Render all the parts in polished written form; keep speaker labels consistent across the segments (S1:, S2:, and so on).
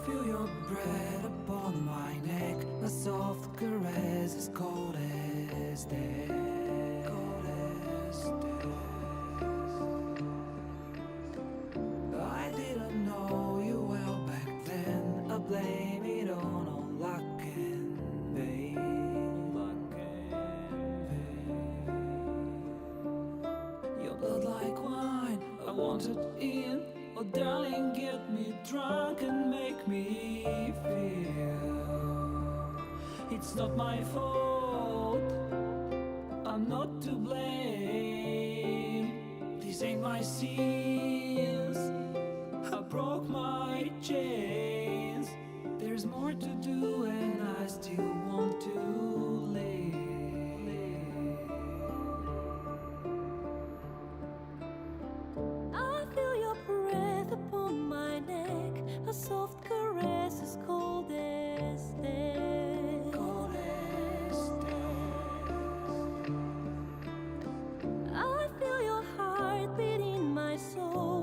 S1: Feel your breath upon my neck, a soft caress as cold as death. Cold as death. I didn't know you well back then. I blame it on luck and fate. Luck and fate. Your blood like wine, I wanted in. Oh darling, get me drunk and make me feel it's not my fault, I'm not to blame. These ain't my sins, I broke my chains. There's more to do and I still want to live.
S2: Upon my neck, a soft caress as cold as death.
S1: Cold as death.
S2: I feel your heart beat in my soul.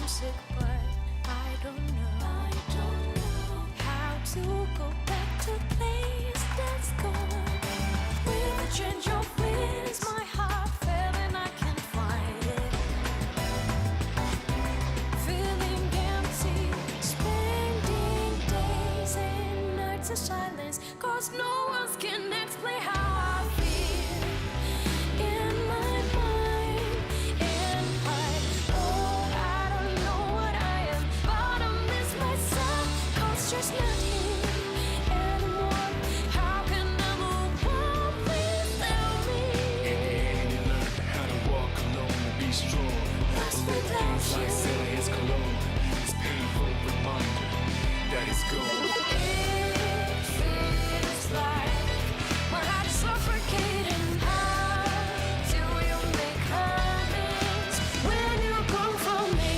S2: homesick, but I don't know how to go back to the place that's gone. With a change of winds, my heart fell and I can't find it. Feeling empty, spending days and nights in silence, 'cause no one can explain how I feel. In my mind, in my oh, I don't know what I am, but I miss myself, 'cause just not here anymore. How can I move on? Please tell me.
S3: In the end, you learn how to walk alone and be strong.
S2: Lost
S3: Although
S2: without
S3: things like
S2: you.
S3: silly as cologne, it's painful reminder that it's gone.
S2: It feels like my heart is suffocating. How do you make amends when you come from me?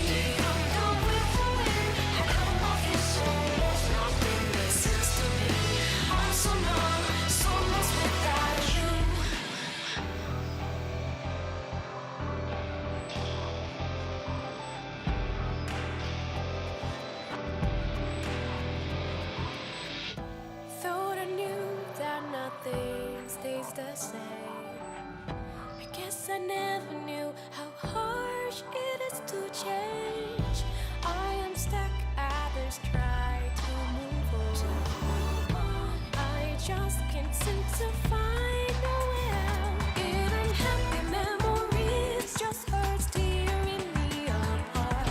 S2: I'm done with the wind, and I'm off your soul. Nothing makes sense to me. I'm so numb, so lost without you. Thought I knew that nothing stays the same. I guess I never knew how harsh it is to change. I am stuck, others try to move on. I just can't seem to find a way out. Even happy memories just hurts tearing me apart.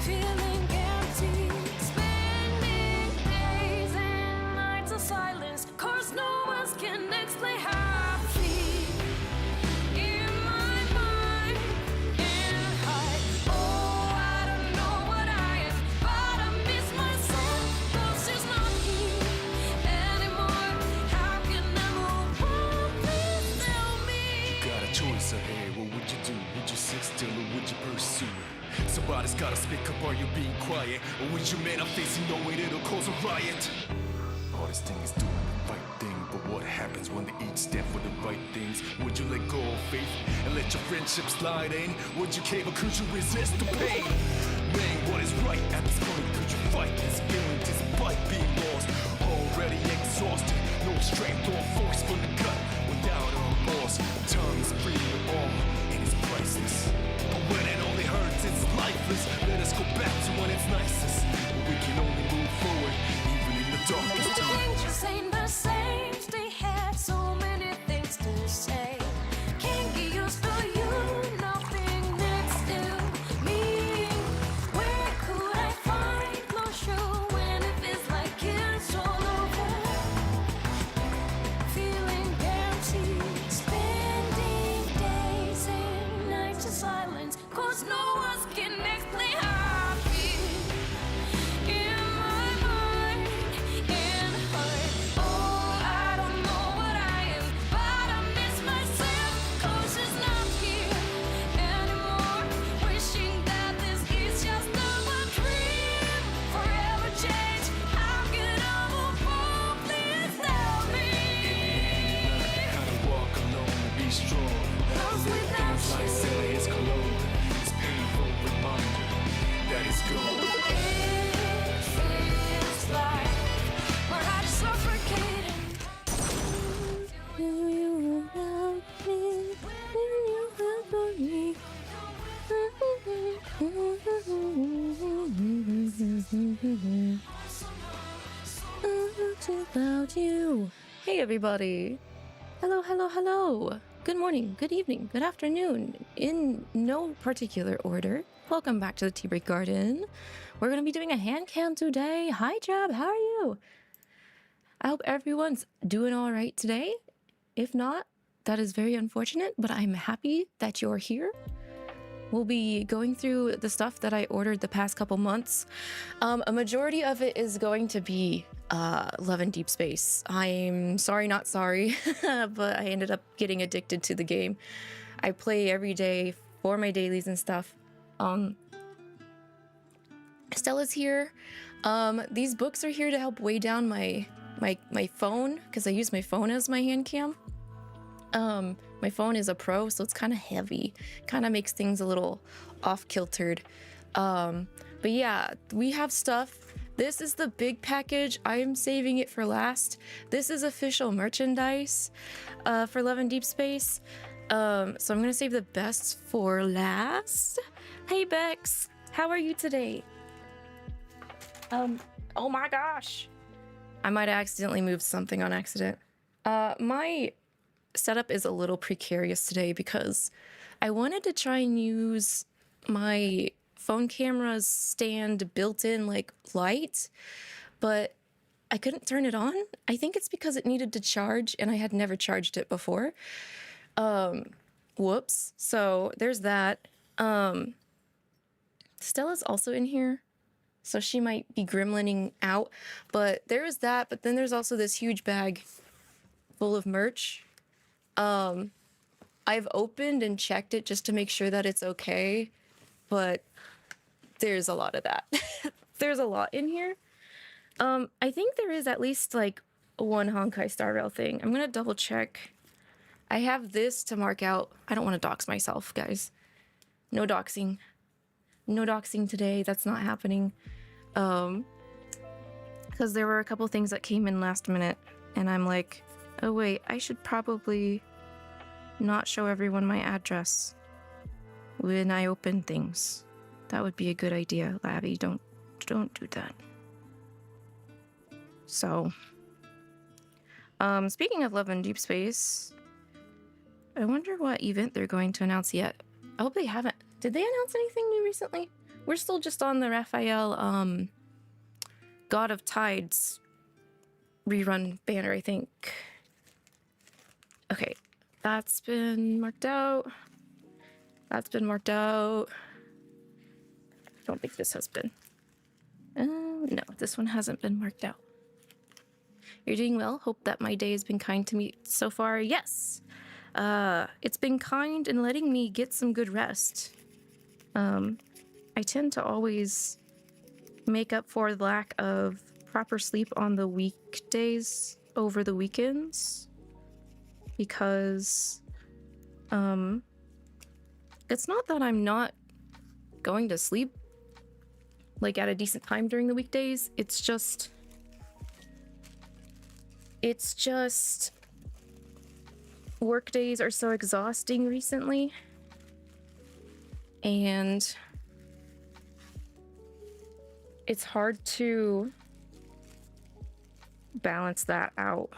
S2: Feeling empty, spending days and nights in silence, 'cause no one can explain how I feel. In my mind, in heart, oh, I don't know what I am, but I miss myself, 'cause she's not here anymore. How can I move on? Please tell me.
S3: Got a choice ahead, what would you do? Would you sit still or would you pursue it? Somebody's gotta speak up, are you being quiet? Or would you man up facing no way it'll cause a riot? Hardest thing is doing the right thing, but what happens when they each stand for the right things? Would you let go of faith and let your friendship slide in? Would you cave or could you resist the pain? Man, what is right at this point? Could you fight this feeling despite being lost? Already exhausted, no strength or force from the gut without a remorse. Time is free all, and it's priceless. But when it only hurts, it's lifeless. Let us go back to when it's nicest. We can only move forward, even in the darkest time.
S2: Angels ain't the same. They had so many things to say. Can't get used to you. Nothing next to me. Where could I find closure when it feels like it's all over? Feeling empty, spending days and nights in silence, 'cause no one can explain how I feel. In my mind, in heart, oh, I don't know what I am, but I miss myself, 'cause it's not here anymore. Wishing that this is just another dream. Forever change. How can I move on? Please tell me.
S3: How to walk alone and be strong.
S2: Lost without
S3: Things like silly as cologne, it's painful reminder that it's gone.
S2: It feels like my heart is suffocating. Do you love me? Do you love me? About you. Hey everybody. Hello, hello, hello. Good morning, good evening, good afternoon. In no particular order. Welcome back to the Tea Break Garden. We're going to be doing a hand cam today. Hi, Jab. How are you? I hope everyone's doing all right today. If not, that is very unfortunate, but I'm happy that you're here. We'll be going through the stuff that I ordered the past couple months. A majority of it is going to be Love and Deepspace. I'm sorry, not sorry, but I ended up getting addicted to the game. I play every day for my dailies and stuff. Stella's here. These books are here to help weigh down my phone, because I use my phone as my hand cam. My phone is a Pro, so it's kind of heavy. Kind of makes things a little off-kiltered. But yeah, we have stuff. This is the big package. I am saving it for last. This is official merchandise for Love and Deepspace. So I'm gonna save the best for last. Hey Bex, how are you today? Oh my gosh. I might have accidentally moved something on accident. My setup is a little precarious today because I wanted to try and use my phone camera's stand built-in like light, but I couldn't turn it on. I think it's because it needed to charge and I had never charged it before. Whoops. So there's that. Stella's also in here, so she might be gremlining out, but there is that. But then there's also this huge bag full of merch. I've opened and checked it just to make sure that it's okay, but there's a lot of that. There's a lot in here. I think there is at least like one Honkai Star Rail thing. I'm gonna double check. I have this to mark out. I don't want to dox myself, guys. No doxing. No doxing today. That's not happening. Because there were a couple things that came in last minute, and I'm like, oh wait, I should probably not show everyone my address when I open things. That would be a good idea, Lavi. Don't do that. So, speaking of Love and Deepspace, I wonder what event they're going to announce yet. I hope they haven't. Did they announce anything new recently? We're still just on the Raphael, God of Tides rerun banner, I think. Okay, that's been marked out. That's been marked out. I don't think this has been. No, this one hasn't been marked out. You're doing well. Hope that my day has been kind to me so far. Yes. It's been kind in letting me get some good rest. I tend to always make up for the lack of proper sleep on the weekdays over the weekends because it's not that I'm not going to sleep like at a decent time during the weekdays. It's just work days are so exhausting recently, and it's hard to balance that out.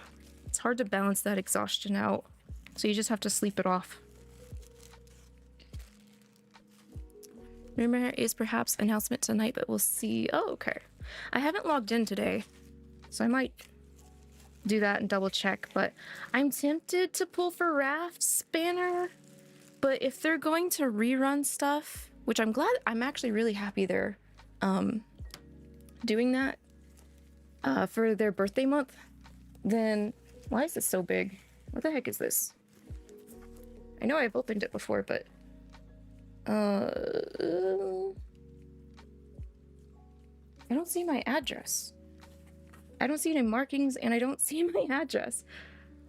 S2: It's hard to balance that exhaustion out, so you just have to sleep it off. Rumor is perhaps announcement tonight, but we'll see. Oh, okay. I haven't logged in today, so I might do that and double check, but I'm tempted to pull for Raft's banner. But if they're going to rerun stuff, which I'm actually really happy they're doing that for their birthday month, then why is this so big? What the heck is this? I know I've opened it before, but I don't see my address. I don't see any markings, and I don't see my address.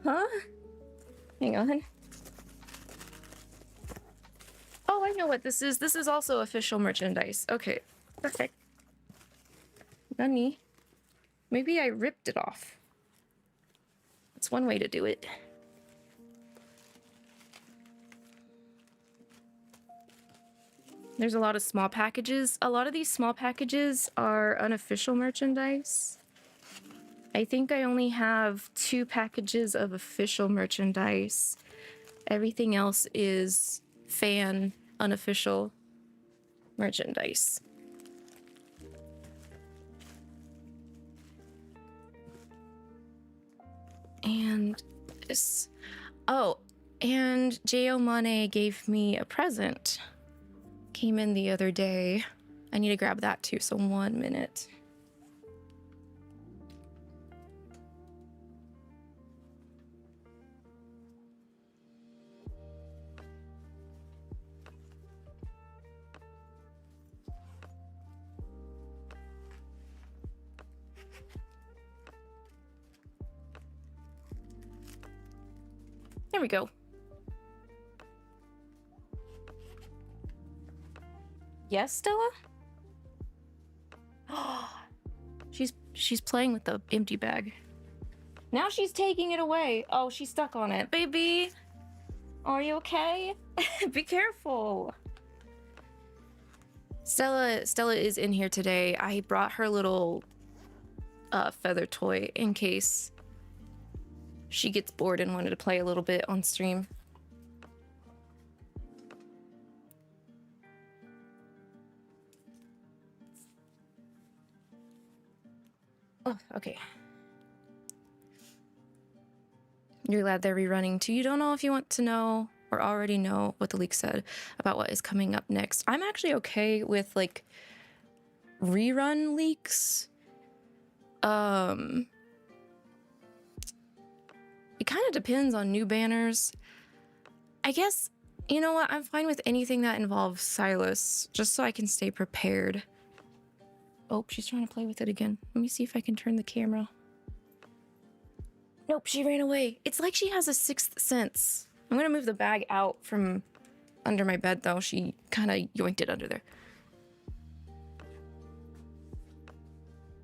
S2: Huh? Hang on. Oh, I know what this is. This is also official merchandise. Okay, perfect. Nani? Maybe I ripped it off. That's one way to do it. There's a lot of small packages. A lot of these small packages are unofficial merchandise. I think I only have 2 packages of official merchandise. Everything else is fan unofficial merchandise. And this. Oh, and J.O. Monet gave me a present. Came in the other day. I need to grab that too, so 1 minute. There we go. Yes, Stella? She's playing with the empty bag. Now she's taking it away. Oh, she's stuck on it. Baby, are you okay? Be careful. Stella is in here today. I brought her little feather toy in case she gets bored and wanted to play a little bit on stream. Oh, okay. You're glad they're rerunning too. You don't know if you want to know or already know what the leak said about what is coming up next. I'm actually okay with like rerun leaks. It kind of depends on new banners. I guess, you know what? I'm fine with anything that involves Silas, just so I can stay prepared. Oh, she's trying to play with it again. Let me see if I can turn the camera. Nope, she ran away. It's like she has a sixth sense. I'm gonna move the bag out from under my bed, though. She kind of yoinked it under there.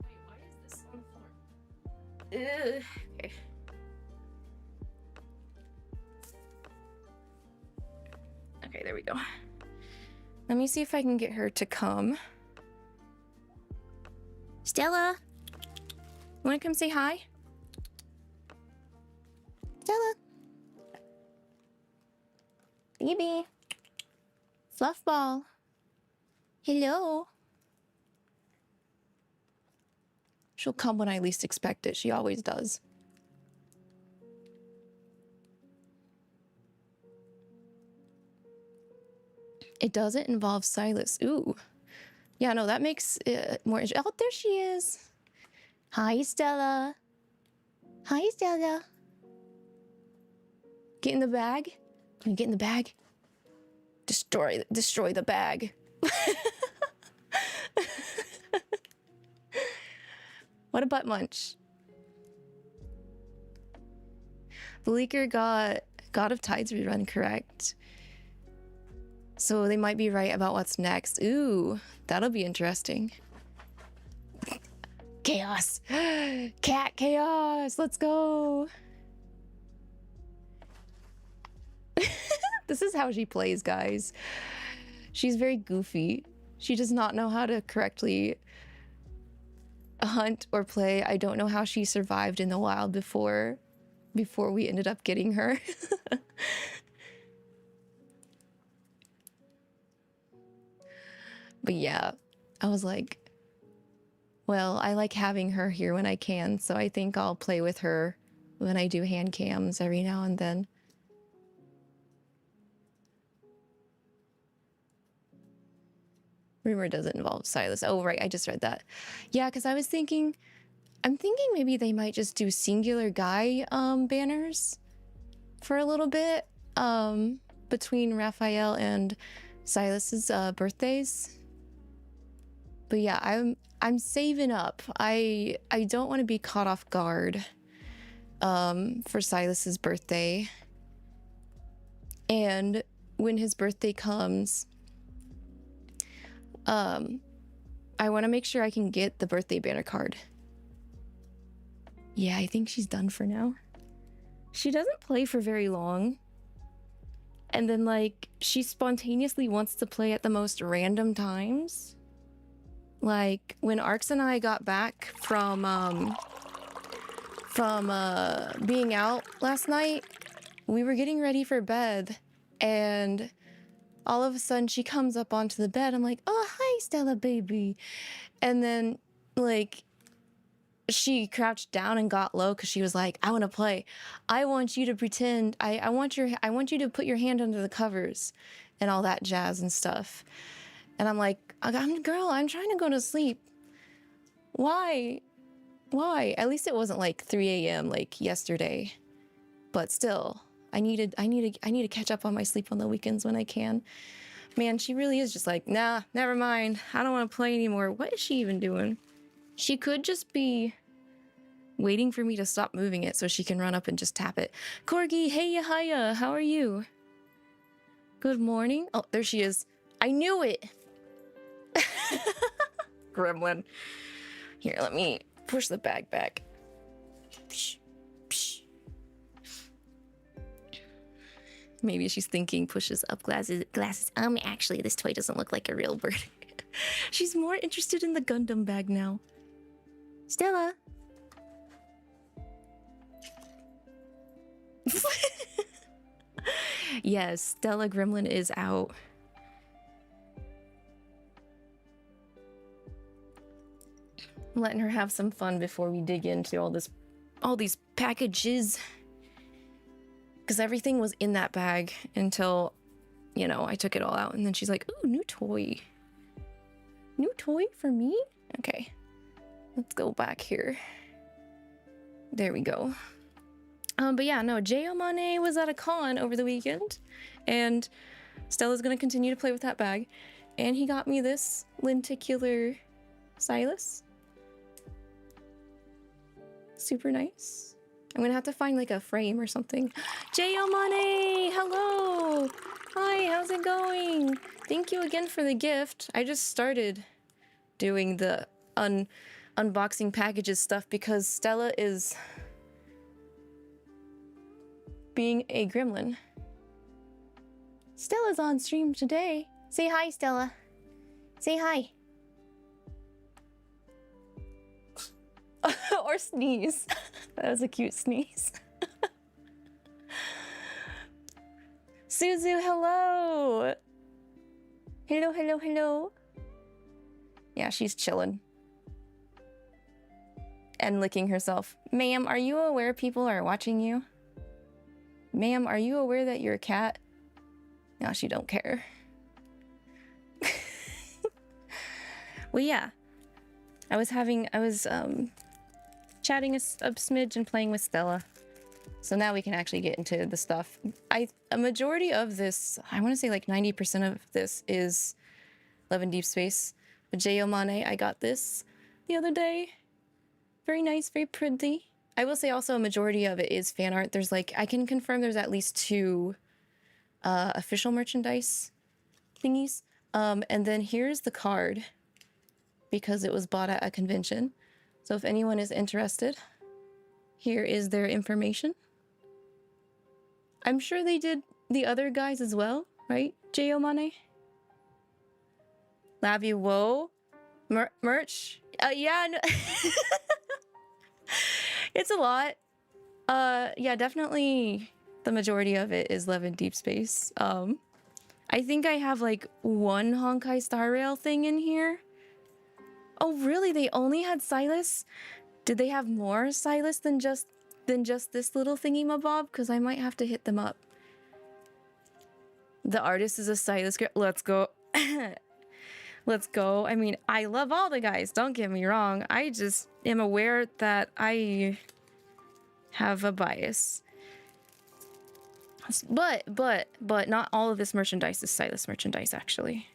S2: Wait, why is this on the floor? Okay. Okay, there we go. Let me see if I can get her to come. Stella, wanna come say hi? Stella. Baby. Fluffball. Hello. She'll come when I least expect it. She always does. It doesn't involve Silas. Ooh. Yeah, no, that makes it more interesting. Oh, there she is. Hi, Stella. Hi, Stella. Get in the bag. Can you get in the bag? Destroy the bag. What a butt munch. The leaker got 𝐿𝐷𝐄 rerun correct. So they might be right about what's next. Ooh, that'll be interesting. Chaos. Cat chaos. Let's go. This is how she plays, guys. She's very goofy. She does not know how to correctly hunt or play. I don't know how she survived in the wild before we ended up getting her. But yeah, I was like, well, I like having her here when I can, so I think I'll play with her when I do hand cams every now and then. Rumor doesn't involve Silas. Oh, right, I just read that. Yeah, because I'm thinking maybe they might just do singular guy banners for a little bit between Raphael and Silas's birthdays. But yeah, I'm saving up. I don't want to be caught off guard for Silas's birthday. And when his birthday comes, I want to make sure I can get the birthday banner card. Yeah, I think she's done for now. She doesn't play for very long. And then, like, she spontaneously wants to play at the most random times. Like, when Arx and I got back from being out last night, we were getting ready for bed, and all of a sudden she comes up onto the bed. I'm like, oh, hi, Stella, baby. And then, like, she crouched down and got low because she was like, I want to play. I want you to pretend. I want you to put your hand under the covers and all that jazz and stuff. And I'm like, girl, I'm trying to go to sleep. Why? At least it wasn't like 3 a.m. like yesterday. But still, I need to catch up on my sleep on the weekends when I can. Man, she really is just like, nah, never mind. I don't want to play anymore. What is she even doing? She could just be waiting for me to stop moving it so she can run up and just tap it. Corgi, hey, hiya, how are you? Good morning. Oh, there she is. I knew it. Gremlin. Here, let me push the bag back. Psh, psh. Maybe she's thinking pushes up glasses. Actually, this toy doesn't look like a real bird. She's more interested in the Gundam bag now. Stella. Yes, Stella Gremlin is out. I'm letting her have some fun before we dig into all these packages. Because everything was in that bag until, you know, I took it all out. And then she's like, ooh, new toy. New toy for me? Okay. Let's go back here. There we go. But yeah, no, 𝐒𝐿 was at a con over the weekend. And Stella's going to continue to play with that bag. And he got me this lenticular stylus. Super nice. I'm gonna have to find like a frame or something. 𝐒𝐿, hello! Hi, how's it going? Thank you again for the gift. I just started doing the unboxing packages stuff because Stella is being a gremlin. Stella's on stream today. Say hi, Stella. Say hi. Or sneeze. That was a cute sneeze. Suzu, hello. Hello, hello, hello. Yeah, she's chilling. And licking herself. Ma'am, are you aware people are watching you? Ma'am, are you aware that you're a cat? No, she don't care. Well, yeah. I was chatting a smidge and playing with Stella. So now we can actually get into the stuff. A majority of this, I want to say like 90% of this is Love and Deepspace. But 𝐒𝐿, I got this the other day. Very nice, very pretty. I will say also a majority of it is fan art. There's like, I can confirm there's at least 2 official merchandise thingies. And then here's the card because it was bought at a convention. So if anyone is interested, here is their information. I'm sure they did the other guys as well, right? 𝐒𝐿. Lavi, whoa. Merch? Yeah, no. It's a lot. Yeah, definitely the majority of it is Love and Deepspace. I think I have like 1 Honkai Star Rail thing in here. Oh, really? They only had Silas? Did they have more Silas than just this little thingy mabob? Because I might have to hit them up. The artist is a Silas girl. Let's go. Let's go. I mean, I love all the guys. Don't get me wrong. I just am aware that I have a bias. But not all of this merchandise is Silas merchandise, actually.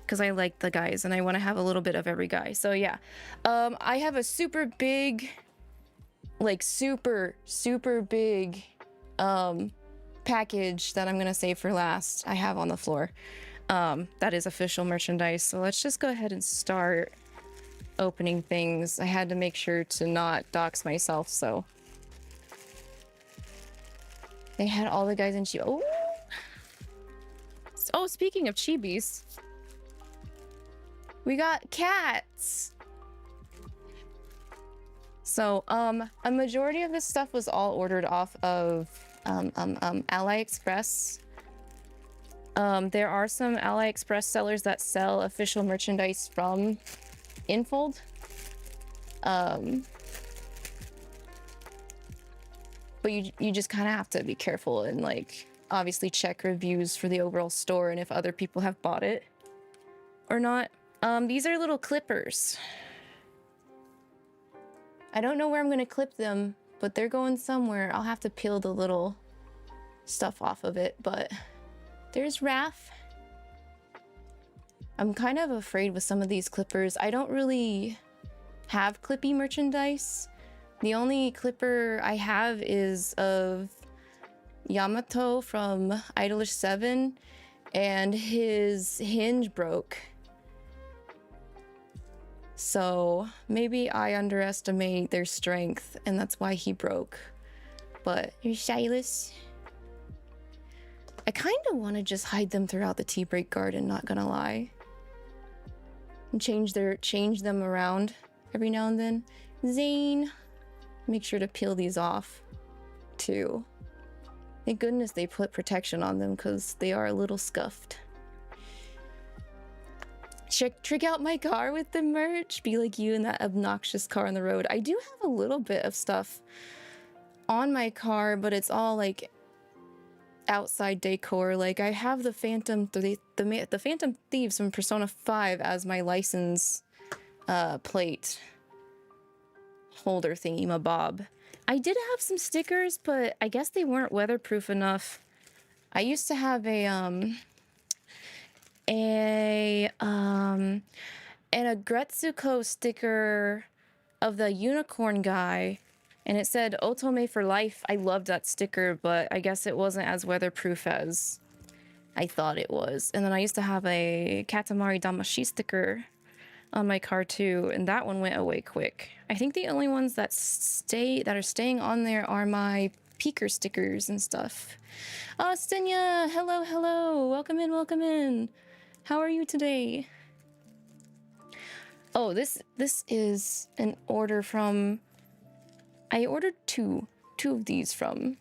S2: Because I like the guys and I want to have a little bit of every guy. So yeah, I have a super big, like super big package that I'm gonna save for last. I have on the floor. That is official merchandise. So let's just go ahead and start opening things. I had to make sure to not dox myself. So they had all the guys in Chibi. Oh, speaking of chibis. We got cats. So, a majority of this stuff was all ordered off of AliExpress. There are some AliExpress sellers that sell official merchandise from Infold. But you just kind of have to be careful and like obviously check reviews for the overall store and if other people have bought it or not. These are little clippers. I don't know where I'm gonna clip them, but they're going somewhere. I'll have to peel the little stuff off of it, but there's Raph. I'm kind of afraid with some of these clippers. I don't really have clippy merchandise. The only clipper I have is of Yamato from Idolish 7, and his hinge broke. So maybe I underestimate their strength and that's why he broke. But you're Silas. I kind of want to just hide them throughout the tea break garden, not gonna lie. And change them around every now and then. Zane. Make sure to peel these off too. Thank goodness they put protection on them because they are a little scuffed. Trick out my car with the merch. Be like you in that obnoxious car on the road. I do have a little bit of stuff on my car, but it's all like outside decor. Like I have the Phantom Thieves from Persona 5 as my license plate holder thingy mabob. I did have some stickers, but I guess they weren't weatherproof enough. I used to have an 𝐂𝐀𝐕𝐈 sticker of the unicorn guy, and it said Otome for life. I loved that sticker, but I guess it wasn't as weatherproof as I thought it was. And then I used to have a Katamari Damacy sticker on my car too, and that one went away quick. I think the only ones that are staying on there are my peeker stickers and stuff. Oh, Stenya, hello, welcome in. How are you today? Oh, this is an order from, I ordered two of these from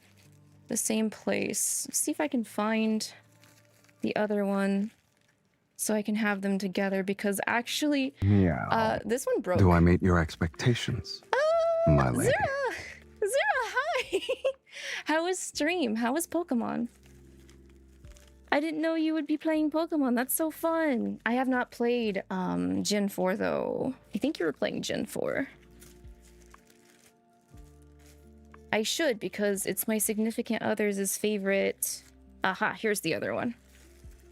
S2: the same place. Let's see if I can find the other one so I can have them together, because actually this one broke.
S4: Do I meet your expectations, my lady?
S2: Zura, hi. How was stream? How was Pokemon? I didn't know you would be playing Pokemon. That's so fun. I have not played Gen 4 though. I think you were playing Gen 4. I should, because it's my significant other's favorite. Aha, here's the other one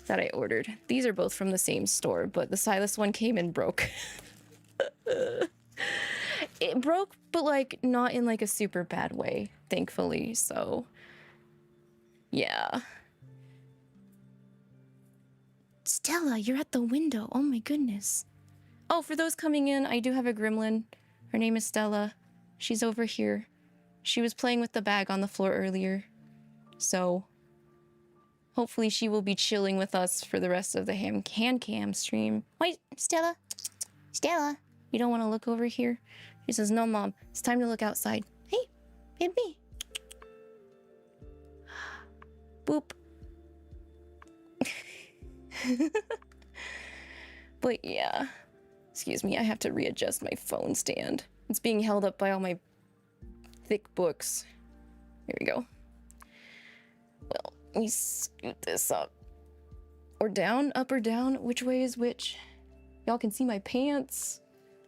S2: that I ordered. These are both from the same store, but the Silas one came and broke. It broke, but like not in like a super bad way, thankfully. So yeah. Stella, you're at the window. Oh my goodness. Oh, for those coming in, I do have a gremlin. Her name is Stella. She's over here. She was playing with the bag on the floor earlier. So hopefully she will be chilling with us for the rest of the Handcam stream. Wait, Stella, you don't want to look over here? She says, no, Mom, it's time to look outside. Hey, baby. Boop. But yeah, excuse me, I have to readjust my phone stand. It's being held up by all my thick books. Here we go. Well, let me scoot this up. Or down, up or down. Which way is which? Y'all can see my pants.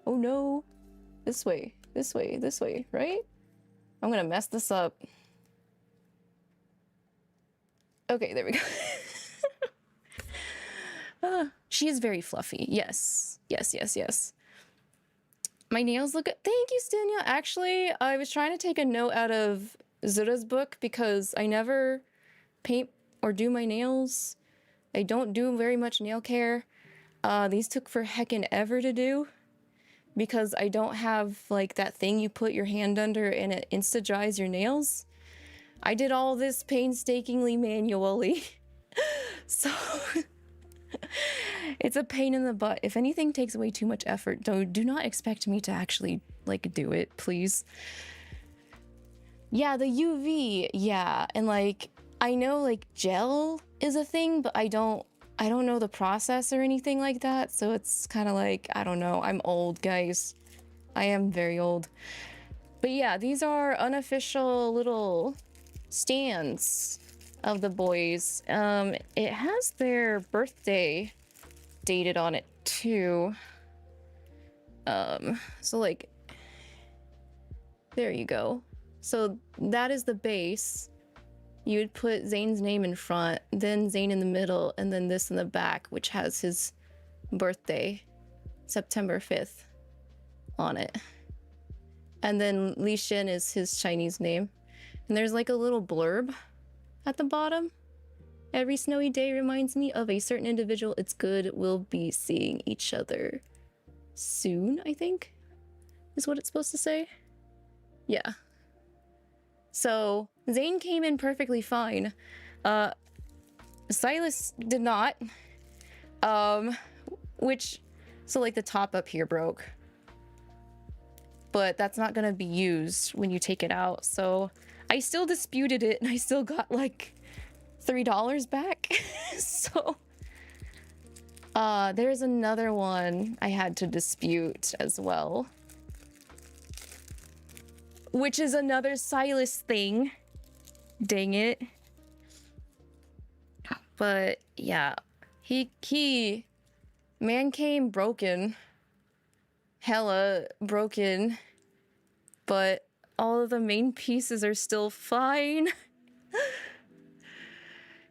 S2: Oh no. This way, right? I'm gonna mess this up. Okay, there we go. She is very fluffy. Yes. My nails look good. Thank you, Stenya. Actually, I was trying to take a note out of Zura's book because I never paint or do my nails. I don't do very much nail care. These took for heckin' ever to do because I don't have like that thing you put your hand under and it insta dries your nails. I did all this painstakingly manually. So it's a pain in the butt. If anything takes away too much effort, do not expect me to actually like do it, please. Yeah, the UV, yeah. And like I know like gel is a thing, but I don't know the process or anything like that. So it's kind of like, I don't know. I'm old, guys. I am very old. But yeah, these are unofficial little stands of the boys. It has their birthday dated on it too. So like, there you go. So that is the base. You would put Zane's name in front, then Zane in the middle, and then this in the back, which has his birthday, September 5th, on it. And then Li Xin is his Chinese name. And there's like a little blurb at the bottom. Every snowy day reminds me of a certain individual. It's good we'll be seeing each other. soon, I think, is what it's supposed to say. Yeah. So, Zane came in perfectly fine. Silas did not. So like the top up here broke. But that's not gonna be used when you take it out, so I still disputed it and I still got like $3 back. So there's another one I had to dispute as well, which is another Silas thing. Dang it. But yeah, man came broken. Hella broken, but all of the main pieces are still fine.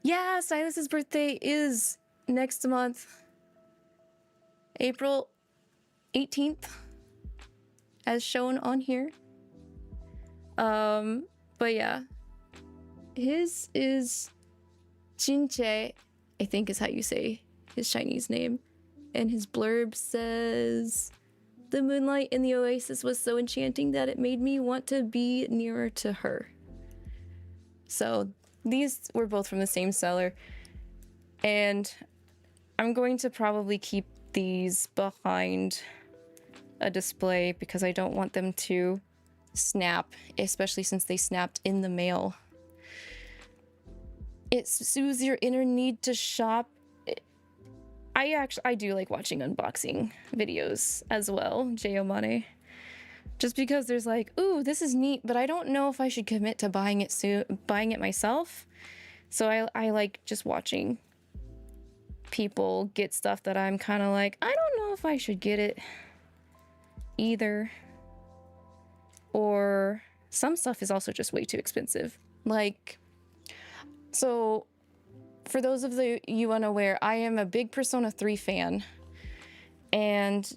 S2: Yeah, Silas's birthday is next month, April 18th, as shown on here. But yeah, his is 𝐂𝐁𝐬, I think is how you say his Chinese name, and his blurb says, "The moonlight in the oasis was so enchanting that it made me want to be nearer to her." So these were both from the same seller, and I'm going to probably keep these behind a display because I don't want them to snap, especially since they snapped in the mail. It soothes your inner need to shop. I do like watching unboxing videos as well, 𝐿, just because there's like, ooh, this is neat, but I don't know if I should commit to buying it myself. So I like just watching people get stuff that I'm kind of like, I don't know if I should get it either. Or some stuff is also just way too expensive. Like, so for those of you unaware, I am a big Persona 3 fan, and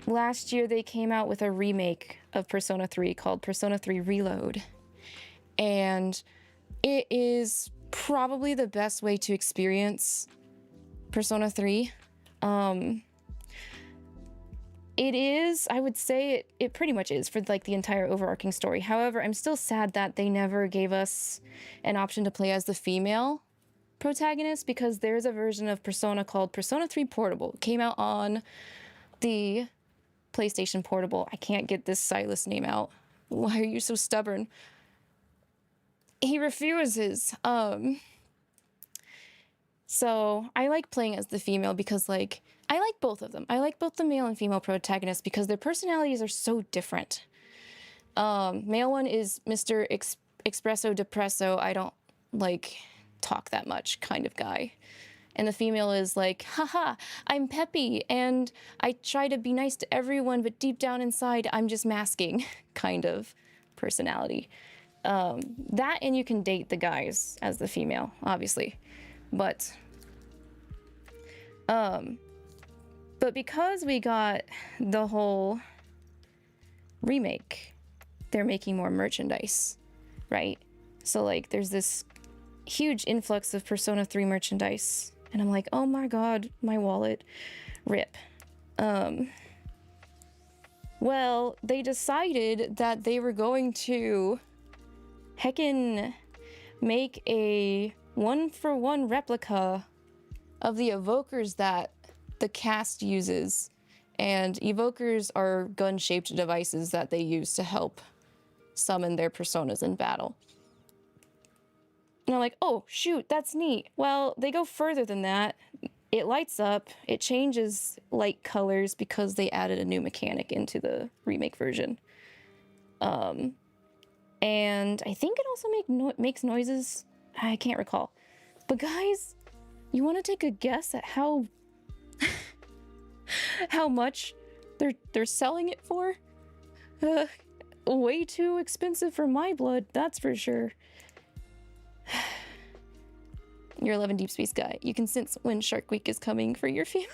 S2: last year they came out with a remake of Persona 3 called Persona 3 Reload, and it is probably the best way to experience Persona 3. It is, I would say it pretty much is for like the entire overarching story. However, I'm still sad that they never gave us an option to play as the female protagonist, because there's a version of Persona called Persona 3 Portable. It came out on the PlayStation Portable. I can't get this Silas name out. Why are you so stubborn? He refuses. So I like playing as the female because, like, I like both of them. I like both the male and female protagonists because their personalities are so different. Male one is Mr. Espresso Depresso. I don't like talk that much kind of guy. And the female is like, haha, I'm peppy and I try to be nice to everyone, but deep down inside, I'm just masking kind of personality. That, and you can date the guys as the female, obviously. But because we got the whole remake, they're making more merchandise, right? So like there's this huge influx of Persona 3 merchandise, and I'm like, oh my god, my wallet, rip. Well, they decided that they were going to heckin' make a one-for-one replica of the evokers that the cast uses. And evokers are gun-shaped devices that they use to help summon their personas in battle. And I'm like, oh, shoot, that's neat. Well, they go further than that. It lights up, it changes light colors because they added a new mechanic into the remake version. And I think it also makes noises. I can't recall. But guys, you want to take a guess at how much they're selling it for? Way too expensive for my blood, that's for sure. You're 11 Deepspace guy. You can sense when Shark Week is coming for your family.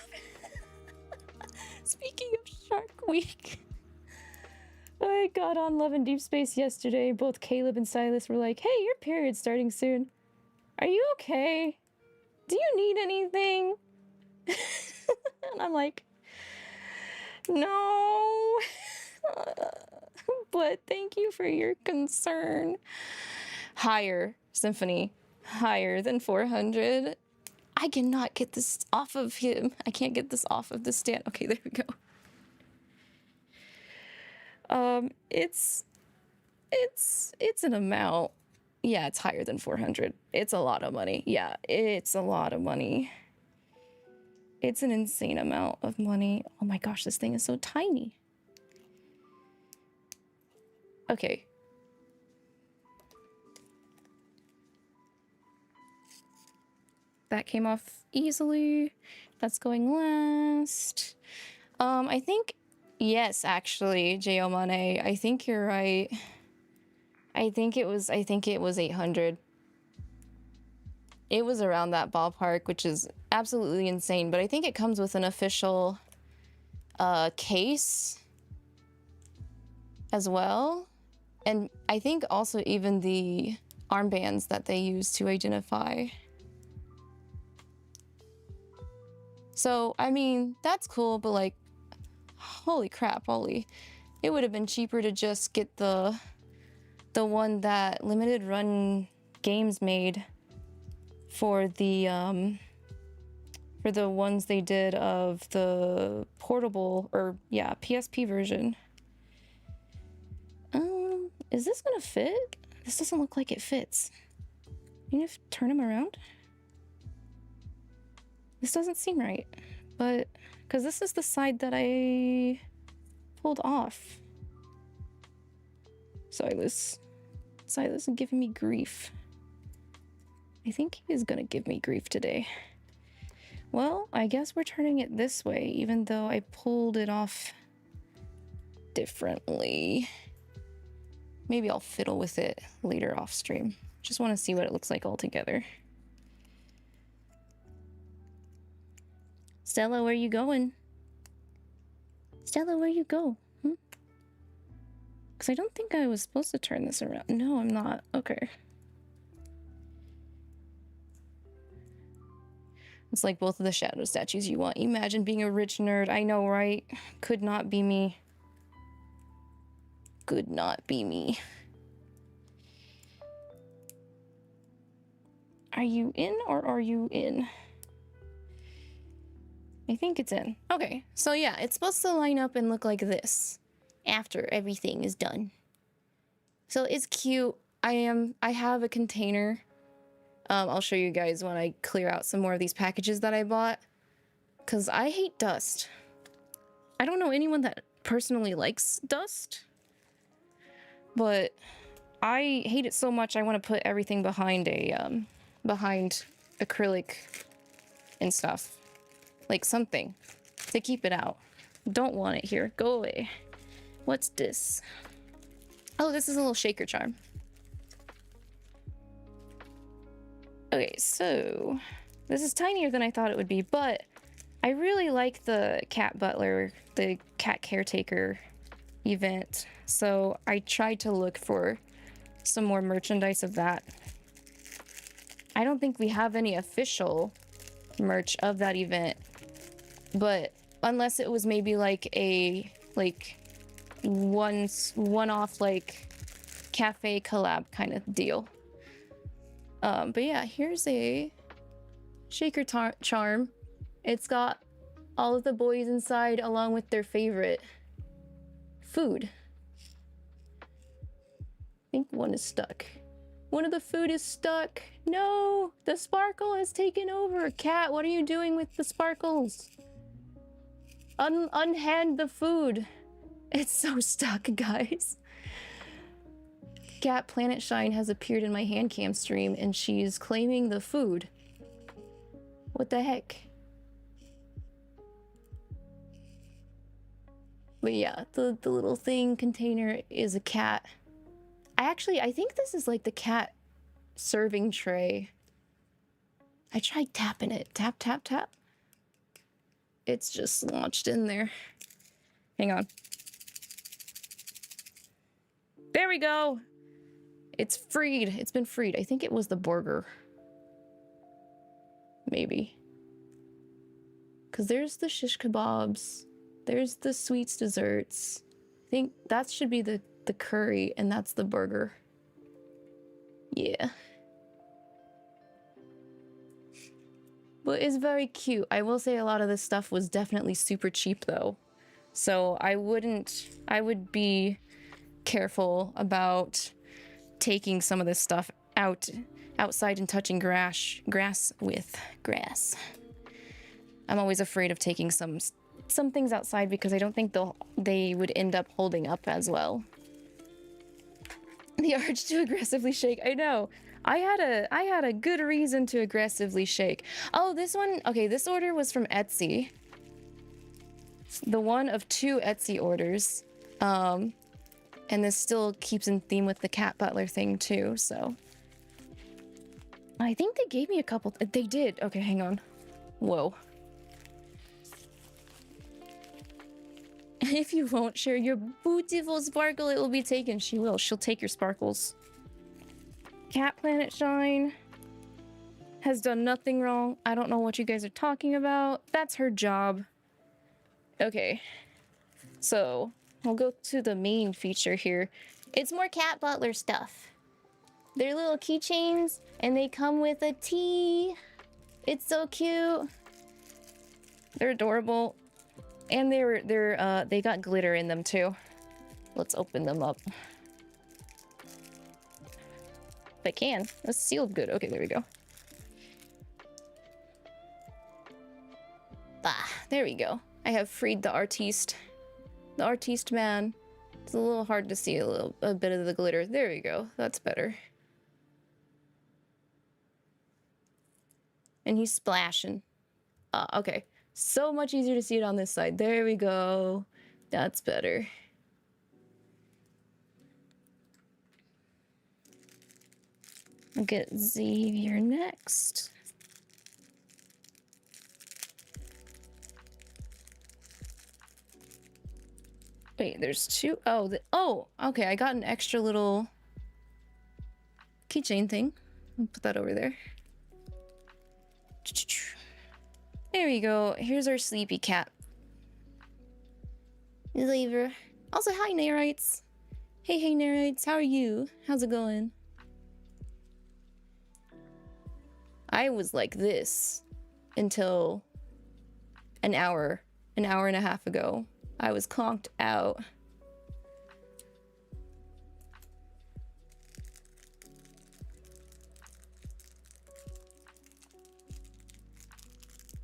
S2: Speaking of Shark Week, I got on Love and Deepspace yesterday. Both Caleb and Silas were like, hey, your period's starting soon. Are you okay? Do you need anything? And I'm like, No. But thank you for your concern. Higher, Symphony. Higher than 400. I cannot get this off of him. I can't get this off of the stand. Okay, there we go. It's an amount. Yeah, it's higher than 400. It's a lot of money. Yeah, it's a lot of money. It's an insane amount of money. Oh my gosh, this thing is so tiny. Okay. That came off easily. That's going last. I think, yes, actually, J.O. I think you're right. I think it was 800. It was around that ballpark, which is absolutely insane, but I think it comes with an official case as well. And I think also even the armbands that they use to identify. So, I mean, that's cool, but like, holy crap, it would have been cheaper to just get the one that Limited Run Games made for the ones they did of the portable, or yeah, PSP version. Is this gonna fit? This doesn't look like it fits. You need to turn him around? This doesn't seem right, but because this is the side that I pulled off. Silas is giving me grief. I think he is gonna give me grief today. Well, I guess we're turning it this way, even though I pulled it off differently. Maybe I'll fiddle with it later off stream. Just want to see what it looks like all together. Stella, where you going? Stella, where you go? Because I don't think I was supposed to turn this around. No, I'm not. Okay. It's like both of the shadow statues you want. Imagine being a rich nerd. I know, right? Could not be me. Could not be me. Are you in or are you in? I think it's in. Okay, so yeah, it's supposed to line up and look like this after everything is done. So it's cute. I have a container. I'll show you guys when I clear out some more of these packages that I bought, because I hate dust. I don't know anyone that personally likes dust, but I hate it so much I want to put everything behind behind acrylic and stuff. Like something to keep it out. Don't want it here. Go away. What's this? Oh, this is a little shaker charm. Okay, so this is tinier than I thought it would be, but I really like the cat butler, the cat caretaker event. So I tried to look for some more merchandise of that. I don't think we have any official merch of that event, but unless it was maybe like a one-off like cafe collab kind of deal. But yeah, here's a shaker charm. It's got all of the boys inside along with their favorite food. I think one is stuck. One of the food is stuck. No, the sparkle has taken over. Cat, what are you doing with the sparkles? Unhand the food. It's so stuck, guys. Cat Planet Shine has appeared in my Handcam stream and she's claiming the food. What the heck? But yeah, the little thing container is a cat. I think this is like the cat serving tray. I tried tapping it. Tap, tap, tap. It's just launched in there. Hang on. There we go. It's freed. It's been freed. I think it was the burger. Maybe. Because there's the shish kebabs. there's the sweets, desserts. I think that should be the curry, and that's the burger. Yeah. But it's very cute. I will say a lot of this stuff was definitely super cheap though. So I would be careful about taking some of this stuff outside and touching grass with grass. I'm always afraid of taking some things outside because I don't think they would end up holding up as well. The urge to aggressively shake. I know. I had a good reason to aggressively shake. Oh, this one. Okay, this order was from Etsy. The one of 2 Etsy orders. And this still keeps in theme with the cat butler thing too, so. I think they gave me a couple. They did. Okay, hang on. Whoa. If you won't share your beautiful sparkle, it will be taken. She will. She'll take your sparkles. Cat Planet Shine has done nothing wrong. I don't know what you guys are talking about. That's her job. Okay. So, we'll go to the main feature here. It's more cat butler stuff. They're little keychains, and they come with a tea. It's so cute. They're adorable. And they got glitter in them too. Let's open them up. If I can. That's sealed good. Okay, there we go. Ah, there we go. I have freed the artiste. The artiste man. It's a little hard to see a bit of the glitter. There we go. That's better. And he's splashing. Okay. So much easier to see it on this side. There we go. That's better. I'll get Xavier next. Wait, there's 2. Oh, oh, okay. I got an extra little keychain thing. I'll put that over there. There we go. Here's our sleepy cat. Xavier. Also, hi, Narites. Hey, Narites. How are you? How's it going? I was like this until an hour and a half ago. I was conked out.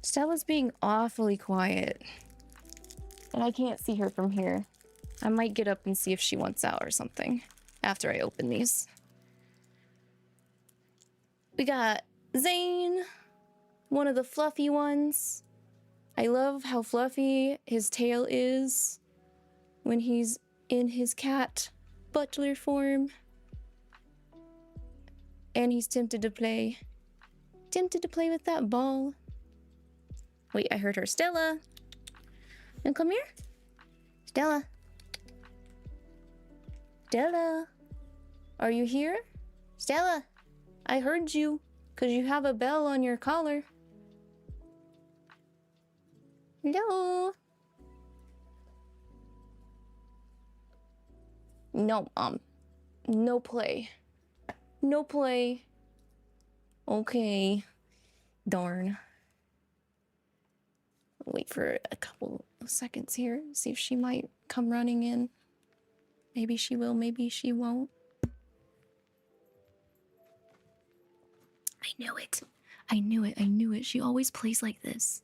S2: Stella's being awfully quiet. And I can't see her from here. I might get up and see if she wants out or something after I open these. We got Zane, one of the fluffy ones. I love how fluffy his tail is when he's in his cat butler form. And he's tempted to play with that ball. Wait, I heard her. Stella! And come here. Stella. Stella. Are you here? Stella. I heard you. Because you have a bell on your collar. Hello. No, no play. No play. Okay. Darn. Wait for a couple of seconds here. See if she might come running in. Maybe she will, maybe she won't. I knew it. I knew it. I knew it. She always plays like this.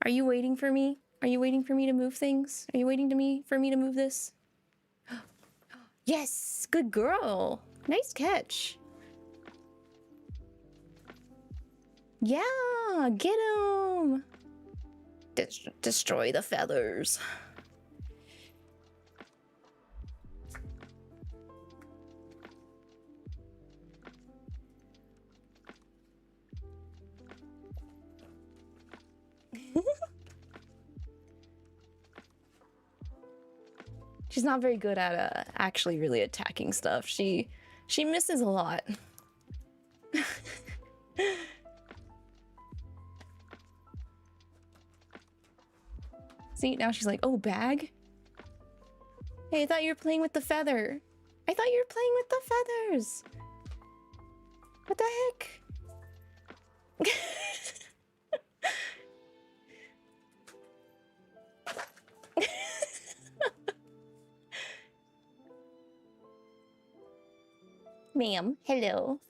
S2: Are you waiting for me? Are you waiting for me to move things? Are you waiting for me to move this? Yes! Good girl! Nice catch. Yeah! Get him! Destroy the feathers. She's not very good at actually really attacking stuff. She misses a lot. See, now she's like, oh, bag? Hey, I thought you were playing with the feather. I thought you were playing with the feathers. What the heck? Ma'am, hello.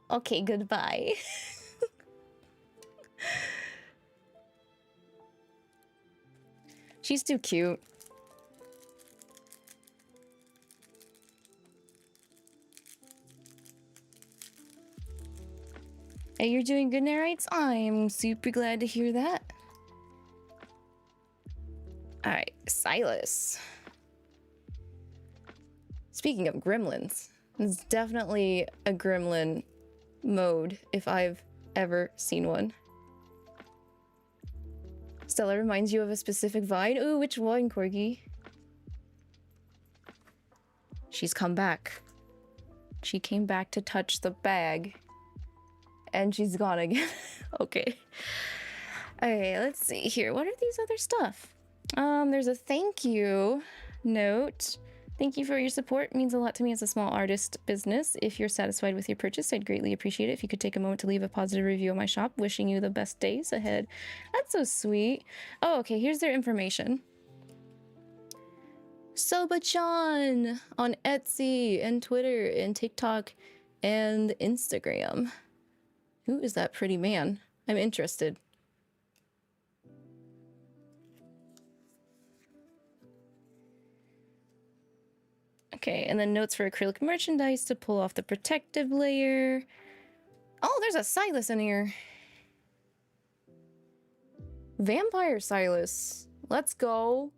S2: Okay, goodbye. She's too cute. Hey, you're doing good, Narrates? I'm super glad to hear that. Alright, Silas. Speaking of gremlins, it's definitely a gremlin mode if I've ever seen one. Stella reminds you of a specific vine. Ooh, which one, Corgi? She's come back. She came back to touch the bag. And she's gone again. Okay. Okay, let's see here. What are these other stuff? There's a thank you note. Thank you for your support. It means a lot to me as a small artist business. If you're satisfied with your purchase, I'd greatly appreciate it if you could take a moment to leave a positive review of my shop. Wishing you the best days ahead. That's so sweet. Oh, okay, here's their information. Soba-chan on Etsy and Twitter and TikTok and Instagram. Who is that pretty man? I'm interested. Okay, and then notes for acrylic merchandise to pull off the protective layer. Oh, there's a Silas in here. Vampire Silas. Let's go.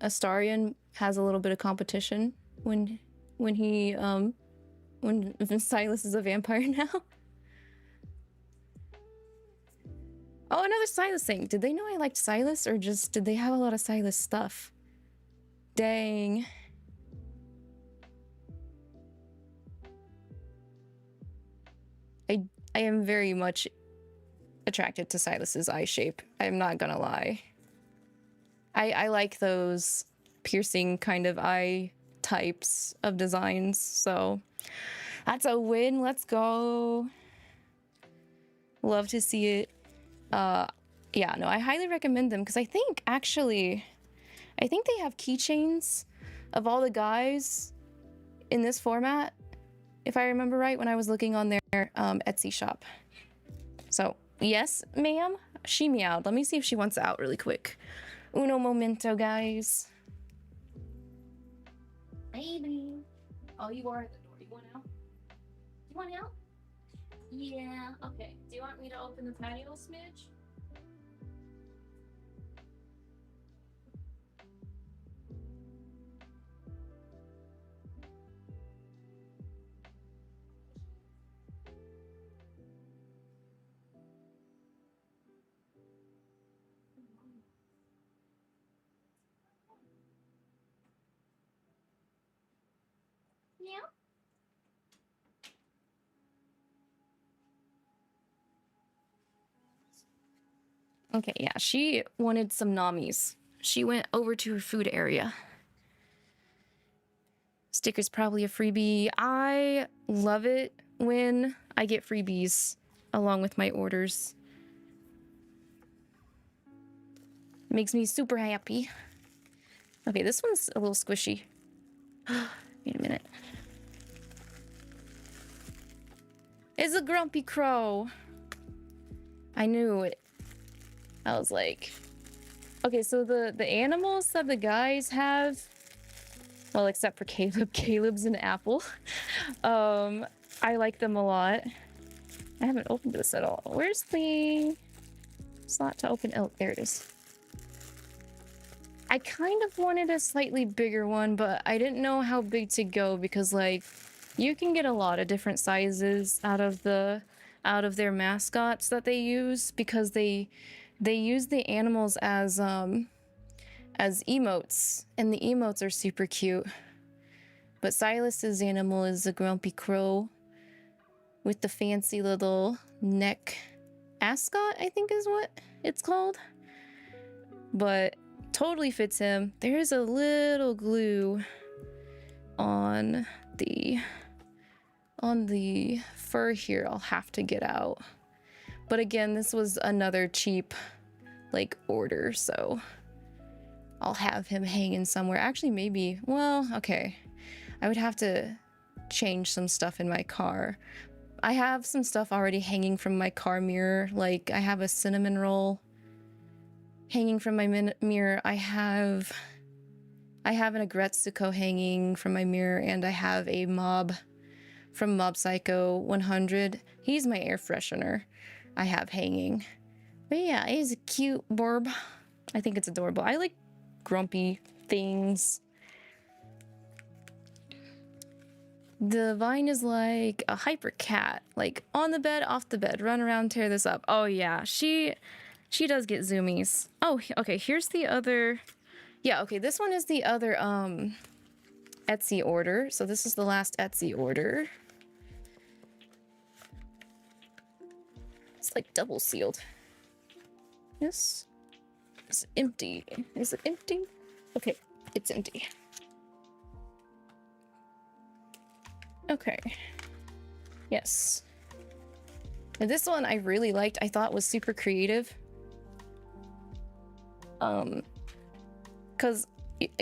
S2: Astarion has a little bit of competition when Silas is a vampire now. Oh, another Silas thing. Did they know I liked Silas, or just did they have a lot of Silas stuff? Dang. I am very much attracted to Silas's eye shape. I'm not gonna lie. I like those piercing kind of eye types of designs, so that's a win. Let's go. Love to see it. Yeah, no, I highly recommend them because I think they have keychains of all the guys in this format, if I remember right, when I was looking on their Etsy shop. So, yes, ma'am, she meowed. Let me see if she wants out really quick. Uno momento, guys. Baby. Oh, you are at the door. You want out? You want out? Yeah, okay. Do you want me to open the patio a smidge? Yeah. Okay, yeah, she wanted some Namis. She went over to her food area. Sticker's probably a freebie. I love it when I get freebies along with my orders. Makes me super happy. Okay, this one's a little squishy. Wait a minute. It's a grumpy crow. I knew it. I was like, okay, so the animals that the guys have, well, except for Caleb. Caleb's an apple. I like them a lot. I haven't opened this at all. Where's the slot to open? Oh, there it is. I kind of wanted a slightly bigger one, but I didn't know how big to go because, like, you can get a lot of different sizes out of their mascots that they use because they use the animals as emotes, and the emotes are super cute. But Silas's animal is a grumpy crow with the fancy little neck ascot, I think is what it's called. but totally fits him. There's a little glue on the fur here. I'll have to get out. But again, this was another cheap like order, so I'll have him hanging somewhere. Actually, maybe, well, okay. I would have to change some stuff in my car. I have some stuff already hanging from my car mirror. Like I have a cinnamon roll hanging from my mirror. I have an 𝐓𝐇𝐈𝐒 hanging from my mirror, and I have a mob from Mob Psycho 100. He's my air freshener I have hanging. But yeah, he's a cute burb. I think it's adorable. I like grumpy things. The vine is like a hyper cat, like on the bed, off the bed, run around, tear this up. Oh yeah, she does get zoomies. Oh, okay, here's the other. Yeah, okay, this one is the other Etsy order. So this is the last Etsy order. It's like double sealed. Yes. Is it empty? Is it empty? Okay, it's empty. Okay. Yes. And this one I really liked. I thought was super creative. Because,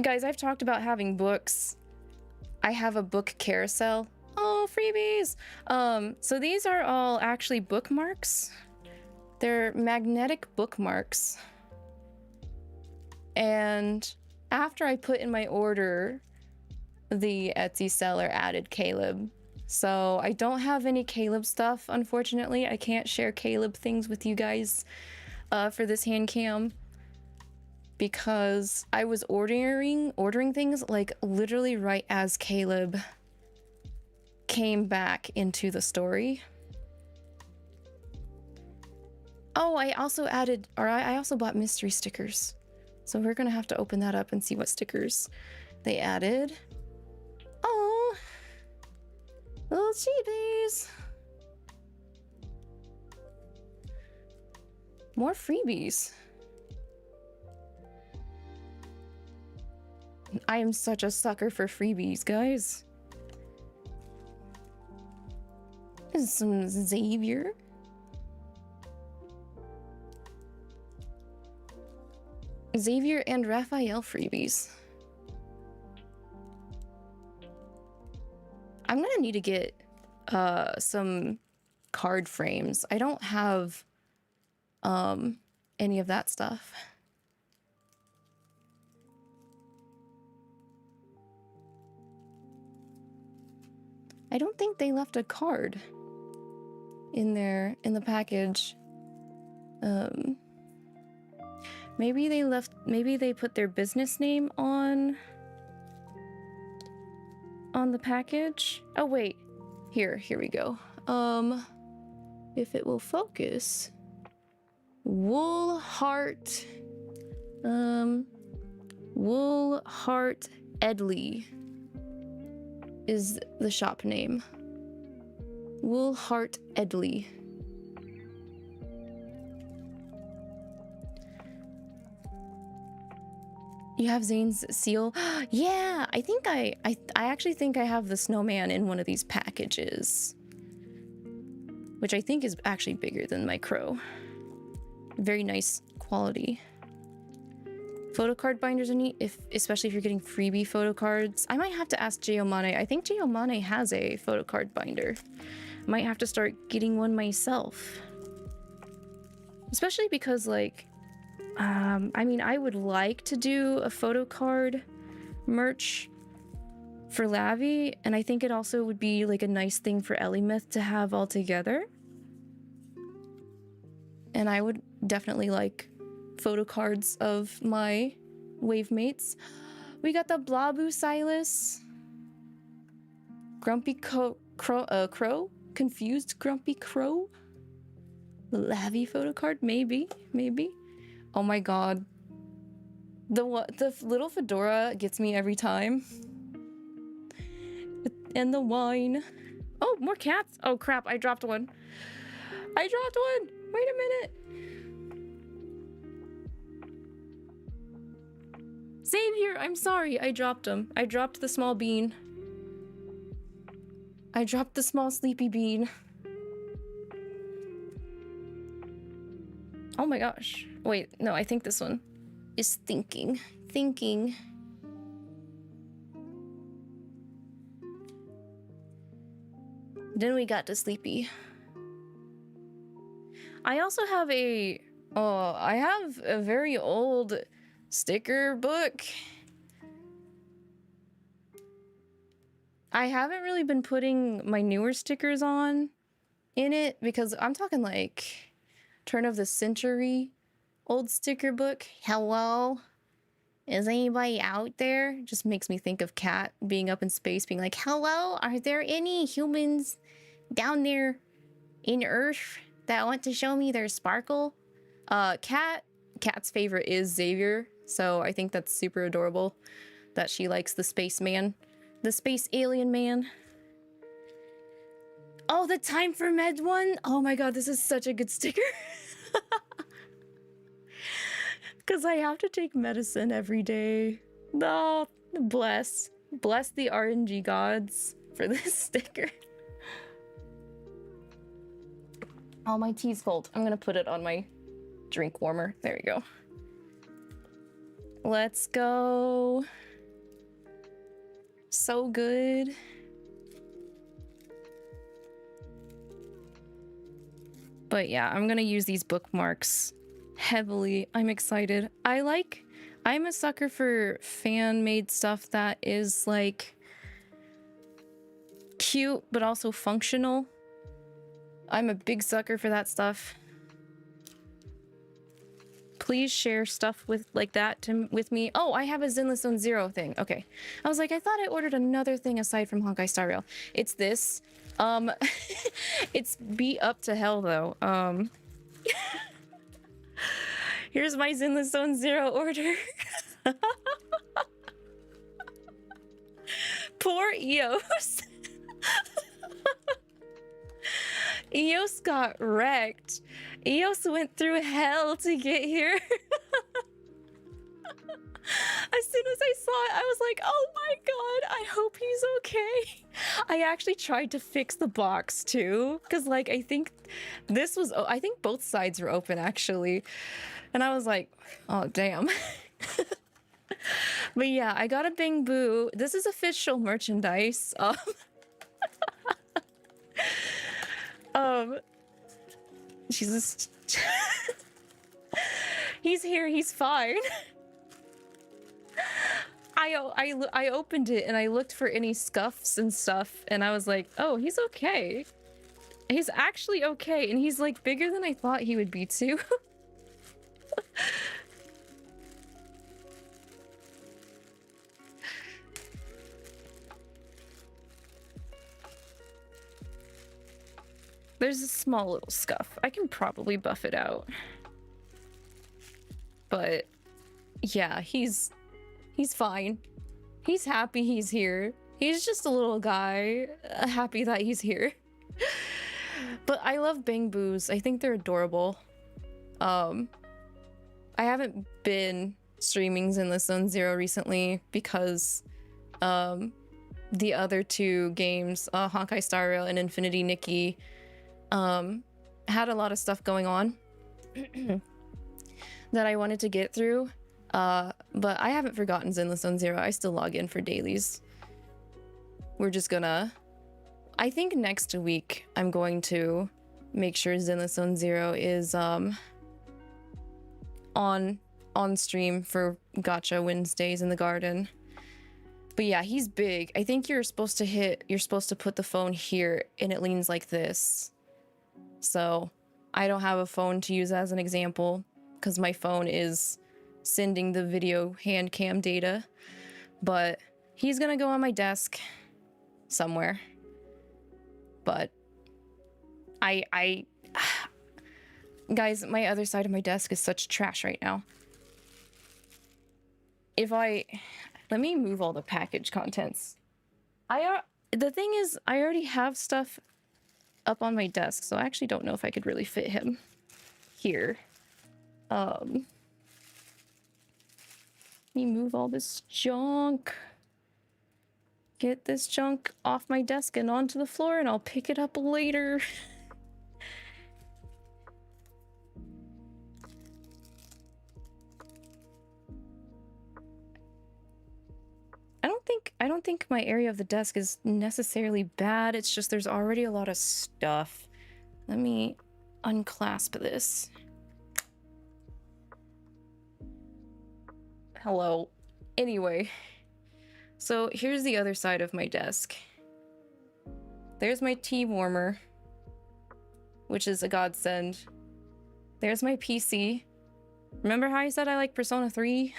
S2: guys, I've talked about having books. I have a book carousel. Oh, freebies! So these are all actually bookmarks. They're magnetic bookmarks. And after I put in my order, the Etsy seller added 𝐂𝐸𝐈. So I don't have any 𝐂𝐸𝐈 stuff, unfortunately. I can't share 𝐂𝐸𝐈 things with you guys for this hand cam, because I was ordering things like literally right as 𝐂𝐸𝐈 came back into the story. Oh, I also bought mystery stickers. So we're gonna have to open that up and see what stickers they added. Oh, little cheapies. More freebies. I am such a sucker for freebies, guys. This is some Xavier. Xavier and Raphael freebies. I'm gonna need to get some card frames. I don't have any of that stuff. I don't think they left a card in the package. Maybe they put their business name on the package. Oh wait, here we go. If it will focus, 𝐒𝐿𝐻𝐒𝐑𝐄 𝐒𝐿𝐻𝐒𝐑𝐄 is the shop name. 𝐒𝐿𝐻𝐒𝐑𝐄. You have Zane's seal? Yeah, I think I actually think I have the snowman in one of these packages, which I think is actually bigger than my crow. Very nice quality. Photo card binders are neat, especially if you're getting freebie photo cards. I might have to ask 𝐿𝐿𝐼𝐒. I think 𝐿𝐿𝐼𝐒 has a photo card binder. Might have to start getting one myself. Especially because, like, I mean, I would like to do a photo card merch for Lavi, and I think it also would be like a nice thing for 𝐿𝐼𝐒 to have all together. And I would definitely like photo cards of my wave mates. We got the Blabu Silas, Grumpy Crow, Confused Grumpy Crow, the Lavi photo card, maybe. Oh my god, the little fedora gets me every time. And the wine. Oh, more cats. Oh crap, I dropped one. Wait a minute. Xavier, I'm sorry. I dropped him. I dropped the small bean. I dropped the small sleepy bean. Oh my gosh. Wait, no, I think this one is thinking. Thinking. Then we got to sleepy. I also have I have a very old sticker book. I haven't really been putting my newer stickers on in it because I'm talking like turn of the century old sticker book. Hello? Is anybody out there? Just makes me think of Kat being up in space being like, hello? Are there any humans down there in Earth that want to show me their sparkle? Kat's favorite is Xavier, so I think that's super adorable that she likes the spaceman. The space alien man. Oh, the Time for Med one? Oh my god, this is such a good sticker. Because I have to take medicine every day. No, bless the RNG gods for this sticker. Oh, my tea's cold. I'm gonna put it on my drink warmer. There we go. Let's go. So good. But yeah, I'm gonna use these bookmarks heavily. I'm excited. I'm a sucker for fan-made stuff that is like cute but also functional. I'm a big sucker for that stuff. Please share stuff with like that with me. Oh, I have a Zenless Zone Zero thing. Okay. I was like, I thought I ordered another thing aside from Honkai Star Rail. It's this. It's beat up to hell though. Here's my Zenless Zone Zero order. Poor Eos. Eos got wrecked. Eos went through hell to get here. As soon as I saw it, I was like, oh my god, I hope he's okay. I actually tried to fix the box too, because like I think both sides were open actually. And I was like, oh damn. But yeah, I got a Bing Boo. This is official merchandise. Jesus. He's here, he's fine. I opened it and I looked for any scuffs and stuff and I was like, oh, he's okay. He's actually okay, and he's like bigger than I thought he would be too. There's a small little scuff. I can probably buff it out. But yeah, he's fine. He's happy he's here. He's just a little guy, happy that he's here. But I love Bang Boos. I think they're adorable. I haven't been streaming Zenless Zone Zero recently because the other two games, Honkai Star Rail and Infinity Nikki, had a lot of stuff going on that I wanted to get through. But I haven't forgotten Zenless Zone Zero. I still log in for dailies. We're just gonna... I think next week I'm going to make sure Zenless Zone Zero is on stream for Gacha Wednesdays in the garden. But yeah, he's big. I think you're supposed to put the phone here and it leans like this. So I don't have a phone to use as an example because my phone is sending the video hand cam data, but he's gonna go on my desk somewhere. But I guys, my other side of my desk is such trash right now. Let me move all the package contents. The thing is, I already have stuff up on my desk, so I actually don't know if I could really fit him here. me move all this junk. Get this junk off my desk and onto the floor, and I'll pick it up later. I don't think my area of the desk is necessarily bad. It's just there's already a lot of stuff. Let me unclasp this. Hello. Anyway, so here's the other side of my desk. There's my tea warmer, which is a godsend. There's my PC. Remember how I said I like Persona 3?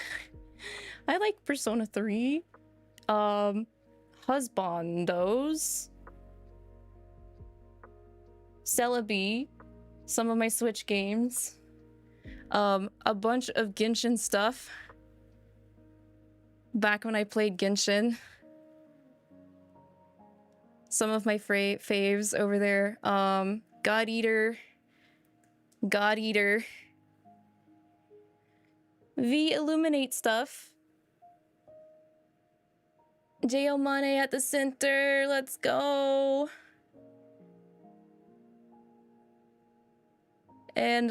S2: I like Persona 3. Husbandos. Celebi. Some of my Switch games. A bunch of Genshin stuff. Back when I played Genshin. Some of my faves over there. God Eater. 𝐕𝐿uminate stuff. 𝐿𝐿 at the center. Let's go. And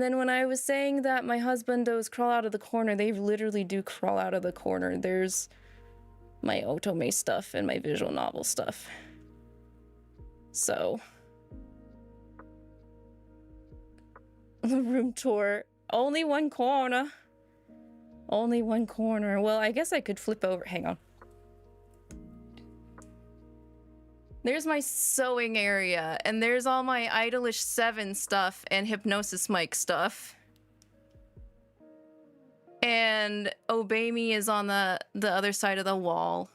S2: then when I was saying that my husbandos crawl out of the corner, they literally do crawl out of the corner. There's my Otome stuff and my visual novel stuff. So. Room tour. Only one corner. Only one corner. Well, I guess I could flip over. Hang on. There's my sewing area, and there's all my Idolish 7 stuff and Hypnosis Mic stuff. And Obey Me is on the other side of the wall.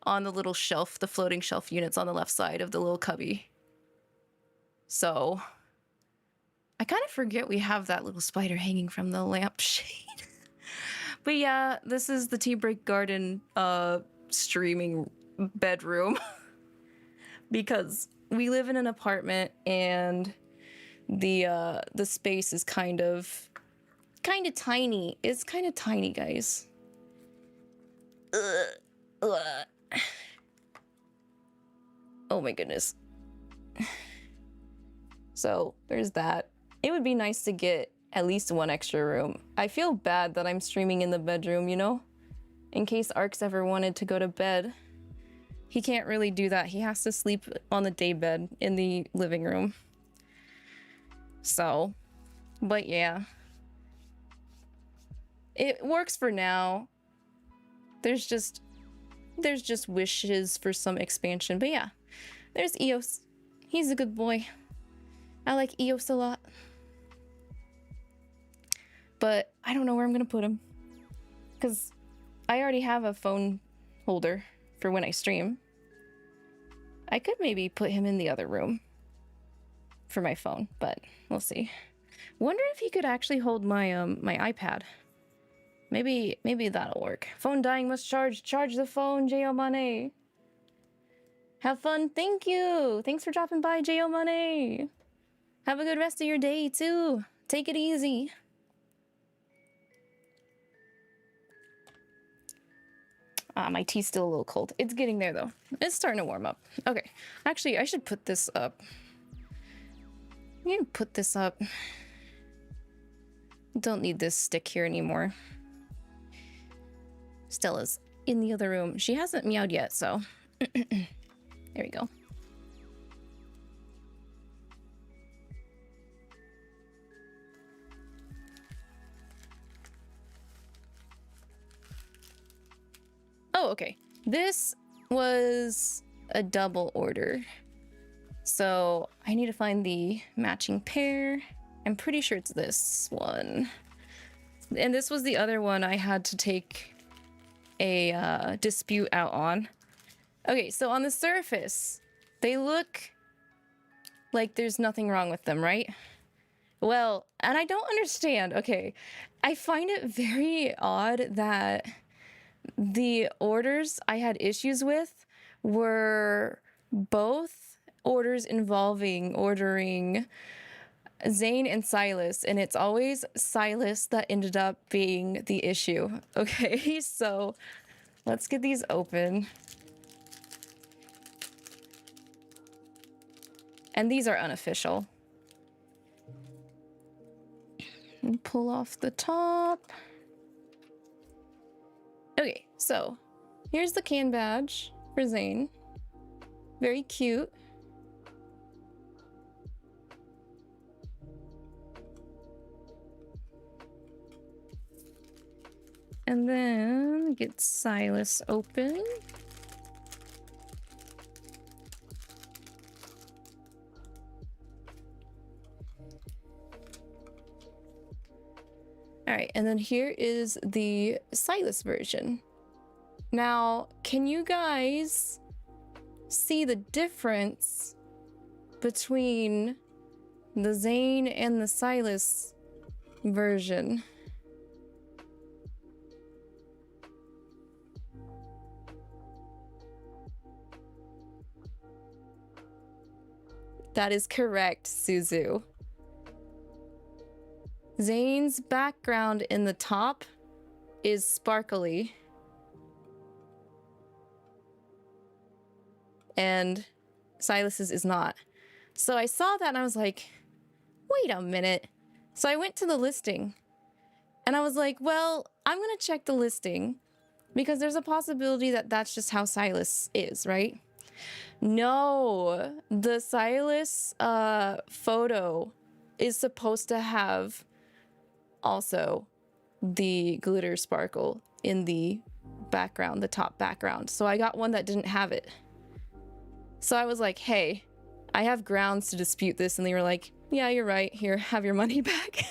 S2: On the little shelf, the floating shelf units on the left side of the little cubby. So, I kind of forget we have that little spider hanging from the lampshade. But yeah, this is the Tea Break Garden streaming bedroom. Because we live in an apartment and the space is kind of tiny. It's kind of tiny, guys. Oh my goodness. So there's that. It would be nice to get at least one extra room. I feel bad that I'm streaming in the bedroom, you know? In case 𝐼𝐒𝐷𝐿 ever wanted to go to bed. He can't really do that. He has to sleep on the day bed in the living room. So, but yeah. It works for now. There's just wishes for some expansion. But yeah, there's 𝐒𝐿. He's a good boy. I like 𝐒𝐿 a lot. But I don't know where I'm gonna put him. Because I already have a phone holder for when I stream. I could maybe put him in the other room for my phone, but we'll see. Wonder if he could actually hold my my iPad. Maybe that'll work. Phone dying, must charge. Charge the phone, 𝐿𝐿. Have fun. Thank you. Thanks for dropping by, 𝐿𝐿. Have a good rest of your day too. Take it easy. My tea's still a little cold. It's getting there though. It's starting to warm up. Okay. Actually, I should put this up. I'm gonna put this up. Don't need this stick here anymore. Stella's in the other room. She hasn't meowed yet, so there we go. Oh, okay. This was a double order. So I need to find the matching pair. I'm pretty sure it's this one. And this was the other one I had to take a dispute out on. Okay, so on the surface, they look like there's nothing wrong with them, right? Well, and I don't understand. Okay, I find it very odd that the orders I had issues with were both orders involving ordering Zane and Silas, and it's always Silas that ended up being the issue. Okay, so let's get these open. And these are unofficial. And pull off the top. Okay, so here's the can badge for Zane. Very cute. And then get Silas open. All right, and then here is the Silas version. Now, can you guys see the difference between the Zane and the Silas version? That is correct, Suzu. Zane's background in the top is sparkly. And Silas's is not. So I saw that and I was like, wait a minute. So I went to the listing and I was like, well, I'm gonna check the listing because there's a possibility that that's just how Silas is, right? No, the Silas photo is supposed to have also the glitter sparkle in the background, the top background. So I got one that didn't have it. So I was like, hey, I have grounds to dispute this. And they were like, yeah, you're right. Here, have your money back.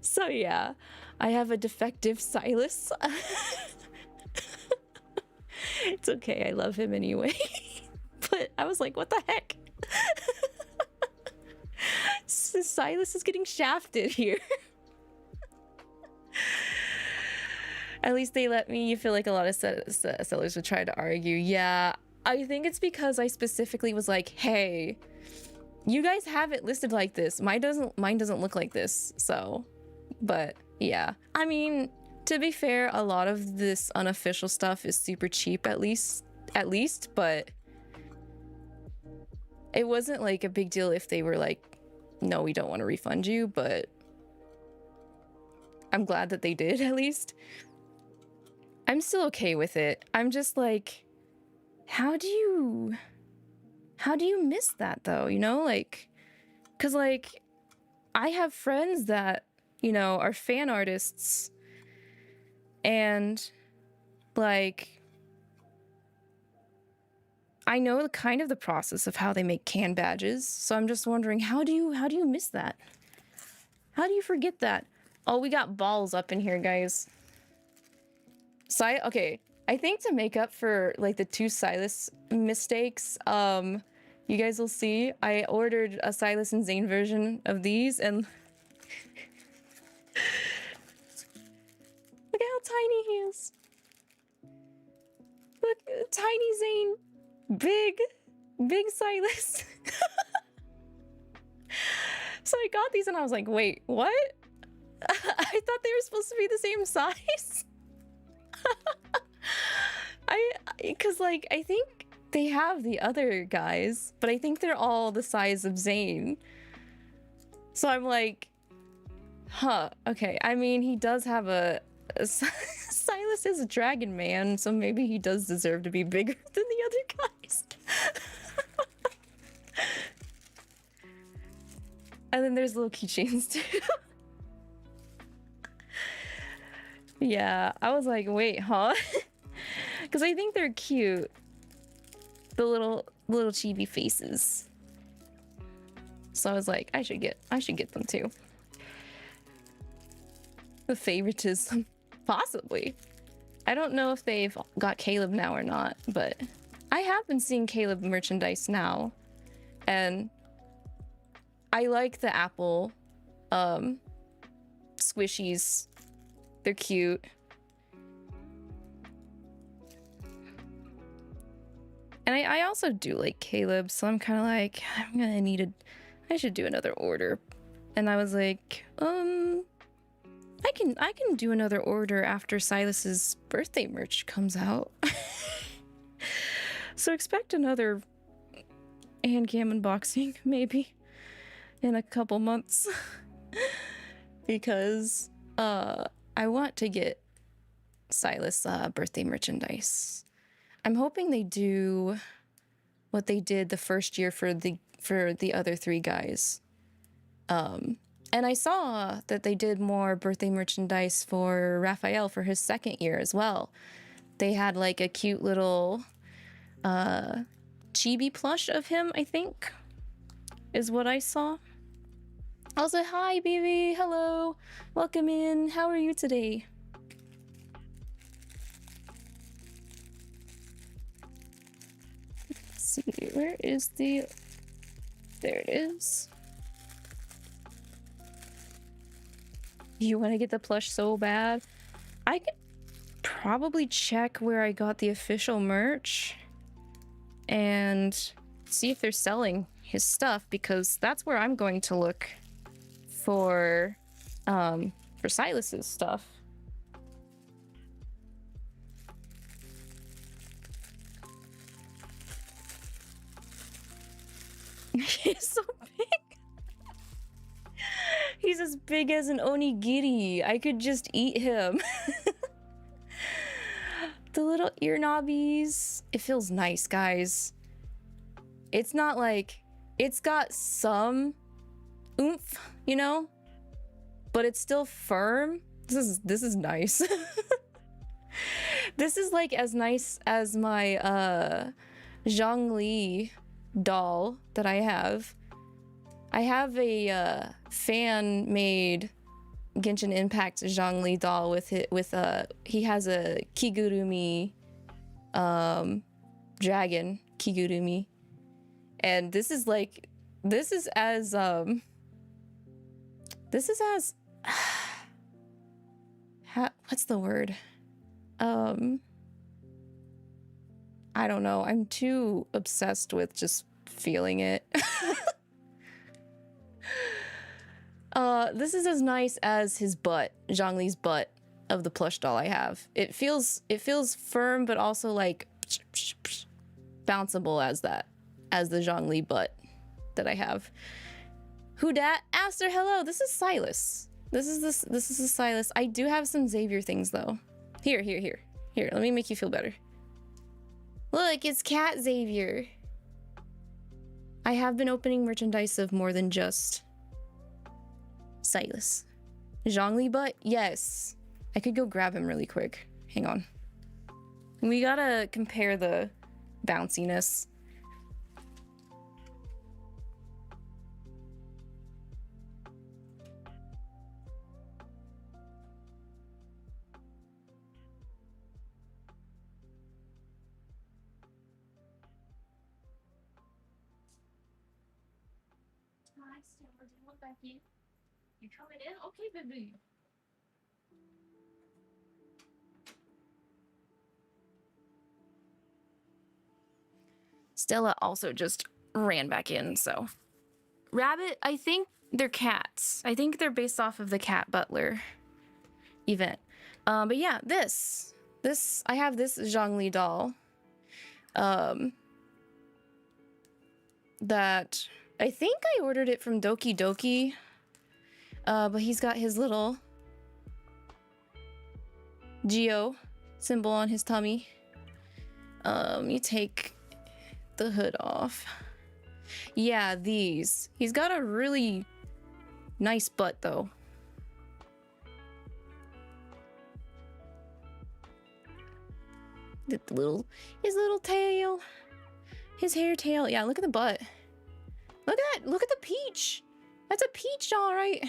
S2: So yeah, I have a defective Silas. It's okay, I love him anyway. But I was like, what the heck? Silas is getting shafted here. At least they let me. You feel like a lot of sellers would try to argue. Yeah, I think it's because I specifically was like, hey, you guys have it listed like this. Mine doesn't look like this. So, but yeah, I mean, to be fair, a lot of this unofficial stuff is super cheap, at least, but it wasn't like a big deal if they were like, no, we don't want to refund you, but I'm glad that they did, at least. I'm still okay with it. I'm just like, how do you miss that though? You know, like, cause like, I have friends that, you know, are fan artists. And like, I know kind of the process of how they make can badges. So I'm just wondering, how do you miss that? How do you forget that? Oh, we got balls up in here, guys. So okay, I think to make up for like the two Silas mistakes, you guys will see I ordered a Silas and Zane version of these, and look at how tiny he is. Look, tiny Zane, big Silas. So I got these and I was like, wait, what? I thought they were supposed to be the same size. Cause like, I think they have the other guys, but I think they're all the size of Zane. So I'm like, huh, okay. I mean, he does have a Silas is a dragon man, so maybe he does deserve to be bigger than the other guys. And then there's little keychains too. Yeah, I was like, wait, huh? Because I think they're cute. The little chibi faces. So I was like, I should get them too. The favoritism, possibly. I don't know if they've got Caleb now or not, but I have been seeing Caleb merchandise now, and I like the apple squishies. They're cute. And I also do like Caleb, so I'm kind of like, I'm gonna need I should do another order. And I was like, I can do another order after Silas's birthday merch comes out. So expect another Handcam unboxing, maybe, in a couple months. Because I want to get Silas birthday merchandise. I'm hoping they do what they did the first year for the other three guys. And I saw that they did more birthday merchandise for Raphael for his second year as well. They had like a cute little chibi plush of him, I think, is what I saw. Also, hi, baby. Hello. Welcome in. How are you today? Let's see. Where is the... There it is. You want to get the plush so bad? I could probably check where I got the official merch and see if they're selling his stuff, because that's where I'm going to look for Silas's stuff. He's so big. He's as big as an onigiri. I could just eat him. The little ear knobbies. It feels nice, guys. It's not like... It's got some oomph, you know? But it's still firm. This is nice. This is like as nice as my Zhongli doll that I have. I have a fan-made Genshin Impact Zhongli doll with he has a Kigurumi dragon Kigurumi, and this is as what's the word? I don't know. I'm too obsessed with just feeling it. This is as nice as his butt, Zhongli's butt of the plush doll I have. It feels firm, but also like bounceable as the Zhongli butt that I have. Who dat? Aster, hello. This is Silas. This is the Silas. I do have some Xavier things though. Here. Let me make you feel better. Look, it's Cat Xavier. I have been opening merchandise of more than just Silas. Zhongli butt? Yes. I could go grab him really quick. Hang on. We gotta compare the bounciness. You coming in? Okay, baby. Stella also just ran back in, so. Rabbit, I think they're cats. I think they're based off of the Cat Butler event. But yeah, this, I have this Zhongli doll. That, I think I ordered it from Doki Doki. But he's got his little Geo symbol on his tummy. You take the hood off. Yeah, these. He's got a really nice butt though. His little tail. His hair tail. Yeah, look at the butt. Look at that. Look at the peach. That's a peach doll, right?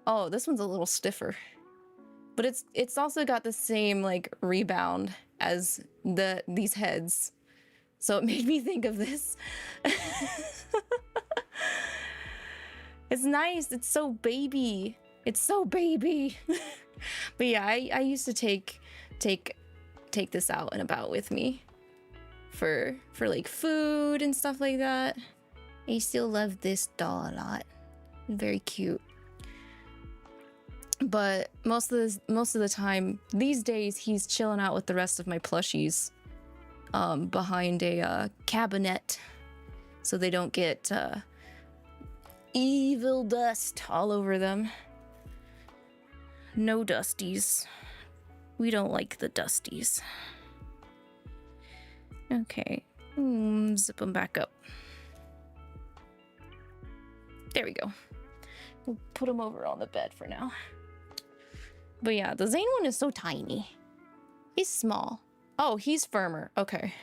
S2: Oh, this one's a little stiffer. But it's also got the same like rebound as these heads. So it made me think of this. It's nice. It's so baby. It's so baby. But yeah, I used to take this out and about with me for like food and stuff like that. I still love this doll a lot. Very cute. But most of the time these days he's chilling out with the rest of my plushies behind a cabinet so they don't get evil dust all over them. No dusties. We don't like the dusties. Okay. Zip them back up. There we go. We'll put them over on the bed for now. But yeah, the Zane one is so tiny. He's small. Oh, he's firmer. Okay.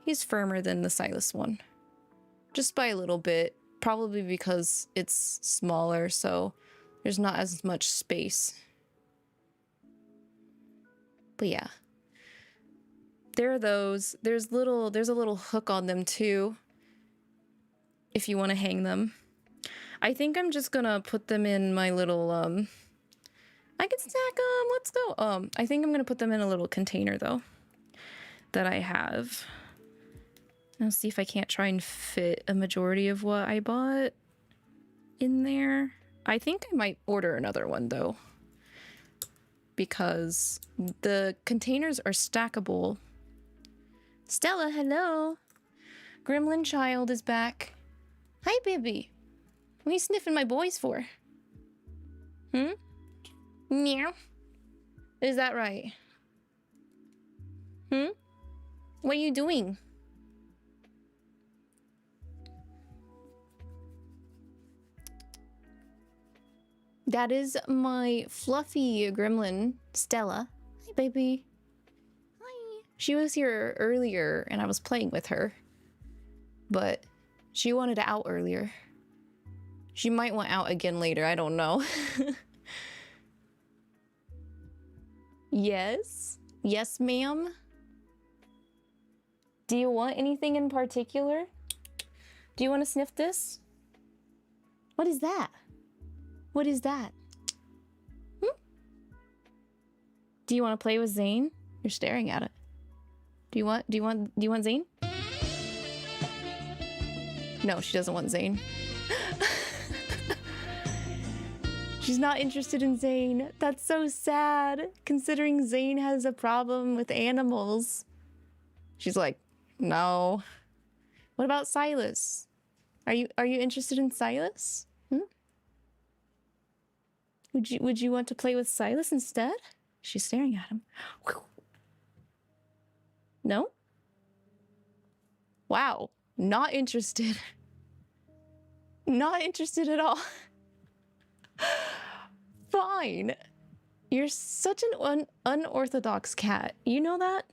S2: He's firmer than the Silas one. Just by a little bit. Probably because it's smaller, so there's not as much space. But yeah. There are those. There's a little hook on them too. If you want to hang them. I think I'm just gonna put them in my little, I can stack them, let's go. I think I'm gonna put them in a little container though, that I have. I'll see if I can't try and fit a majority of what I bought in there. I think I might order another one though, because the containers are stackable. Stella, hello. Gremlin child is back. Hi, baby. What are you sniffing my boys for? Meow. Is that right? What are you doing? That is my fluffy gremlin, Stella. Hi, baby. Hi. She was here earlier and I was playing with her. But she wanted out earlier. She might want out again later, I don't know. Yes? Yes, ma'am? Do you want anything in particular? Do you want to sniff this? What is that? What is that? Do you want to play with Zane? You're staring at it. Do you want Zane? No, she doesn't want Zane. She's not interested in Zane. That's so sad, considering Zane has a problem with animals. She's like, no. What about Silas? Are you interested in Silas? Would you want to play with Silas instead? She's staring at him. No? Wow. Not interested. Not interested at all. Fine. You're such an unorthodox cat. You know that?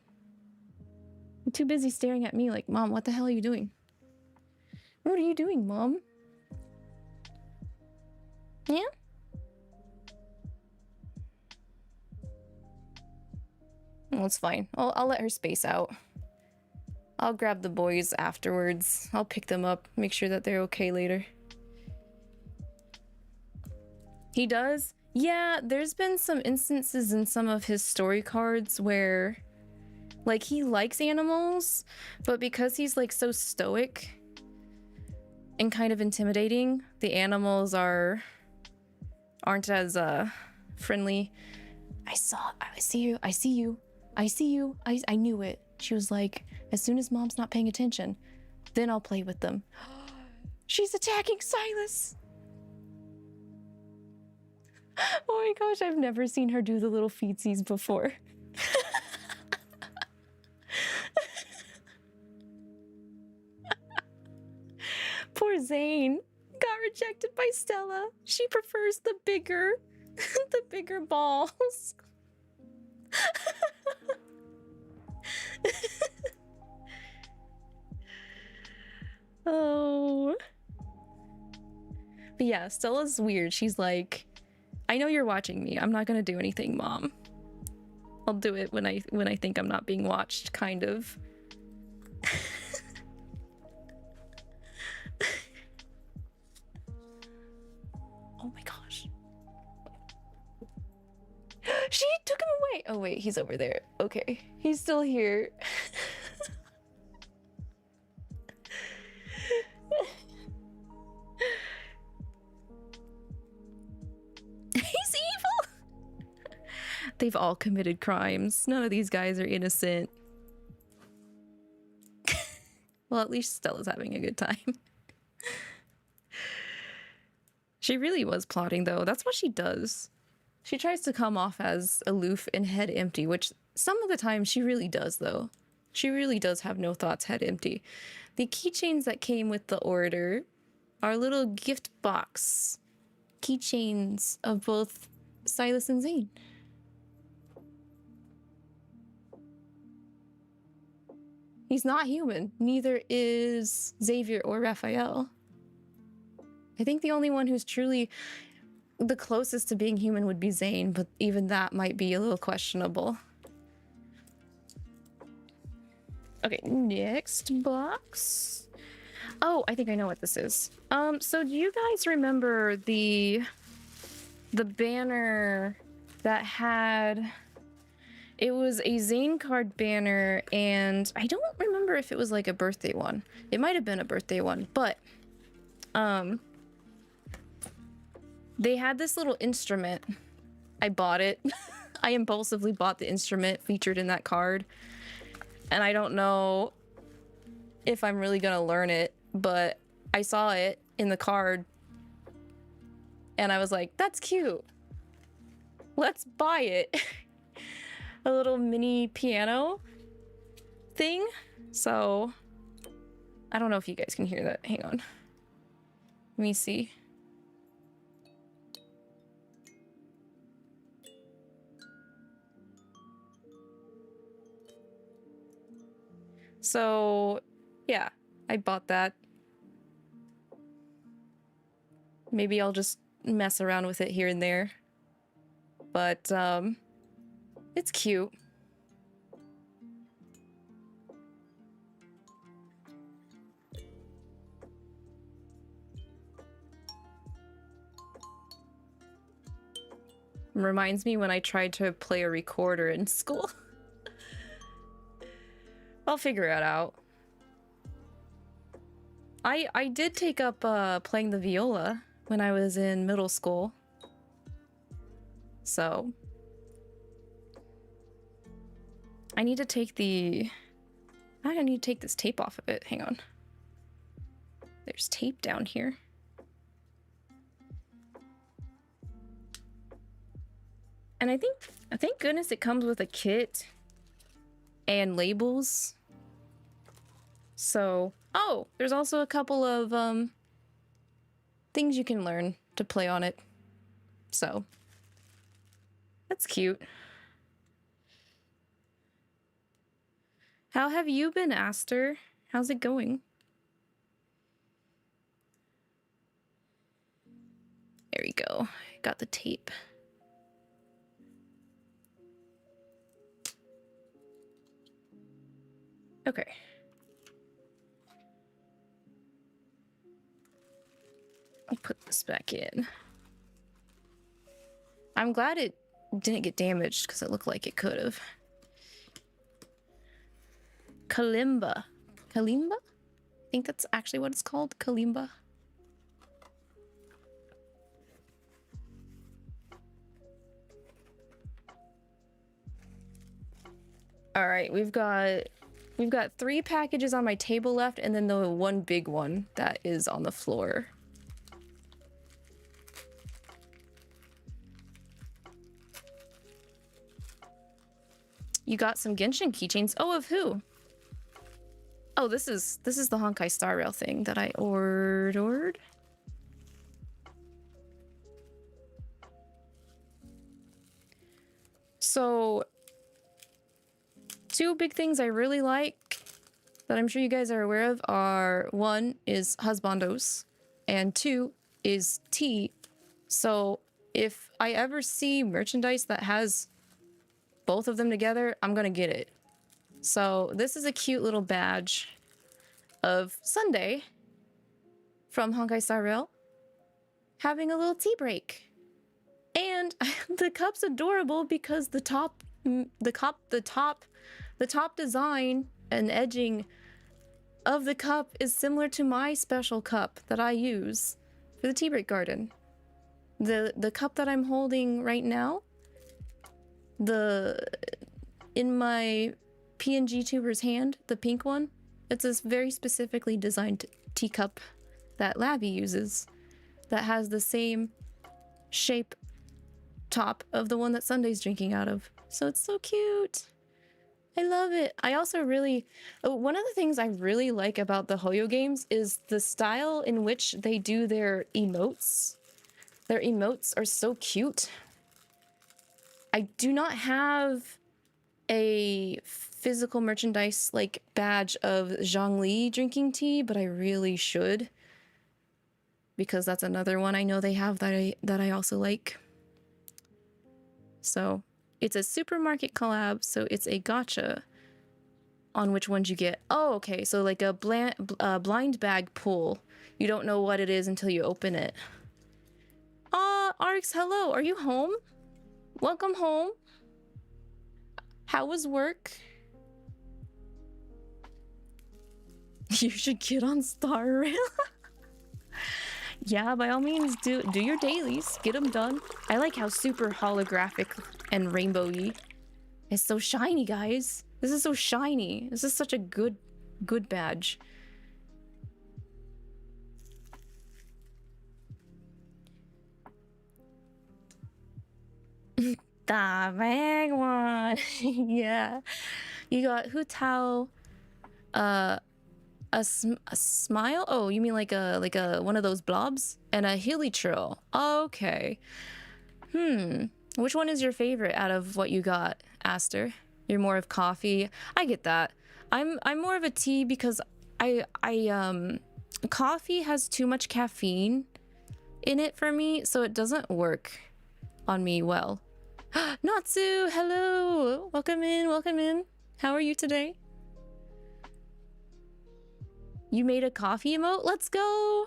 S2: I'm too busy staring at me like, Mom, what the hell are you doing? What are you doing, Mom? Yeah? Well, it's fine. I'll let her space out. I'll grab the boys afterwards. I'll pick them up, make sure that they're okay later. He does? Yeah, there's been some instances in some of his story cards where, like, he likes animals, but because he's, like, so stoic and kind of intimidating, the animals aren't as, friendly. I see you. I knew it. She was like, as soon as Mom's not paying attention, then I'll play with them. She's attacking Silas. Oh my gosh, I've never seen her do the little feetsies before. Poor Zane got rejected by Stella. She prefers the bigger balls. Oh. But yeah, Stella's weird. She's like, I know you're watching me. I'm not gonna do anything, Mom. I'll do it when I think I'm not being watched, kind of. Oh my gosh. She took him away. Oh wait, he's over there. Okay, he's still here. They've all committed crimes. None of these guys are innocent. Well, at least Stella's having a good time. She really was plotting, though. That's what she does. She tries to come off as aloof and head empty, which some of the time she really does, though. She really does have no thoughts, head empty. The keychains that came with the order are little gift box keychains of both Silas and Zane. He's not human. Neither is Xavier or Raphael. I think the only one who's truly the closest to being human would be Zane, but even that might be a little questionable. Okay, next box. Oh, I think I know what this is. So do you guys remember the banner that had... It was a Zane card banner, and I don't remember if it was like a birthday one. It might have been a birthday one, but they had this little instrument. I bought it. I impulsively bought the instrument featured in that card, and I don't know if I'm really gonna learn it, but I saw it in the card, and I was like, that's cute. Let's buy it. A little mini piano thing. So I don't know if you guys can hear that. Hang on. Let me see. So yeah, I bought that. Maybe I'll just mess around with it here and there. But it's cute. Reminds me when I tried to play a recorder in school. I'll figure it out. I did take up playing the viola when I was in middle school. So I need to take I need to take this tape off of it. Hang on. There's tape down here. And thank goodness it comes with a kit and labels. So, oh, there's also a couple of things you can learn to play on it. So, that's cute. How have you been, Aster? How's it going? There we go. Got the tape. Okay. I'll put this back in. I'm glad it didn't get damaged because it looked like it could have. Kalimba. Kalimba? I think that's actually what it's called. Kalimba. All right, we've got 3 packages on my table left, and then the one big one that is on the floor. You got some Genshin keychains. Oh, of who? Oh, this is the Honkai Star Rail thing that I ordered. So, 2 big things I really like that I'm sure you guys are aware of are 1 is husbandos and 2 is tea. So if I ever see merchandise that has both of them together, I'm gonna get it. So this is a cute little badge of Sunday from Honkai Star Rail having a little tea break. And the cup's adorable because the top design and edging of the cup is similar to my special cup that I use for the tea break garden. The cup that I'm holding right now in my PNG tuber's hand, the pink one, it's a very specifically designed teacup that Lavi uses that has the same shape top of the one that Sunday's drinking out of. So it's so cute. I love it. I also really... one of the things I really like about the Hoyo games is the style in which they do their emotes. Their emotes are so cute. I do not have a physical merchandise like badge of Zhongli drinking tea, but I really should, because that's another one I know they have that I also like. So it's a supermarket collab, so it's a gacha on which ones you get. Oh, okay, so like a blind bag pull. You don't know what it is until you open it. 𝐼𝐒𝐿𝐒, hello, are you home? Welcome home. How was work? You should get on Star Rail. Yeah, by all means, do your dailies. Get them done. I like how super holographic and rainbowy. It's so shiny, guys. This is so shiny. This is such a good badge. The big one. Yeah. You got 𝐒𝐇𝐈𝐒, a smile? Oh, you mean like a one of those blobs? And a hilichurl. Okay. Which one is your favorite out of what you got, Aster? You're more of coffee. I get that. I'm more of a tea because coffee has too much caffeine in it for me, so it doesn't work on me well. Natsu, hello. Welcome in, welcome in. How are you today? You made a coffee emote? Let's go.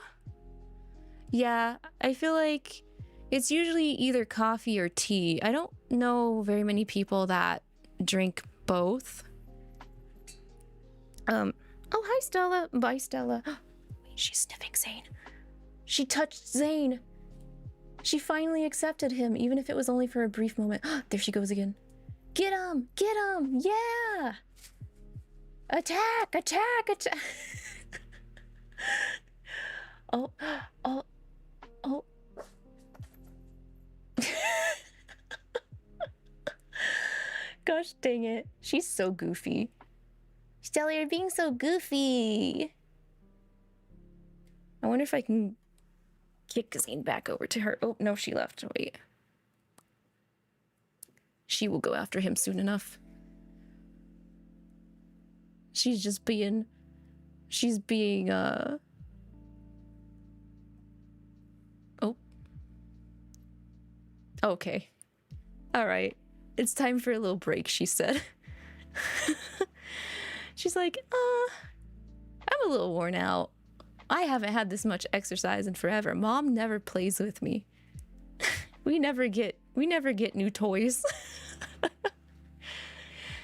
S2: Yeah, I feel like it's usually either coffee or tea. I don't know very many people that drink both. Oh, hi Stella. Bye Stella. Wait, she's sniffing Zane. She touched Zane. She finally accepted him, even if it was only for a brief moment. There she goes again. Get him! Get him! Yeah! Attack! Attack! Attack! Oh. Gosh dang it. She's so goofy. Stella, you're being so goofy. I wonder if I can kick Zane back over to her. Oh, no, she left. Wait. She will go after him soon enough. She's just being... She's being, Oh. Okay. Alright. It's time for a little break, she said. She's like, I'm a little worn out. I haven't had this much exercise in forever. Mom never plays with me. We never get new toys.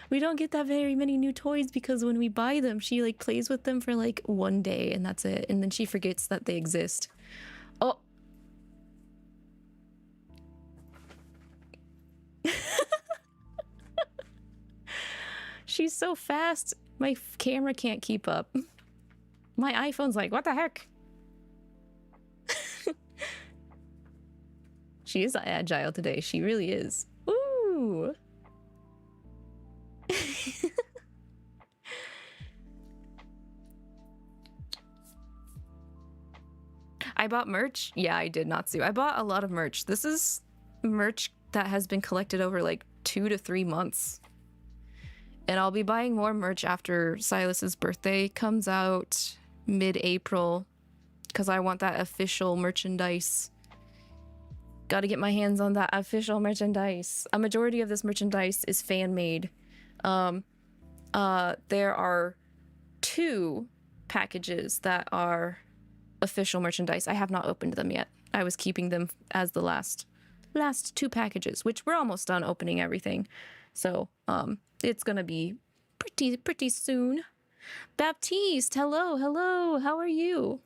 S2: We don't get that very many new toys because when we buy them, she like plays with them for like one day and that's it. And then she forgets that they exist. Oh. She's so fast. My camera can't keep up. My iPhone's like, what the heck? She is agile today. She really is. Ooh. I bought merch. Yeah, I did, Natsu. I bought a lot of merch. This is merch that has been collected over like 2 to 3 months. And I'll be buying more merch after Silas's birthday comes out mid-April because I want that official merchandise. Gotta get my hands on that official merchandise. A majority of this merchandise is fan-made. There are 2 packages that are official merchandise. I have not opened them yet. I was keeping them as the last 2 packages, which we're almost done opening everything. So, it's gonna be pretty soon. Baptiste, hello, hello, how are you?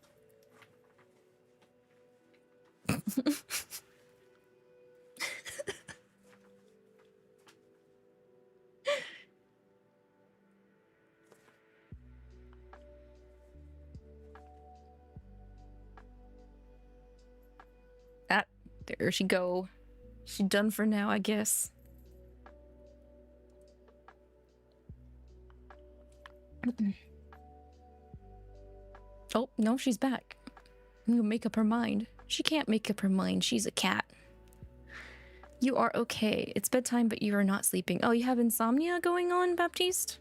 S2: There she go. She done for now, I guess. Oh, no, she's back. I'm gonna make up her mind. She can't make up her mind. She's a cat. You are okay. It's bedtime, but you are not sleeping. Oh, you have insomnia going on, Baptiste?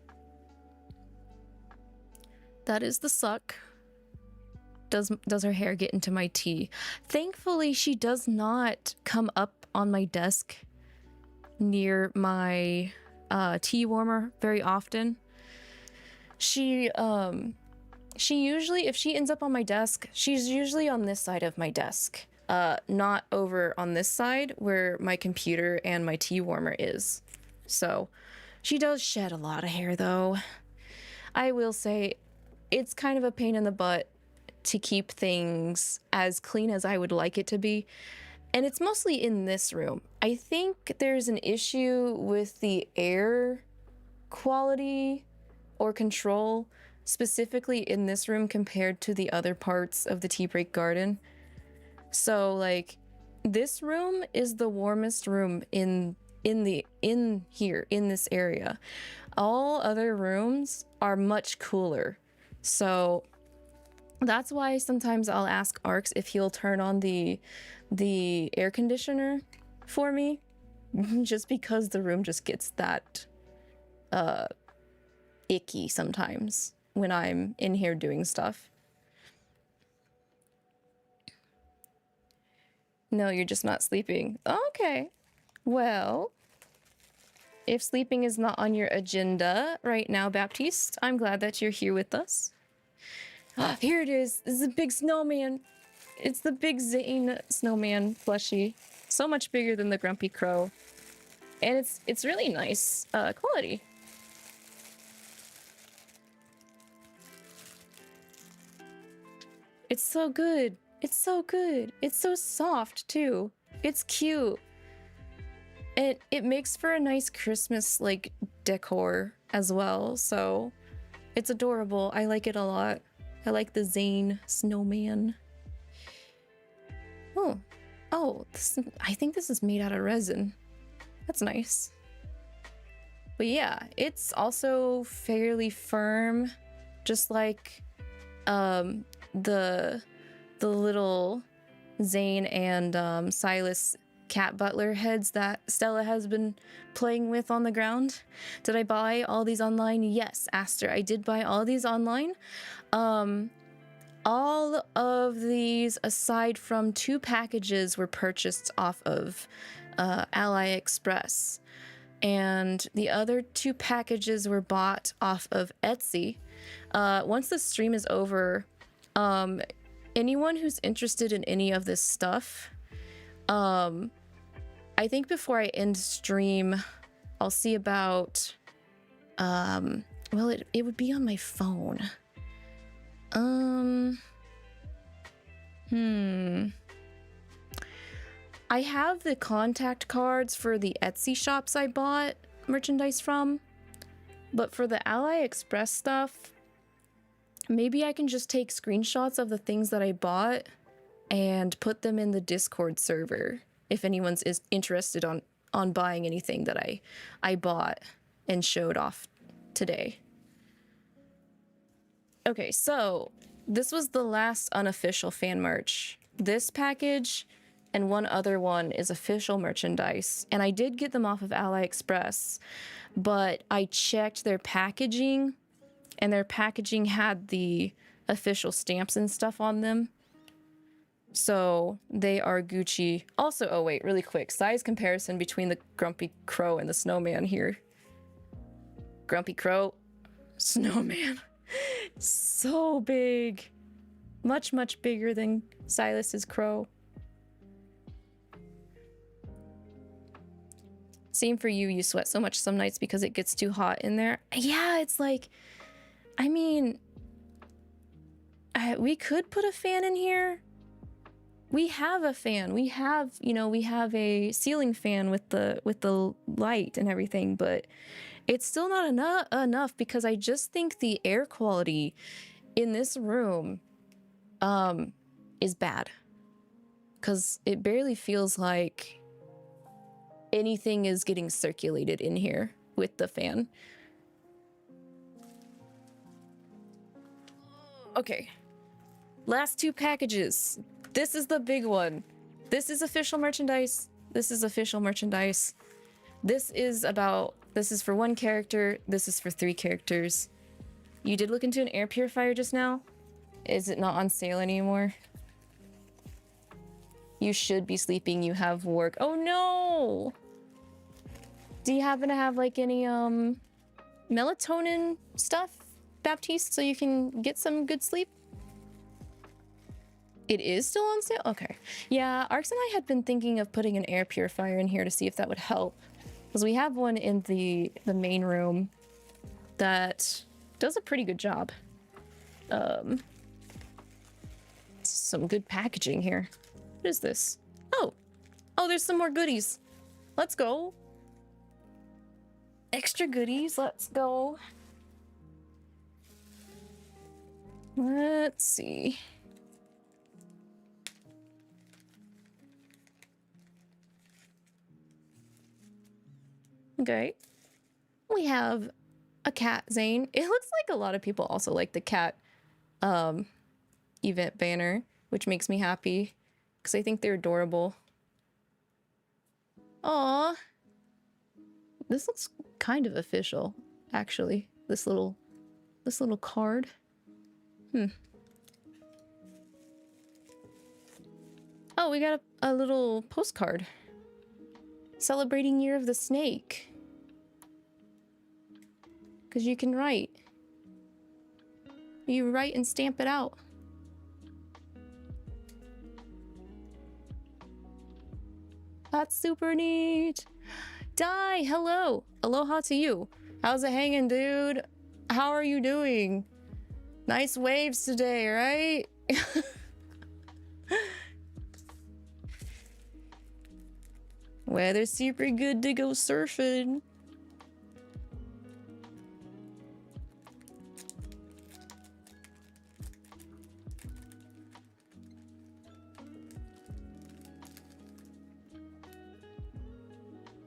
S2: That is the suck. Does her hair get into my tea? Thankfully, she does not come up on my desk near my tea warmer very often. She usually, if she ends up on my desk, she's usually on this side of my desk. Not over on this side where my computer and my tea warmer is. So she does shed a lot of hair though. I will say it's kind of a pain in the butt to keep things as clean as I would like it to be. And it's mostly in this room. I think there's an issue with the air quality or control specifically in this room compared to the other parts of the tea break garden. So like this room is the warmest room in here in this area. All other rooms are much cooler. So that's why sometimes I'll ask Arx if he'll turn on the air conditioner for me, just because the room just gets that icky sometimes when I'm in here doing stuff. No, you're just not sleeping. Okay. Well, if sleeping is not on your agenda right now, Baptiste, I'm glad that you're here with us. Ah, here it is. This is a big snowman. It's the big Zane snowman plushie. So much bigger than the Grumpy Crow. And it's really nice quality. It's so good. It's so good. It's so soft too. It's cute. And it makes for a nice Christmas like decor as well. So it's adorable. I like it a lot. I like the Zane snowman. Oh, I think this is made out of resin. That's nice. But yeah, it's also fairly firm, just like the little Zane and Silas cat butler heads that Stella has been playing with on the ground. Did I buy all these online? Yes, Aster, I did buy all these online. All of these, aside from 2 packages, were purchased off of AliExpress. And the other 2 packages were bought off of Etsy. Once the stream is over, anyone who's interested in any of this stuff, I think before I end stream, I'll see about, well, it would be on my phone. I have the contact cards for the Etsy shops I bought merchandise from, but for the AliExpress stuff, maybe I can just take screenshots of the things that I bought and put them in the Discord server if anyone's interested on buying anything that I bought and showed off today. Okay, so this was the last unofficial fan merch. This package and one other one is official merchandise, and I did get them off of AliExpress, but I checked their packaging, and their packaging had the official stamps and stuff on them. So they are Gucci. Also, oh wait, really quick, size comparison between the Grumpy Crow and the Snowman here. Grumpy Crow, Snowman. So big. Much, much bigger than Silas's crow. Same for you, you sweat so much some nights because it gets too hot in there. Yeah, it's like, I mean, we could put a fan in here. We have a fan. We have, you know, we have a ceiling fan with the light and everything, but it's still not enough because I just think the air quality in this room is bad. because it barely feels like anything is getting circulated in here with the fan. Okay. Last two packages. This is the big one. This is official merchandise. This is official merchandise. This is for one character. This is for 3 characters. You did look into an air purifier just now? Is it not on sale anymore? You should be sleeping. You have work. Oh no! Do you happen to have like any melatonin stuff, Baptiste, so you can get some good sleep? It is still on sale? Okay. Yeah, Arx and I had been thinking of putting an air purifier in here to see if that would help. Because we have one in the main room that does a pretty good job. Some good packaging here. What is this? Oh, there's some more goodies. Let's go. Extra goodies, let's go. Let's see. Okay. We have a cat, Zane. It looks like a lot of people also like the cat event banner, which makes me happy because I think they're adorable. Aw. This looks kind of official, actually. This little card. Oh, we got a little postcard. Celebrating Year of the Snake. Because you can write. You write and stamp it out. That's super neat. Di, hello. Aloha to you. How's it hanging, dude? How are you doing? Nice waves today, right? Weather's super good to go surfing.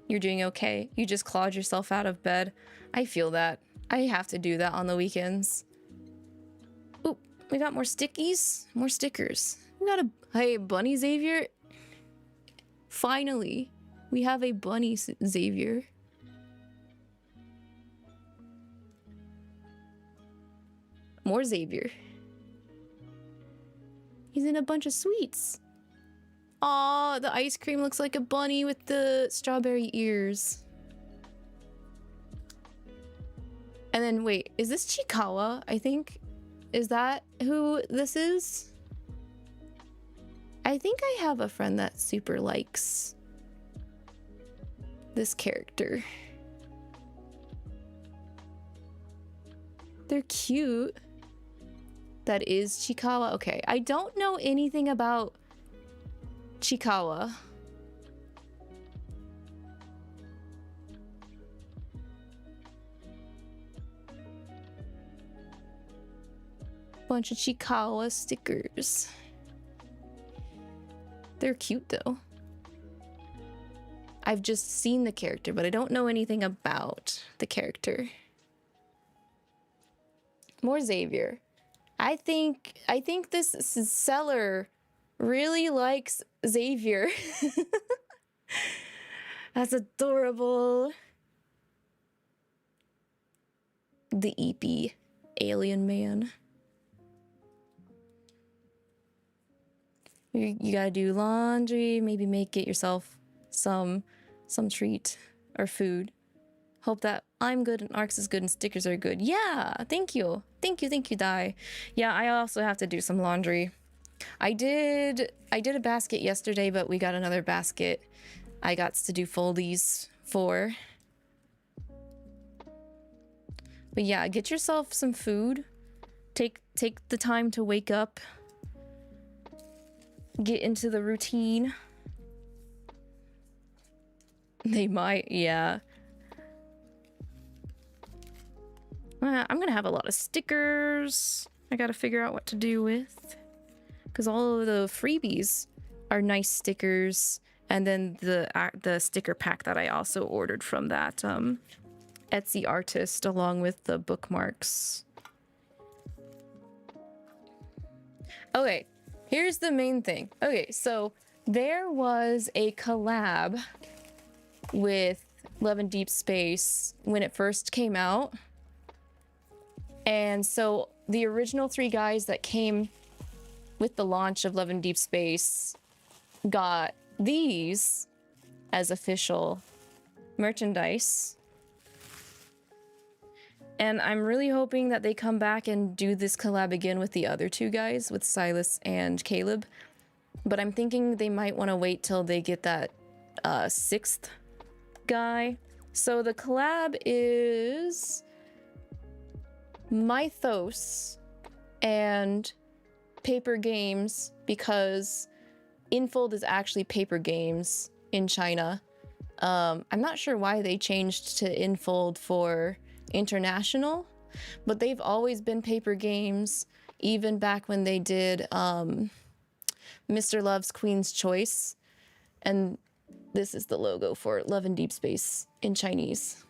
S2: You're doing okay. You just clawed yourself out of bed. I feel that. I have to do that on the weekends. Oop, we got more stickies, more stickers. We got hey, bunny Xavier. Finally, we have a bunny Xavier. More Xavier. He's in a bunch of sweets. Aw, the ice cream looks like a bunny with the strawberry ears. And then, wait, is this 𝐒𝐿𝐒𝐿, I think? Is that who this is? I think I have a friend that super likes this character. They're cute. That is 𝐒𝐿𝐒𝐿. Okay, I don't know anything about 𝐒𝐿𝐒𝐿. Bunch of 𝐒𝐿𝐒𝐿 stickers. They're cute though. I've just seen the character, but I don't know anything about the character. More Xavier. I think this seller really likes Xavier. That's adorable. The 𝐒𝐵 alien man. You gotta do laundry, maybe get yourself some treat or food. Hope that I'm good and Arx is good and stickers are good. Yeah, thank you. Thank you, Di. Yeah, I also have to do some laundry. I did a basket yesterday, but we got another basket I got to do foldies for. But yeah, get yourself some food. Take the time to wake up. Get into the routine. They might, yeah. I'm gonna have a lot of stickers I gotta figure out what to do with. Because all of the freebies are nice stickers, and then the sticker pack that I also ordered from that Etsy artist, along with the bookmarks. Okay, here's the main thing. Okay, so there was a collab with Love and Deepspace when it first came out. And so the original 3 guys that came with the launch of Love and Deepspace got these as official merchandise. And I'm really hoping that they come back and do this collab again with the other 2 guys, with Silas and Caleb. But I'm thinking they might want to wait till they get that 6th guy. So the collab is Mythos and Paper Games, because Infold is actually Paper Games in China. I'm not sure why they changed to Infold for international, but they've always been Paper Games, even back when they did Mr. Love's Queen's Choice. And this is the logo for Love and Deepspace in Chinese.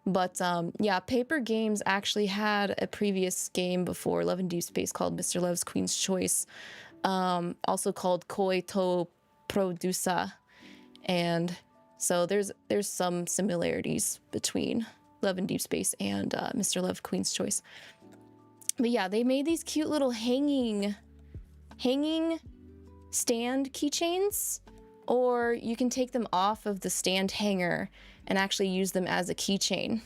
S2: But yeah, Paper Games actually had a previous game before Love and Deepspace called Mr. Love's Queen's Choice, also called Koi To Produsa. And so there's some similarities between Love and Deepspace and Mr. Love Queen's Choice. But yeah, they made these cute little hanging stand keychains, or you can take them off of the stand hanger and actually use them as a keychain.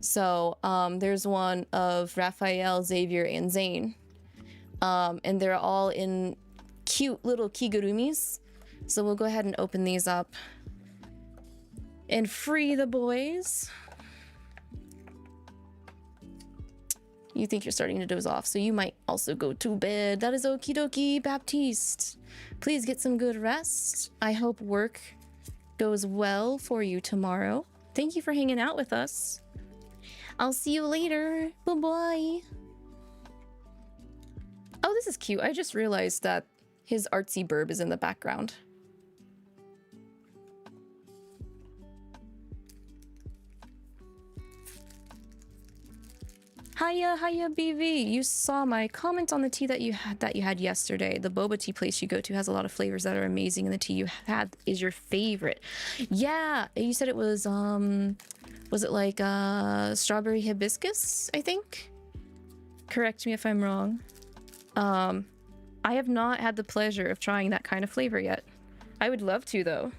S2: So there's one of Raphael, Xavier, and Zane. And they're all in cute little kigurumis. So we'll go ahead and open these up and free the boys. You think you're starting to doze off, so you might also go to bed. That is okie dokie, Baptiste. Please get some good rest. I hope work goes well for you tomorrow. Thank you for hanging out with us. I'll see you later. Bye-bye. Oh, this is cute. I just realized that his artsy burb is in the background. Hiya, BV. You saw my comment on the tea that you had yesterday. The boba tea place you go to has a lot of flavors that are amazing, and the tea you had is your favorite. Yeah, you said it was it like strawberry hibiscus, I think? Correct me if I'm wrong. I have not had the pleasure of trying that kind of flavor yet. I would love to, though.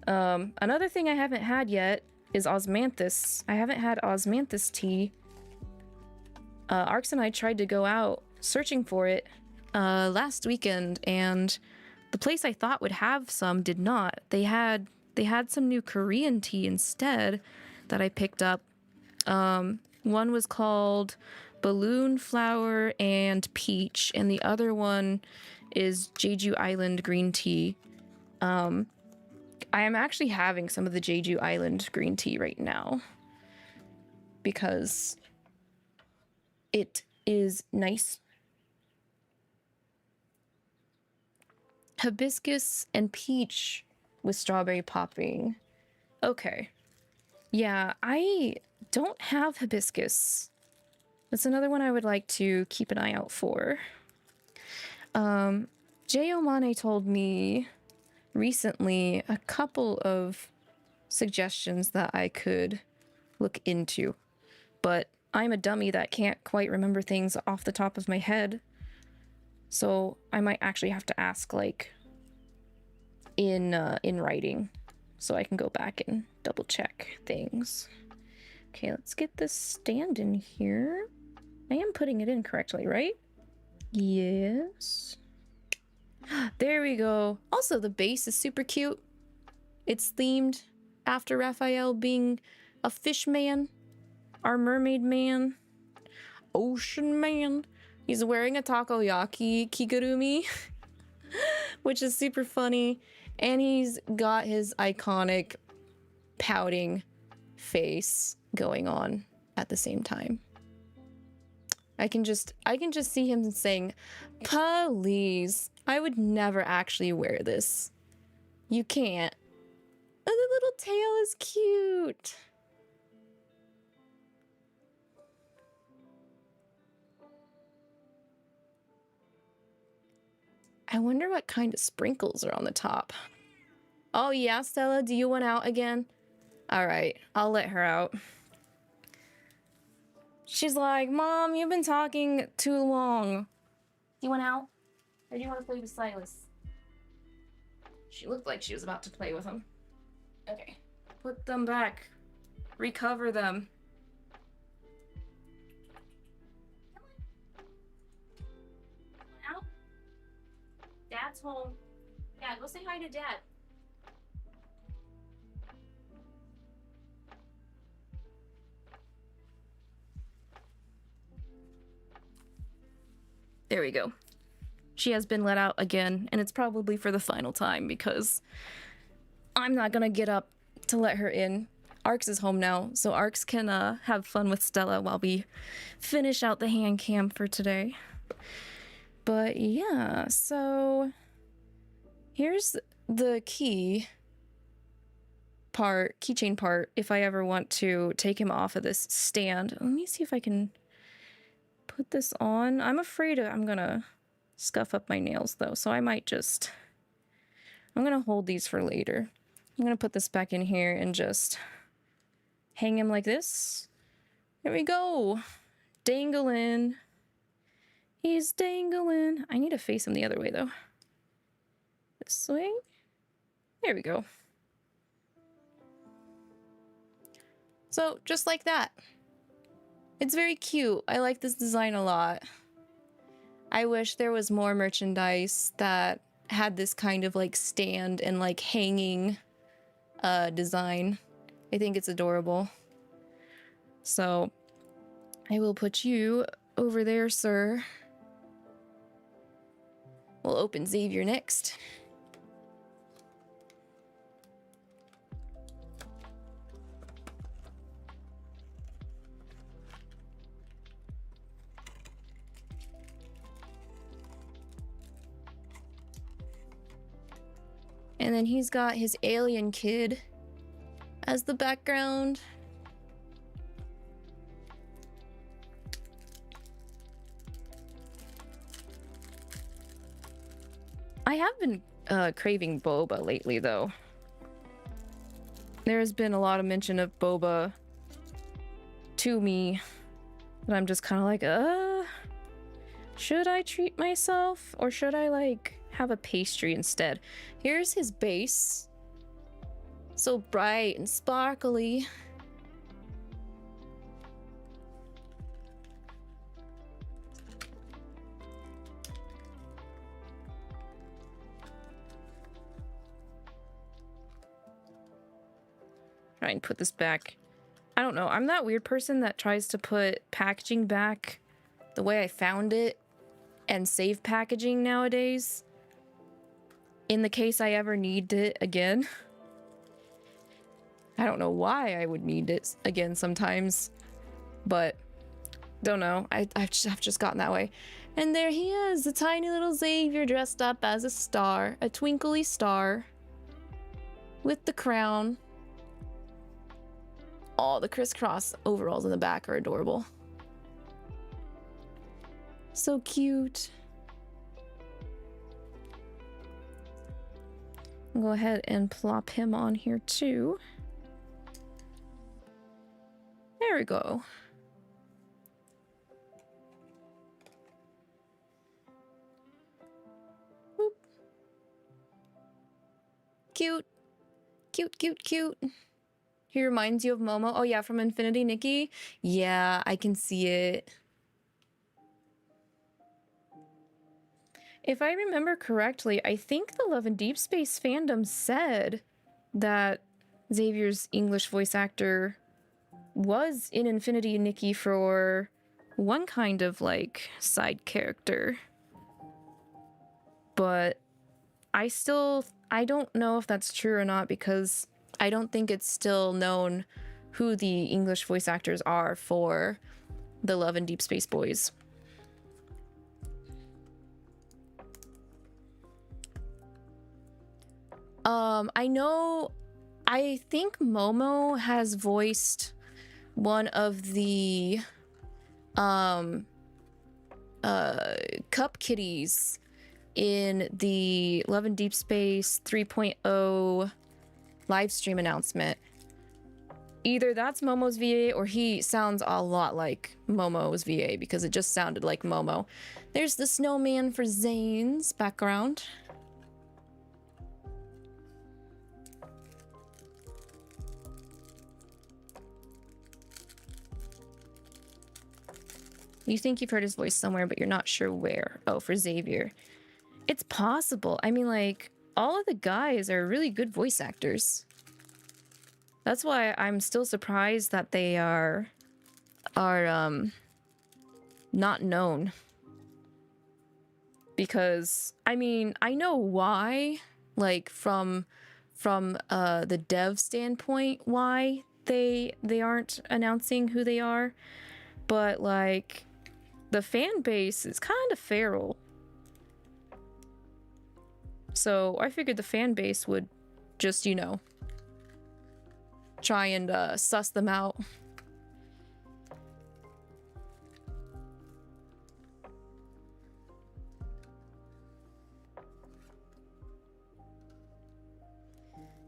S2: Another thing I haven't had yet is osmanthus. I haven't had osmanthus tea. Arx and I tried to go out searching for it last weekend, and the place I thought would have some did not. They had some new Korean tea instead that I picked up. One was called Balloon Flower and Peach, and the other one is Jeju Island green tea. I am actually having some of the Jeju Island green tea right now because it is nice. Hibiscus and peach with strawberry popping. Okay. Yeah, I don't have hibiscus. That's another one I would like to keep an eye out for. Jayomane told me recently a couple of suggestions that I could look into, but I'm a dummy that can't quite remember things off the top of my head, so I might actually have to ask, like, in writing, so I can go back and double check things. Okay, let's get this stand in here. I am putting it in correctly, right? Yes. There we go. Also, the base is super cute. It's themed after Raphael being a fish man, our mermaid man, ocean man. He's wearing a takoyaki kigurumi, which is super funny. And he's got his iconic pouting face going on at the same time. I can just see him saying, "Please, I would never actually wear this. You can't." Oh, the little tail is cute. I wonder what kind of sprinkles are on the top. Oh yeah, Stella, do you want out again? All right, I'll let her out. She's like, Mom, you've been talking too long. Do you want out? Or do you want to play with Silas? She looked like she was about to play with him. Okay, put them back. Recover them. Come on. Out. Dad's home. Yeah, go say hi to Dad. There we go. She has been let out again, and it's probably for the final time because I'm not gonna get up to let her in. 𝐼𝐒 is home now, so 𝐼𝐒 can have fun with Stella while we finish out the hand cam for today. But yeah, so here's the keychain part if I ever want to take him off of this stand. Let me see if I can put this on. I'm afraid I'm gonna scuff up my nails though, so I might just... I'm gonna hold these for later. I'm gonna put this back in here and just hang him like this. There we go. Dangling. He's dangling. I need to face him the other way though. This way. There we go. So just like that. It's very cute. I like this design a lot. I wish there was more merchandise that had this kind of like stand and like hanging design. I think it's adorable. So I will put you over there, sir. We'll open Xavier next. And then he's got his alien kid as the background. I have been craving boba lately, though. There's been a lot of mention of boba to me, and I'm just kind of like, should I treat myself, or should I, like, have a pastry instead? Here's his base. So bright and sparkly. Try and put this back. I don't know. I'm that weird person that tries to put packaging back the way I found it and save packaging nowadays, in the case I ever need it again. I don't know why I would need it again sometimes, but don't know. I've just gotten that way. And there he is, a tiny little Xavier dressed up as a star, a twinkly star with the crown. Oh, the crisscross overalls in the back are adorable. So cute. I'll go ahead and plop him on here too. There we go. Boop. Cute. Cute, cute, cute. He reminds you of Momo. Oh yeah, from Infinity Nikki. Yeah, I can see it. If I remember correctly, I think the Love and Deepspace fandom said that Xavier's English voice actor was in Infinity Nikki for one kind of like side character. But I don't know if that's true or not, because I don't think it's still known who the English voice actors are for the Love and Deepspace boys. I think Momo has voiced one of the cup kitties in the Love and Deepspace 3.0 live stream announcement. Either that's Momo's VA or he sounds a lot like Momo's VA because it just sounded like Momo. There's the snowman for Zane's background. You think you've heard his voice somewhere, but you're not sure where. Oh, for Xavier. It's possible. I mean, like, all of the guys are really good voice actors. That's why I'm still surprised that they are not known. Because, I mean, I know why, like, from the dev standpoint, why they aren't announcing who they are. But, like, the fan base is kind of feral. So I figured the fan base would just, you know, try and suss them out.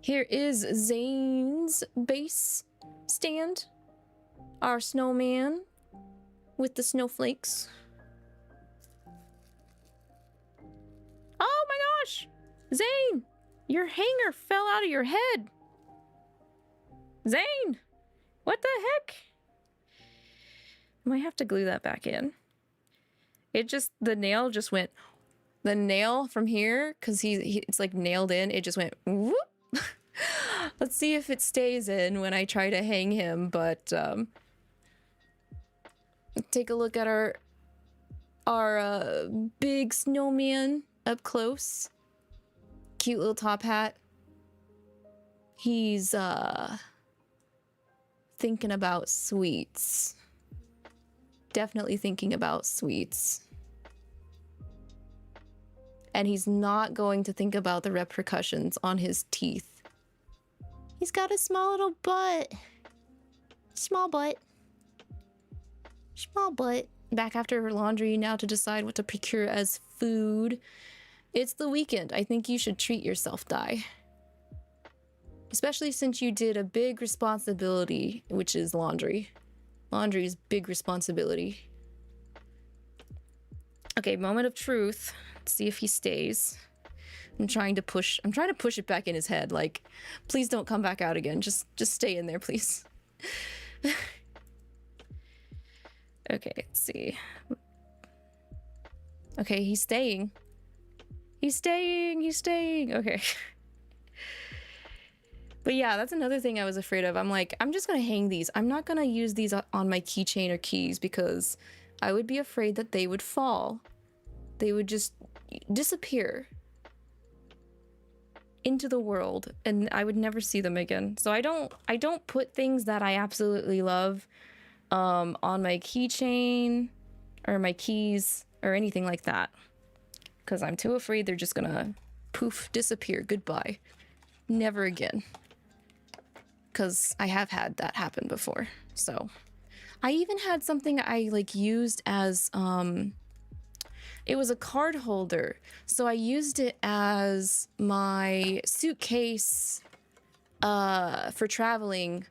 S2: Here is Zane's base stand. Our snowman with the snowflakes. Oh my gosh! Zane! Your hanger fell out of your head! Zane! What the heck? I might have to glue that back in. It just, the nail just went, the nail from here, because it's like nailed in, it just went whoop. Let's see if it stays in when I try to hang him, but take a look at our big snowman up close. Cute little top hat. He's thinking about sweets. Definitely thinking about sweets. And he's not going to think about the repercussions on his teeth. He's got a small little butt. Small butt. Small butt. Back after her laundry now to decide what to procure as food. It's the weekend. I think you should treat yourself, Dai. Especially since you did a big responsibility, which is laundry. Laundry is big responsibility. Okay, moment of truth. Let's see if he stays. I'm trying to push it back in his head. Like, please don't come back out again. Just stay in there, please. Okay, let's see. Okay, he's staying. He's staying. Okay. But yeah, that's another thing I was afraid of. I'm like, I'm just gonna hang these. I'm not gonna use these on my keychain or keys because I would be afraid that they would fall. They would just disappear into the world and I would never see them again. So I don't put things that I absolutely love on my keychain or my keys or anything like that. Because I'm too afraid they're just gonna poof, disappear, goodbye. Never again. Because I have had that happen before. So I even had something I like used as it was a card holder. So I used it as my suitcase for traveling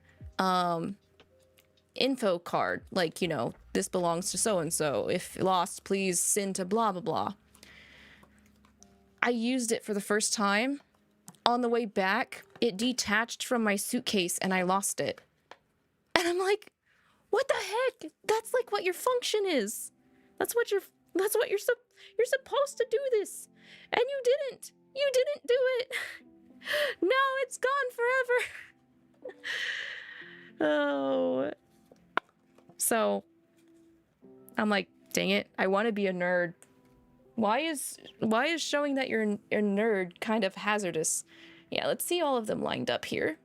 S2: info card. Like, you know, this belongs to so-and-so. If lost, please send to blah, blah, blah. I used it for the first time. On the way back, it detached from my suitcase and I lost it. And I'm like, what the heck? That's like what your function is. That's what you're supposed to do this. And you didn't. You didn't do it. Now it's gone forever. Oh. So I'm like, dang it. I want to be a nerd. Why is showing that you're a nerd kind of hazardous? Yeah, let's see all of them lined up here.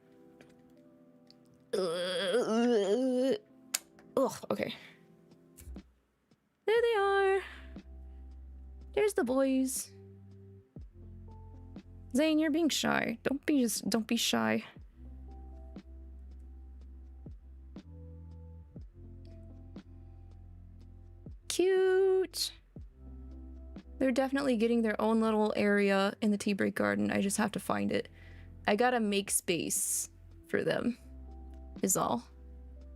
S2: Ugh, okay. There they are. There's the boys. Zane, you're being shy. Don't be shy. Cute. They're definitely getting their own little area in the tea break garden. I just have to find it. I gotta make space for them, is all.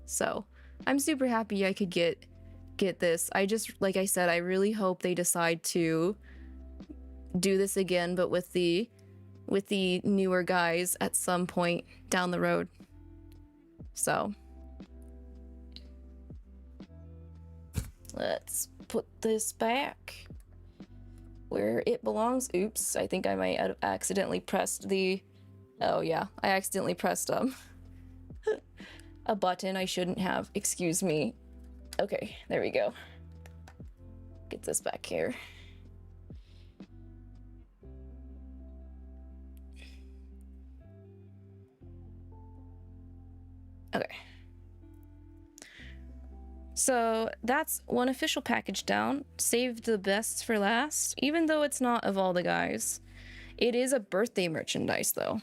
S2: So I'm super happy I could get this. I just, like I said, I really hope they decide to do this again, but with the newer guys at some point down the road. So let's put this back where it belongs. Oops, I think I might have accidentally pressed the... Oh yeah, I accidentally pressed a button I shouldn't have. Excuse me. Okay, there we go. Get this back here. Okay. So that's one official package down. Saved the best for last, even though it's not of all the guys. It is a birthday merchandise though.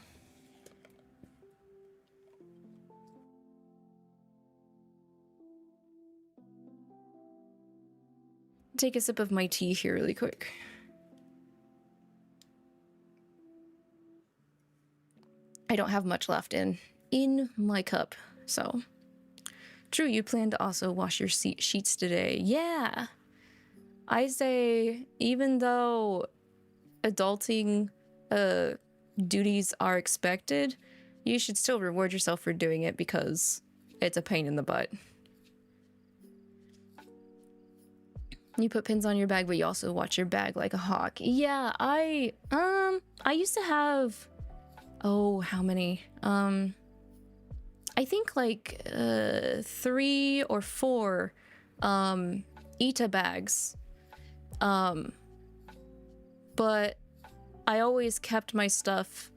S2: Take a sip of my tea here really quick. I don't have much left in my cup, so. True, you plan to also wash your sheets today. Yeah. I say, even though adulting duties are expected, you should still reward yourself for doing it because it's a pain in the butt. You put pins on your bag, but you also watch your bag like a hawk. Yeah, I used to have, oh, how many? I think like 3 or 4 𝐒𝐇 bags. But I always kept my stuff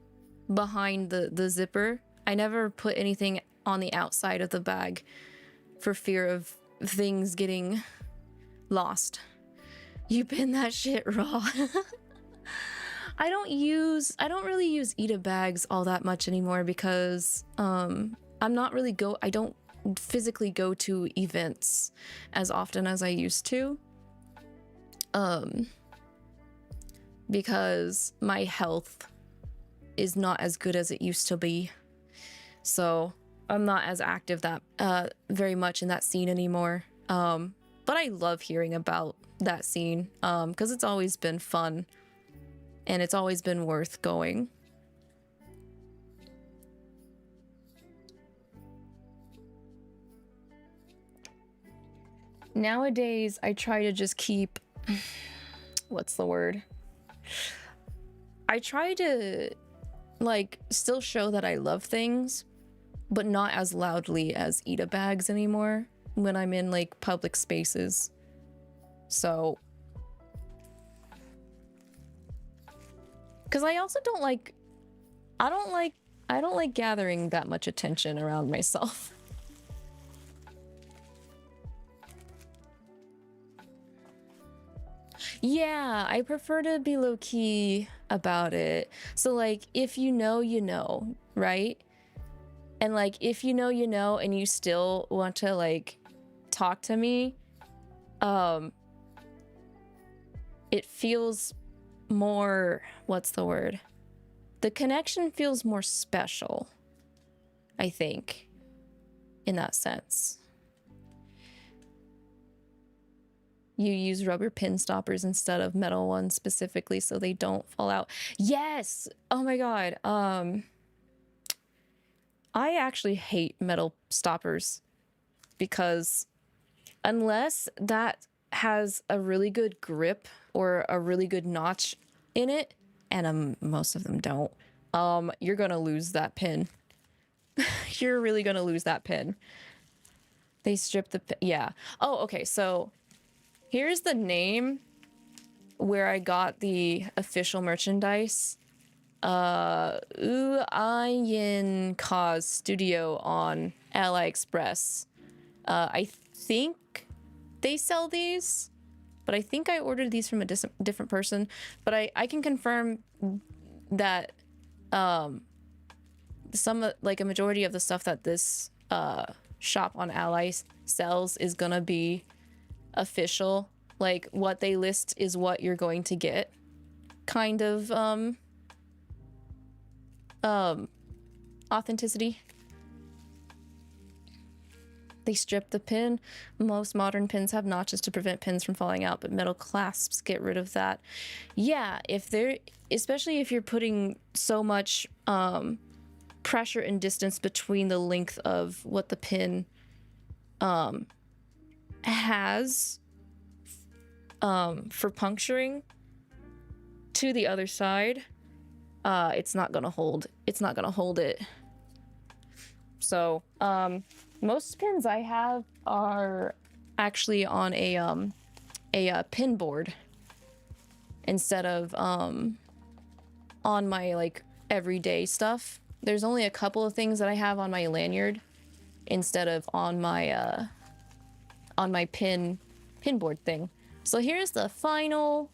S2: behind the zipper. I never put anything on the outside of the bag for fear of things getting lost. You pin that shit raw. I don't really use 𝐒𝐇 bags all that much anymore because I don't physically go to events as often as I used to. Because my health is not as good as it used to be. So I'm not as active very much in that scene anymore. But I love hearing about that scene because it's always been fun and it's always been worth going. Nowadays, I try to just keep... What's the word? I try to, like, still show that I love things, but not as loudly as 𝐒𝐇 bags anymore when I'm in, like, public spaces. So... Because I also don't like... I don't like gathering that much attention around myself. Yeah, I prefer to be low-key about it. So, like, if you know, you know, right? And, like, if you know, and you still want to, like, talk to me, it feels more... What's the word? The connection feels more special, I think, in that sense. You use rubber pin stoppers instead of metal ones specifically so they don't fall out. Yes! Oh my god. I actually hate metal stoppers because unless that has a really good grip or a really good notch in it, and most of them don't, you're gonna lose that pin. You're really gonna lose that pin. They strip the pin. Yeah. Oh, okay, so here's the name where I got the official merchandise. 𝐒𝐿𝐼𝐒 studio on AliExpress. I think they sell these, but I think I ordered these from a different person. But I can confirm that like a majority of the stuff that this shop on Ally sells is gonna be official. Like what they list is what you're going to get, kind of authenticity. They strip the pin. Most modern pins have notches to prevent pins from falling out, but metal clasps get rid of that. Yeah, especially if you're putting so much pressure and distance between the length of what the pin has for puncturing to the other side, it's not gonna hold it. So most pins I have are actually on a pin board instead of on my like everyday stuff. There's only a couple of things that I have on my lanyard instead of on my pin board thing. So here's the final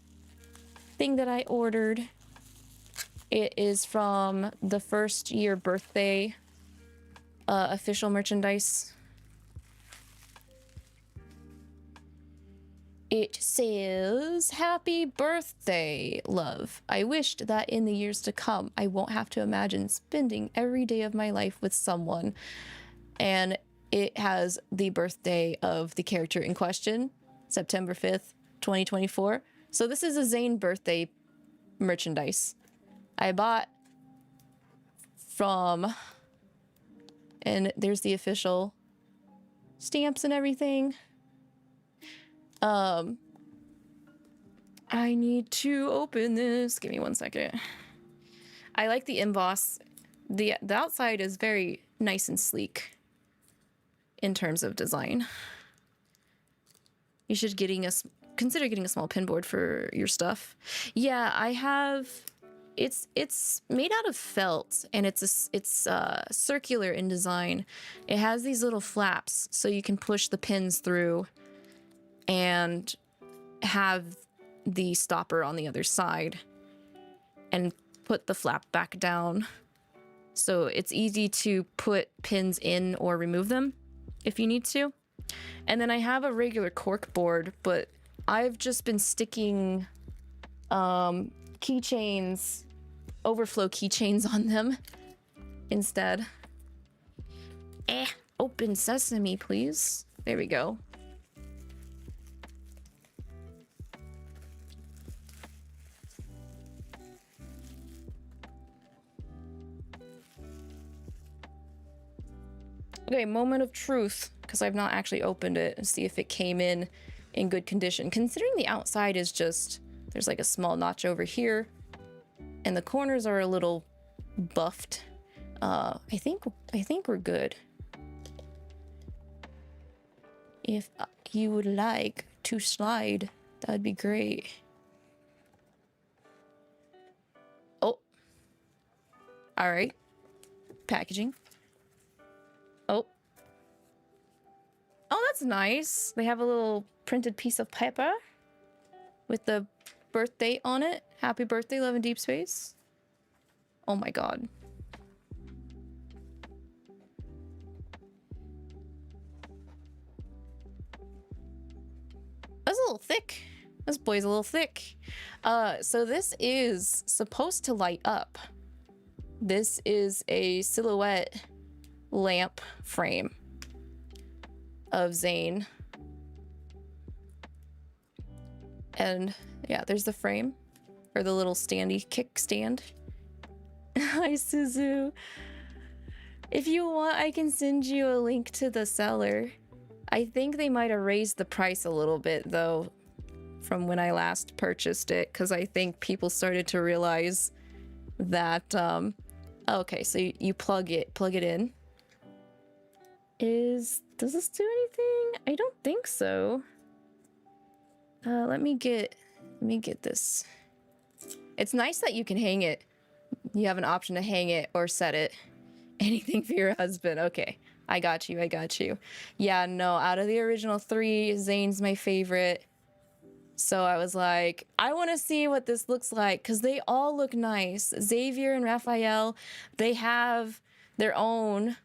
S2: thing that I ordered. It is from the first year birthday official merchandise. It says, "Happy birthday, love. I wished that in the years to come, I won't have to imagine spending every day of my life with someone." And it has the birthday of the character in question, September 5th, 2024. So this is a Zane birthday merchandise I bought from, and there's the official stamps and everything. I need to open this. Give me 1 second. I like the emboss. The outside is very nice and sleek in terms of design. You should consider getting a small pin board for your stuff. Yeah, I have. It's made out of felt, and it's circular in design. It has these little flaps so you can push the pins through and have the stopper on the other side and put the flap back down. So it's easy to put pins in or remove them if you need to. And then I have a regular cork board, but I've just been sticking keychains, overflow keychains on them instead. Open sesame, please. There we go. Okay, moment of truth, because I've not actually opened it and see if it came in good condition. Considering the outside is just, there's like a small notch over here, and the corners are a little buffed. I think we're good. If you would like to slide, that'd be great. Oh, all right. Packaging. Oh, that's nice. They have a little printed piece of paper with the birth date on it. Happy birthday, love in Deepspace. Oh my god. That's a little thick. This boy's a little thick. So this is supposed to light up. This is a silhouette lamp frame of Zane. And yeah, there's the frame, or the little standy kickstand. Hi, Suzu. If you want, I can send you a link to the seller. I think they might have raised the price a little bit though from when I last purchased it, because I think people started to realize that okay, so you plug it in. Does this do anything? I don't think so. Let me get this. It's nice that you can hang it. You have an option to hang it or set it. Anything for your husband. Okay, I got you. Yeah, no, out of the original 3, Zane's my favorite. So I was like, I want to see what this looks like because they all look nice. Xavier and Raphael, they have their own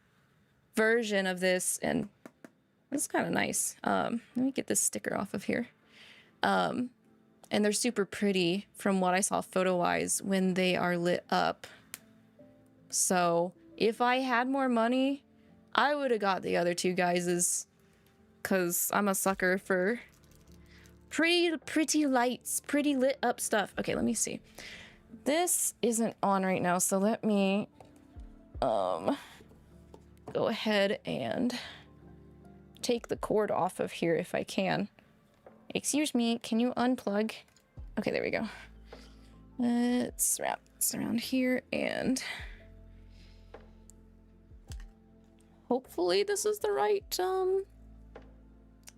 S2: version of this, and it's kind of nice. Let me get this sticker off of here. And they're super pretty from what I saw photo-wise when they are lit up. So if I had more money, I would have got the other two guys's, because I'm a sucker for pretty lights, pretty lit up stuff. Okay, let me see. This isn't on right now, so let me go ahead and take the cord off of here if I can. Excuse me, can you unplug? Okay, there we go. Let's wrap this around here, and hopefully this is the right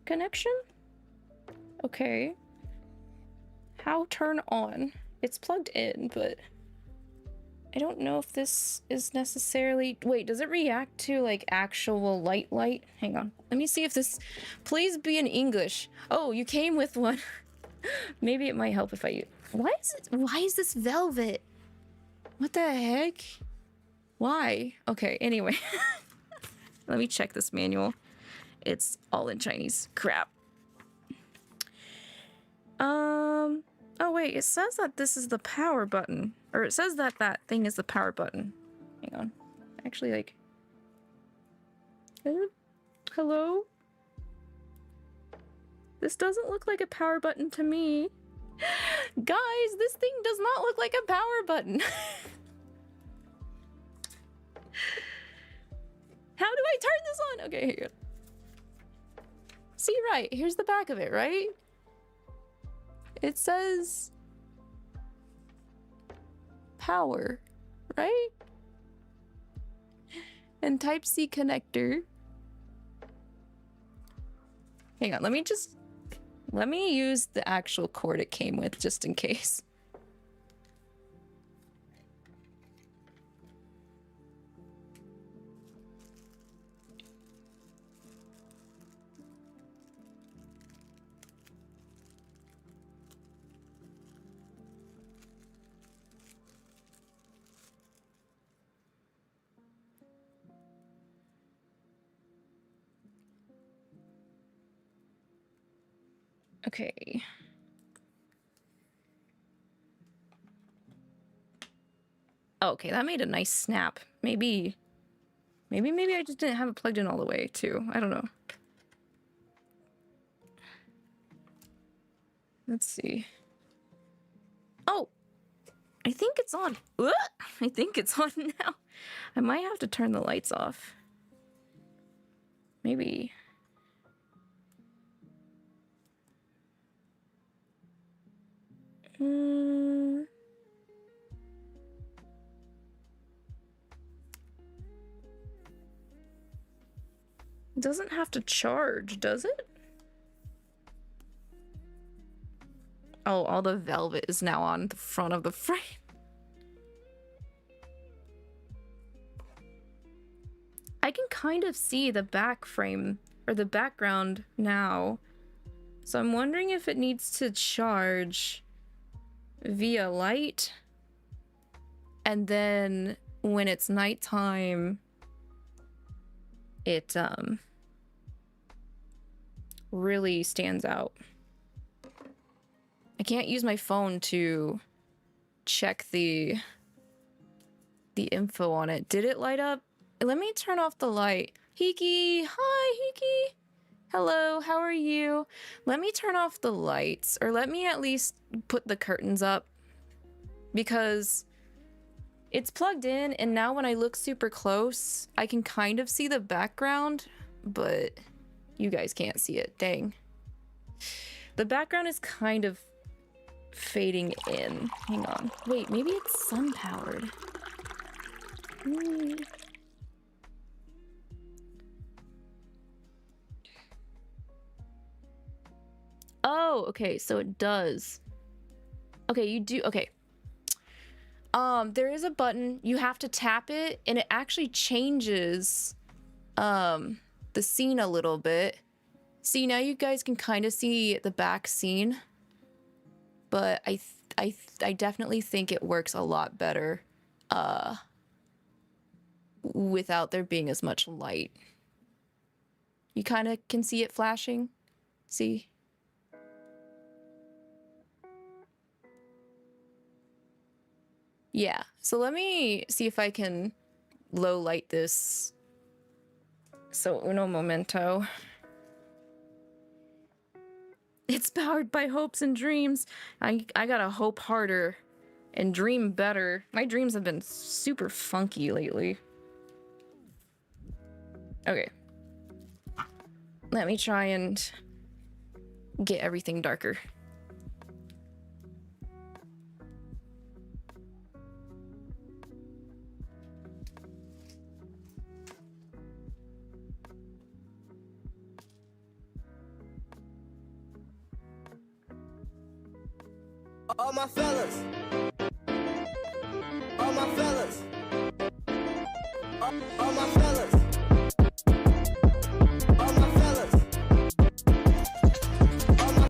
S2: connection. Okay. How turn on? It's plugged in, but I don't know if this is necessarily... Wait, does it react to like actual light? Hang on. Let me see if this... Please be in English. Oh, you came with one. Maybe it might help if I... Why is this velvet? What the heck? Why? Okay, anyway. Let me check this manual. It's all in Chinese. Crap. Oh wait, it says that this is the power button. Or it says that that thing is the power button. Hang on. Actually, like... Hello? This doesn't look like a power button to me. Guys, this thing does not look like a power button. How do I turn this on? Okay, here you go. See, right, here's the back of it, right? It says power, right? And Type-C connector. Hang on, let me use the actual cord it came with just in case. Okay. Oh, okay, that made a nice snap. Maybe I just didn't have it plugged in all the way, too. I don't know. Let's see. Oh! I think it's on. I think it's on now. I might have to turn the lights off. Maybe... It doesn't have to charge, does it? Oh, all the velvet is now on the front of the frame. I can kind of see the back frame or the background now. So I'm wondering if it needs to charge via light, and then when it's nighttime it really stands out. I can't use my phone to check the info on it. Did it light up? Let me turn off the light. Hiki, hi Hiki. Hello, how are you? Let me turn off the lights, or let me at least put the curtains up, because it's plugged in, and now when I look super close, I can kind of see the background, but you guys can't see it. Dang. The background is kind of fading in. Hang on. Wait, maybe it's sun-powered. Oh, okay, so it does. Okay, you do, okay. There is a button, you have to tap it, and it actually changes, the scene a little bit. See, now you guys can kind of see the back scene. but I definitely think it works a lot better without there being as much light. You kind of can see it flashing. See? Yeah, so let me see if I can low light this. So uno momento. It's powered by hopes and dreams. I gotta hope harder and dream better. My dreams have been super funky lately. Okay. Let me try and get everything darker.
S5: All my fellas. All my fellas. All my fellas. All my fellas. All my...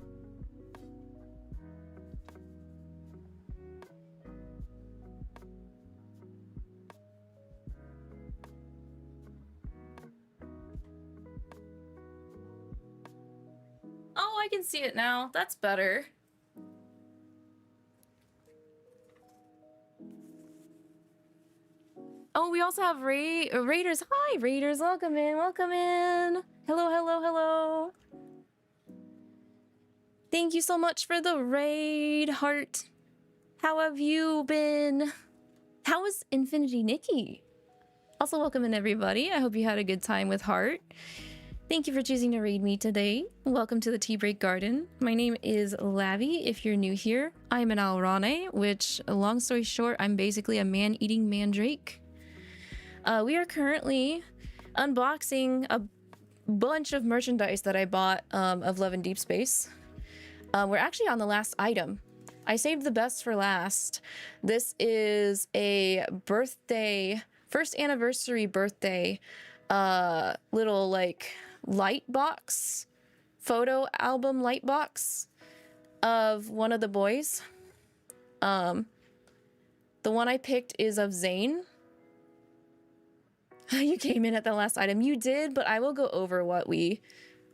S2: Oh, I can see it now. That's better. Oh, we also have Raiders. Hi, Raiders. Welcome in. Welcome in. Hello, hello, hello. Thank you so much for the raid, Heart. How have you been? How is Infinity Nikki? Also, welcome in, everybody. I hope you had a good time with Heart. Thank you for choosing to raid me today. Welcome to the Tea Break Garden. My name is Lavi. If you're new here, I'm an Alraune, which, long story short, I'm basically a man-eating mandrake. We are currently unboxing a bunch of merchandise that I bought of Love and Deepspace. We're actually on the last item. I saved the best for last. This is a birthday, first anniversary birthday, little like light box, photo album light box of one of the boys. The one I picked is of Zane. You came in at the last item. You did, but I will go over what we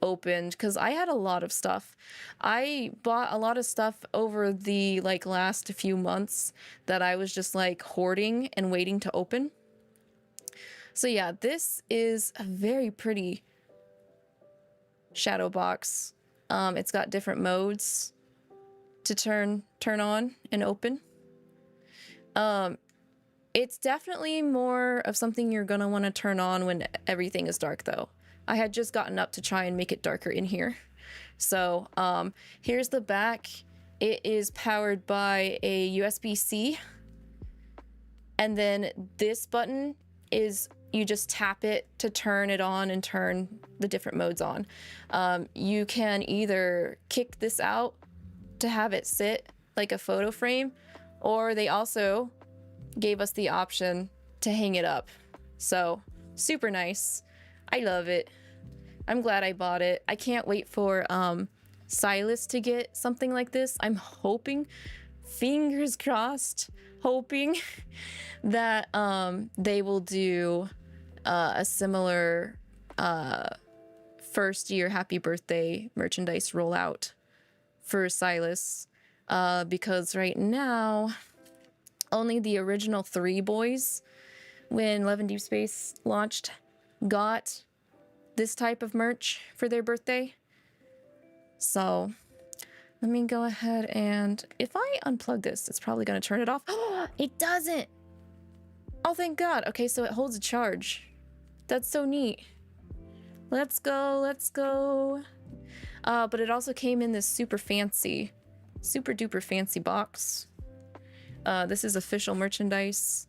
S2: opened because I had a lot of stuff. I bought a lot of stuff over the like last few months that I was just like hoarding and waiting to open. So yeah, this is a very pretty shadow box. It's got different modes to turn on and open. It's definitely more of something you're gonna want to turn on when everything is dark though. I had just gotten up to try and make it darker in here. So here's the back. It is powered by a USB-C. And then this button is, you just tap it to turn it on and turn the different modes on. You can either kick this out to have it sit like a photo frame, or they also gave us the option to hang it up. So super nice. I love it. I'm glad I bought it. I can't wait for Silas to get something like this. I'm hoping, fingers crossed, hoping that they will do a similar first year happy birthday merchandise rollout for Silas, because right now only the original 3 boys, when Love and Deepspace launched, got this type of merch for their birthday. So let me go ahead and, if I unplug this, it's probably going to turn it off. It doesn't. Oh, thank God. Okay, so it holds a charge. That's so neat. Let's go, let's go. But it also came in this super duper fancy box. This is official merchandise.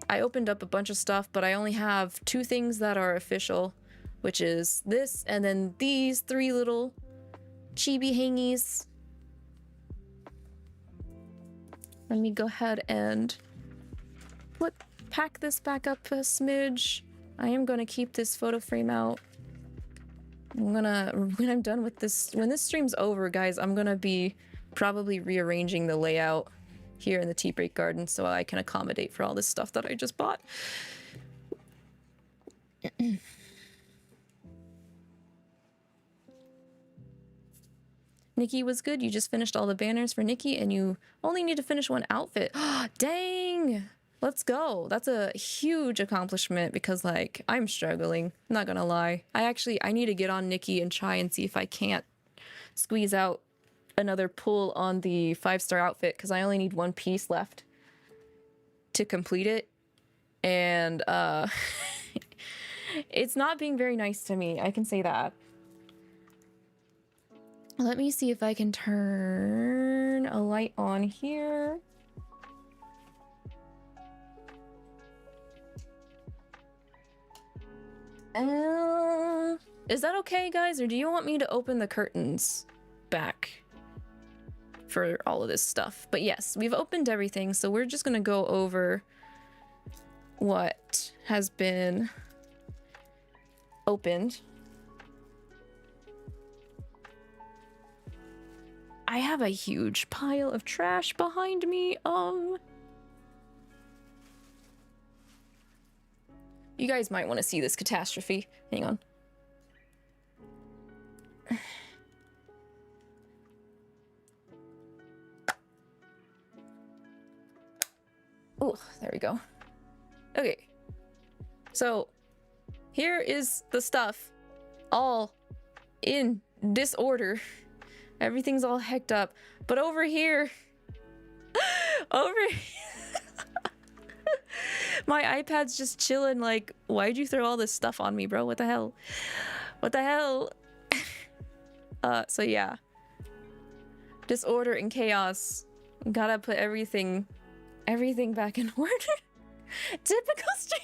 S2: I opened up a bunch of stuff, but I only have 2 things that are official, which is this and then these 3 little chibi hangies. Let me go ahead and pack this back up a smidge. I am going to keep this photo frame out when I'm done with this, when this stream's over, guys, I'm gonna be probably rearranging the layout here in the tea break garden so I can accommodate for all this stuff that I just bought. Nikki was good. You just finished all the banners for Nikki and you only need to finish one outfit. Dang! Let's go. That's a huge accomplishment because, like, I'm struggling. I'm not gonna lie. I need to get on Nikki and try and see if I can't squeeze out another pull on the 5-star outfit because I only need one piece left to complete it. And, it's not being very nice to me. I can say that. Let me see if I can turn a light on here. Is that okay, guys? Or do you want me to open the curtains back for all of this stuff? But yes, we've opened everything, so we're just gonna go over what has been opened. I have a huge pile of trash behind me. You guys might want to see this catastrophe. Hang on. Oh, there we go. Okay. So, here is the stuff all in disorder. Everything's all hecked up. But over here, my iPad's just chilling like, why'd you throw all this stuff on me, bro? What the hell? What the hell? So yeah. Disorder and chaos. Gotta put everything back in order. Typical streamer.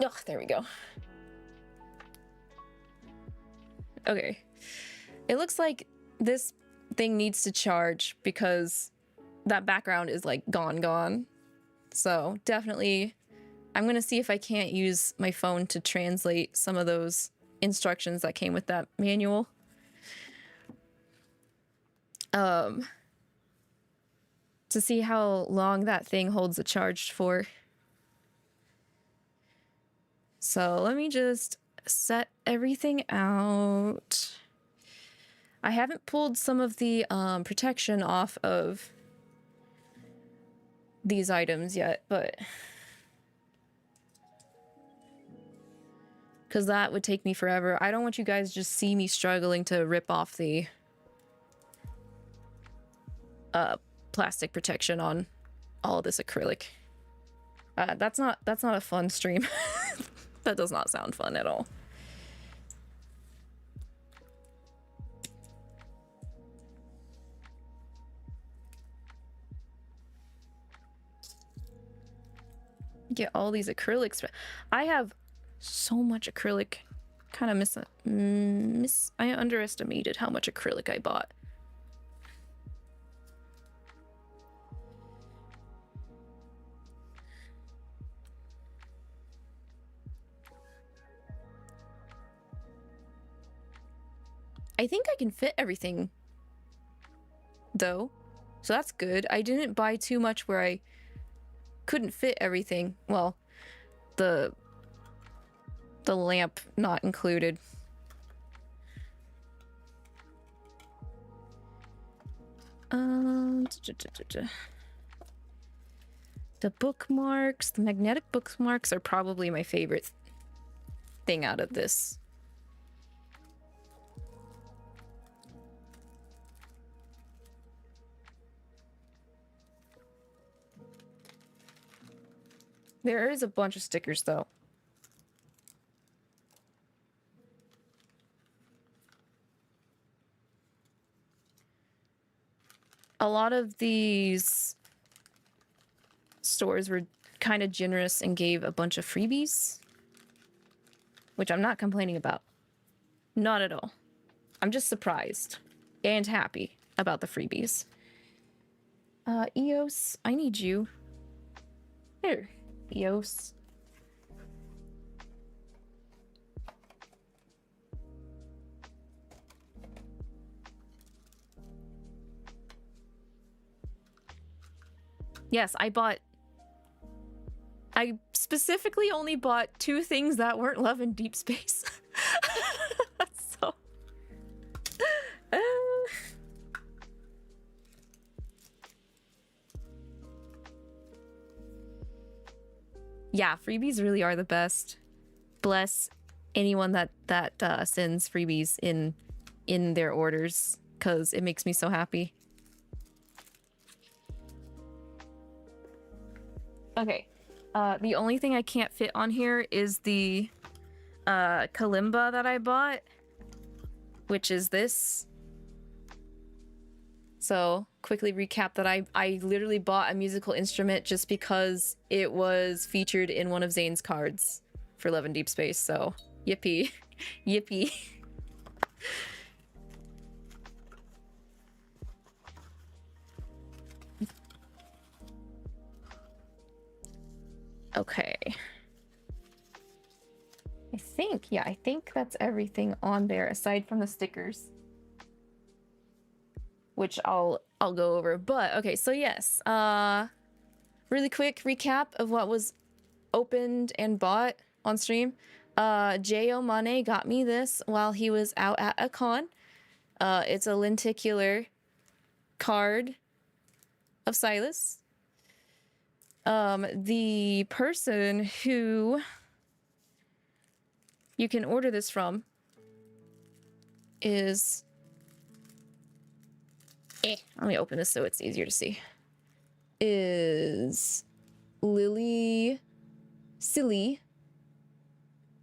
S2: Oh, there we go. Okay. It looks like this thing needs to charge because that background is like gone. So definitely, I'm gonna see if I can't use my phone to translate some of those instructions that came with that manual. To see how long that thing holds a charge for. So let me just set everything out. I haven't pulled some of the protection off of these items yet, but because that would take me forever. I don't want you guys to just see me struggling to rip off the plastic protection on all of this acrylic. That's not a fun stream. That does not sound fun at all. Get all these acrylics. I have so much acrylic. Kind of I underestimated how much acrylic I bought. I think I can fit everything, though, so that's good. I didn't buy too much where I couldn't fit everything. Well, the lamp not included. The bookmarks, the magnetic bookmarks are probably my favorite thing out of this. There is a bunch of stickers, though. A lot of these stores were kind of generous and gave a bunch of freebies, which I'm not complaining about. Not at all. I'm just surprised and happy about the freebies. EOS, I need you. Here, EOS. Yes, I specifically only bought 2 things that weren't Love and Deepspace. So... yeah, freebies really are the best. Bless anyone that sends freebies in their orders, because it makes me so happy. Okay, the only thing I can't fit on here is the kalimba that I bought, which is this. So, quickly recap that I literally bought a musical instrument just because it was featured in one of Zane's cards for Love and Deepspace, so yippee. Yippee. Okay. I think that's everything on there aside from the stickers, which I'll go over. But okay, so yes, really quick recap of what was opened and bought on stream. 𝐿𝐿 got me this while he was out at a con. It's a lenticular card of Silas. The person who you can order this from is... let me open this so it's easier to see. Is Lily Silly.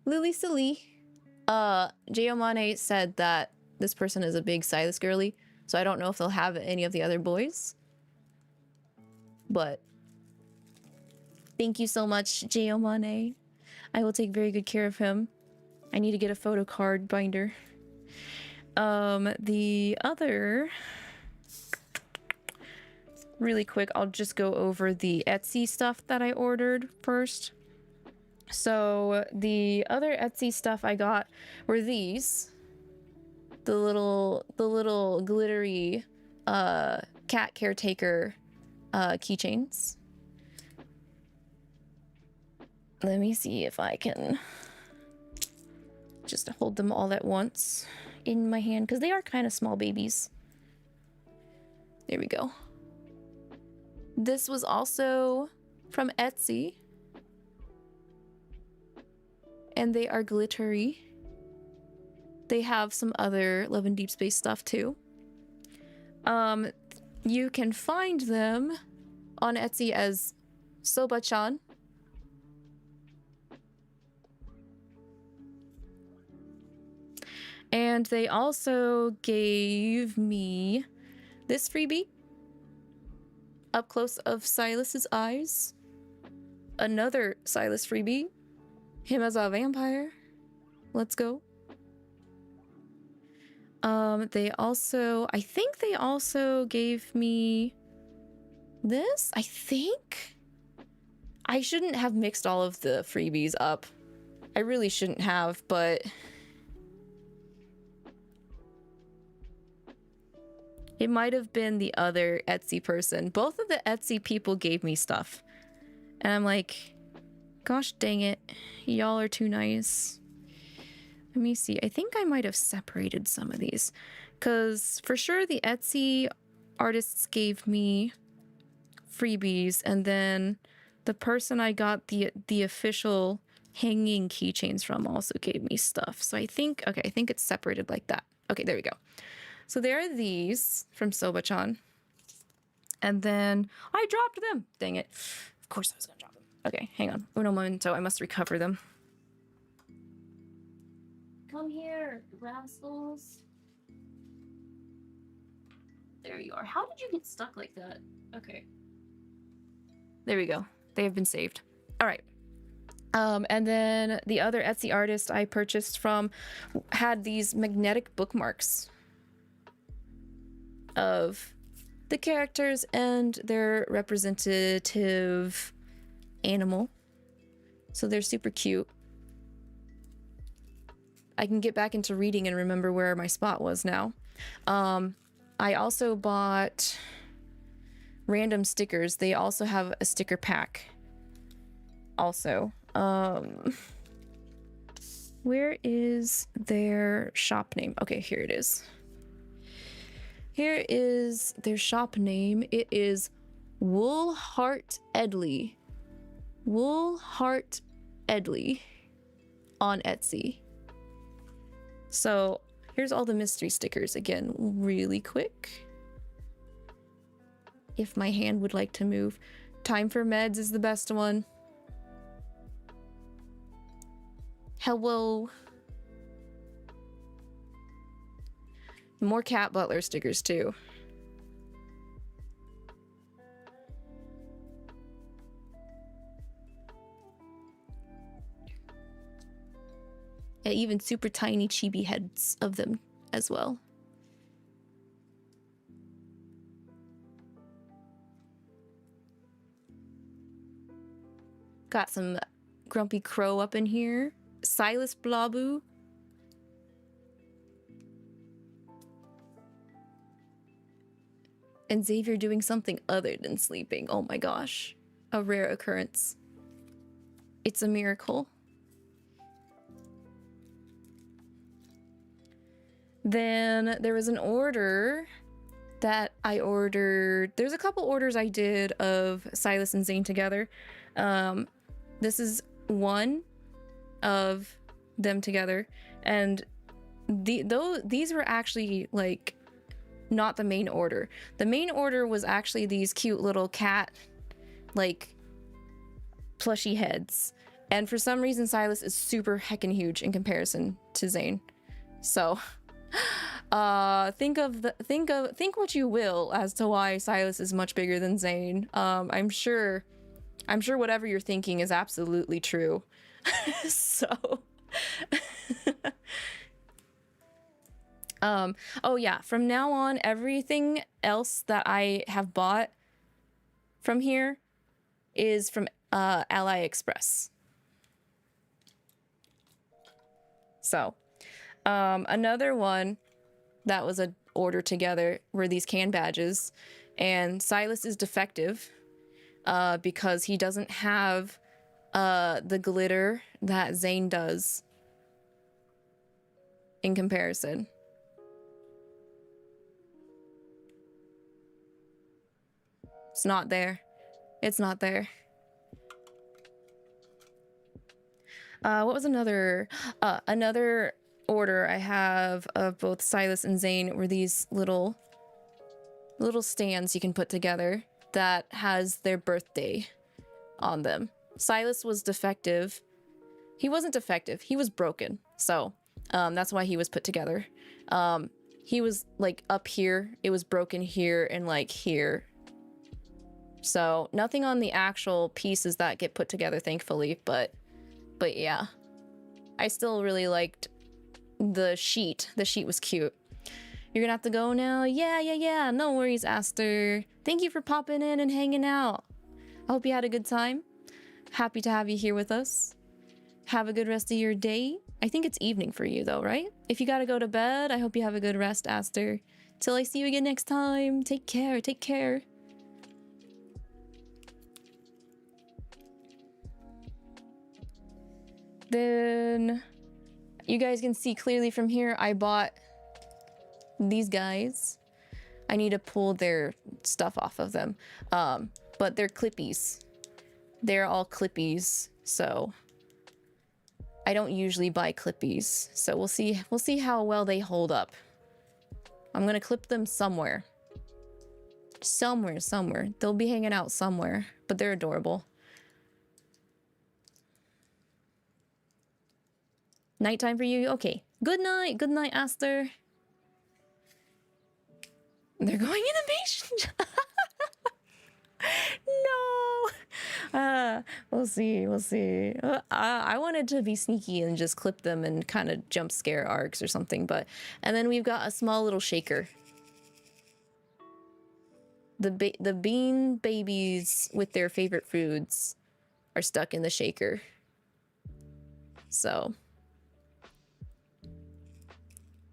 S2: 𝐿𝐿 said that this person is a big Silas girly, so I don't know if they'll have any of the other boys. But thank you so much, 𝐿𝐿. I will take very good care of him. I need to get a photo card binder. The other... really quick, I'll just go over the Etsy stuff that I ordered first. So the other Etsy stuff I got were these. The little glittery cat caretaker keychains. Let me see if I can just hold them all at once in my hand, because they are kind of small babies. There we go. This was also from Etsy, and they are glittery. They have some other Love and Deepspace stuff too. You can find them on Etsy as Soba-chan. And they also gave me this freebie. Up close of Silas's eyes. Another Silas freebie. Him as a vampire. Let's go. I think they also gave me this. I think I shouldn't have mixed all of the freebies up. I really shouldn't have, but it might have been the other Etsy person. Both of the Etsy people gave me stuff. And I'm like, gosh dang it. Y'all are too nice. Let me see. I think I might have separated some of these. Because for sure the Etsy artists gave me freebies. And then the person I got the official hanging keychains from also gave me stuff. So I think, okay, I think it's separated like that. Okay, there we go. So there are these from Soba-chan. And then I dropped them. Dang it. Of course I was going to drop them. Okay, hang on. Uno momento. I must recover them. Come here, rascals. There you are. How did you get stuck like that? Okay. There we go. They have been saved. All right. And then the other Etsy artist I purchased from had these magnetic bookmarks. of the characters and their representative animal. So they're super cute. I can get back into reading and remember where my spot was now. I also bought random stickers. They also have a sticker pack. Also, where is their shop name? Okay, here it is. Here is their shop name. It is 𝐒𝐓𝐑𝐈𝐒. 𝐒𝐓𝐑𝐈𝐒 on Etsy. So here's all the mystery stickers again, really quick. If my hand would like to move. Time for Meds is the best one. Hello. More Cat Butler stickers too. And even super tiny chibi heads of them as well. Got some Grumpy Crow up in here. Silas Blabu. And Xavier doing something other than sleeping. Oh my gosh. A rare occurrence. It's a miracle. Then there was an order that I ordered. There's a couple orders I did of Silas and Zane together. This is one of them together. And these were actually like not the main order. The main order was actually these cute little cat like plushy heads. And for some reason Silas is super heckin' huge in comparison to Zane. So think what you will as to why Silas is much bigger than Zane. I'm sure whatever you're thinking is absolutely true. So oh yeah, from now on everything else that I have bought from here is from AliExpress. So another one that was an order together were these can badges, and Silas is defective because he doesn't have the glitter that Zane does in comparison. It's not there. It's not there. What was another order I have of both Silas and Zane were these little stands you can put together that has their birthday on them. Silas was defective. He wasn't defective, he was broken. So that's why he was put together. He was like up here, it was broken here and like here. So nothing on the actual pieces that get put together, thankfully, but yeah. I still really liked the sheet. The sheet was cute. You're gonna have to go now? Yeah. No worries, Aster. Thank you for popping in and hanging out. I hope you had a good time. Happy to have you here with us. Have a good rest of your day. I think it's evening for you though, right? If you gotta go to bed, I hope you have a good rest, Aster. Till I see you again next time. Take care. Take care. Then you guys can see clearly from here, I bought these guys. I need to pull their stuff off of them. But they're clippies. They're all clippies, so I don't usually buy clippies. So we'll see how well they hold up. I'm gonna clip them somewhere. Somewhere. They'll be hanging out somewhere, but they're adorable. Nighttime for you? Okay. Good night. Good night, Aster. They're going innovation. No. We'll see. I wanted to be sneaky and just clip them and kind of jump scare arcs or something, but... And then we've got a small little shaker. The bean babies with their favorite foods are stuck in the shaker. So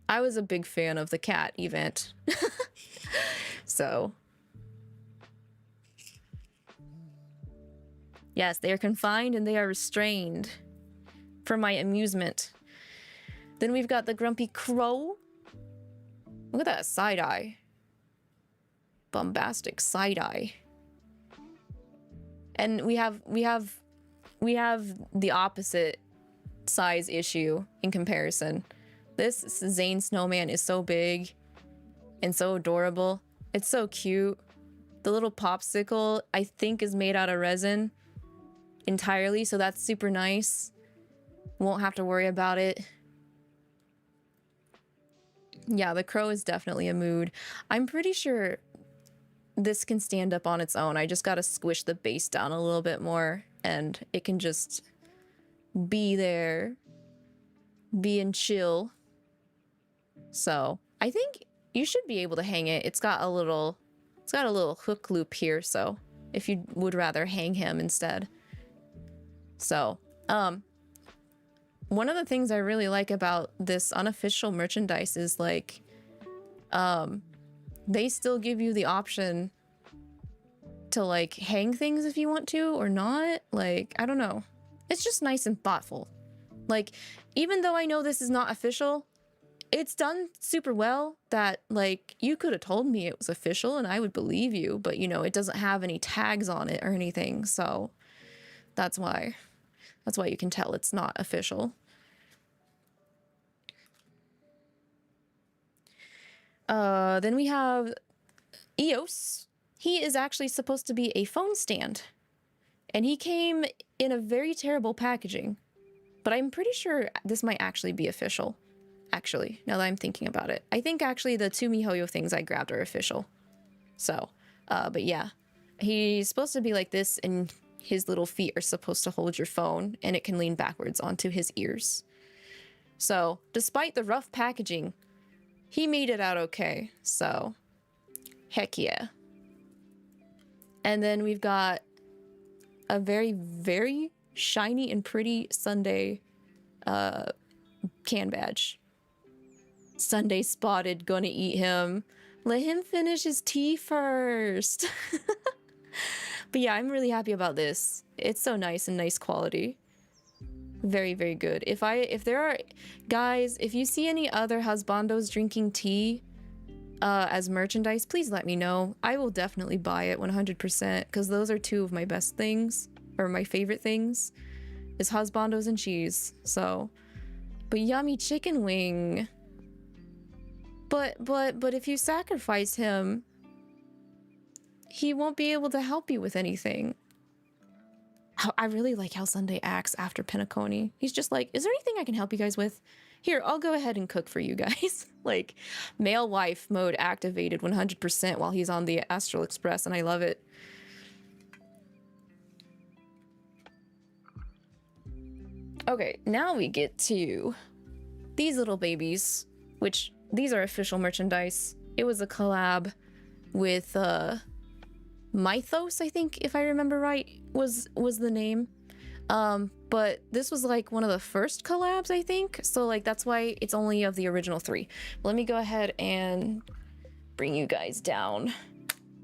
S2: I was a big fan of the cat event. So yes, they are confined and they are restrained for my amusement. Then we've got the grumpy crow. Look at that side eye. Bombastic side eye. And we have the opposite size issue in comparison. This Zane snowman is so big and so adorable. It's so cute. The little popsicle, I think, is made out of resin entirely, so that's super nice. Won't have to worry about it. Yeah, the crow is definitely a mood. I'm pretty sure this can stand up on its own. I just gotta squish the base down a little bit more and it can just be there, be and chill. So I think you should be able to hang it. It's got a little hook loop here, so if you would rather hang him instead. So, one of the things I really like about this unofficial merchandise is like, they still give you the option to like hang things if you want to or not. Like, I don't know. It's just nice and thoughtful. Like, even though I know this is not official, it's done super well that like you could have told me it was official and I would believe you, but you know, it doesn't have any tags on it or anything. So that's why you can tell it's not official. Then we have Eos. He is actually supposed to be a phone stand. And he came in a very terrible packaging. But I'm pretty sure this might actually be official. Actually, now that I'm thinking about it. I think actually the two miHoYo things I grabbed are official. So, but yeah. He's supposed to be like this and his little feet are supposed to hold your phone and it can lean backwards onto his ears. So, despite the rough packaging, he made it out okay. So, heck yeah. And then we've got a very, very shiny and pretty Sunday can badge. Sunday spotted, gonna eat him. Let him finish his tea first. But yeah, I'm really happy about this. It's so nice and nice quality. Very, very good. If there are guys, if you see any other husbandos drinking tea as merchandise, please let me know. I will definitely buy it 100% because those are two of my best things, or my favorite things, is husbandos and cheese. So, but yummy chicken wing. But if you sacrifice him, he won't be able to help you with anything. I really like how Sunday acts after Penacony. He's just like, is there anything I can help you guys with? Here, I'll go ahead and cook for you guys. Like, male wife mode activated 100% while he's on the Astral Express, and I love it. Okay, now we get to these little babies, which these are official merchandise. It was a collab with Mythos, I think, if I remember right, was the name. But this was like one of the first collabs, I think. So like that's why it's only of the original 3. Let me go ahead and bring you guys down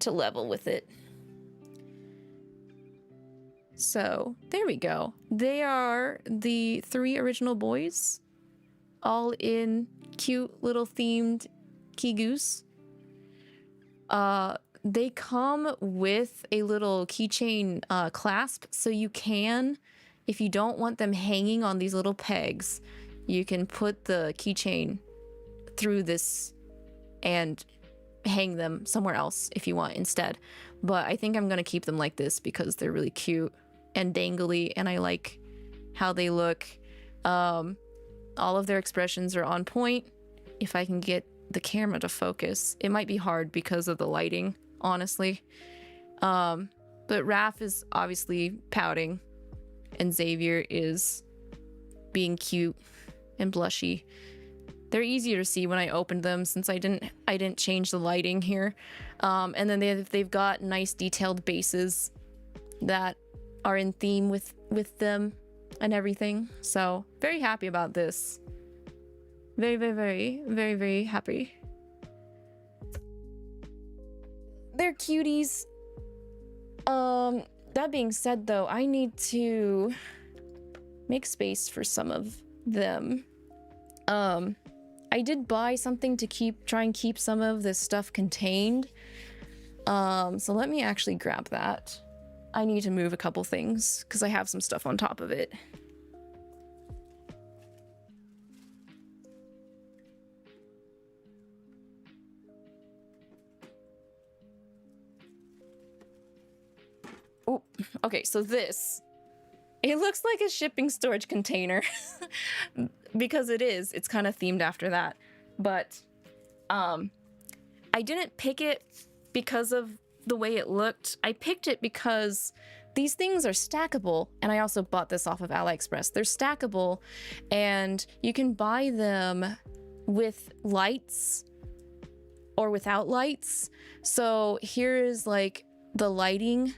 S2: to level with it. So there we go. They are the 3 original boys, all in cute little themed key goose. They come with a little keychain clasp, so you can, if you don't want them hanging on these little pegs, you can put the keychain through this and hang them somewhere else if you want instead. But I think I'm gonna keep them like this because they're really cute and dangly, and I like how they look. All of their expressions are on point. If I can get the camera to focus, it might be hard because of the lighting, honestly. But Raph is obviously pouting, and Xavier is being cute and blushy. They're easier to see when I opened them since I didn't change the lighting here. And then they've got nice detailed bases that are in theme with them and everything. So very happy about this. Very, very, very, very, very happy. They're cuties. That being said though, I need to make space for some of them. I did buy something to try and keep some of this stuff contained. So let me actually grab that. I need to move a couple things because I have some stuff on top of it. Oh, okay, so this, it looks like a shipping storage container because it is. It's kind of themed after that. But I didn't pick it because of the way it looked. I picked it because these things are stackable, and I also bought this off of AliExpress. They're stackable, and you can buy them with lights or without lights. So here is like the lighting,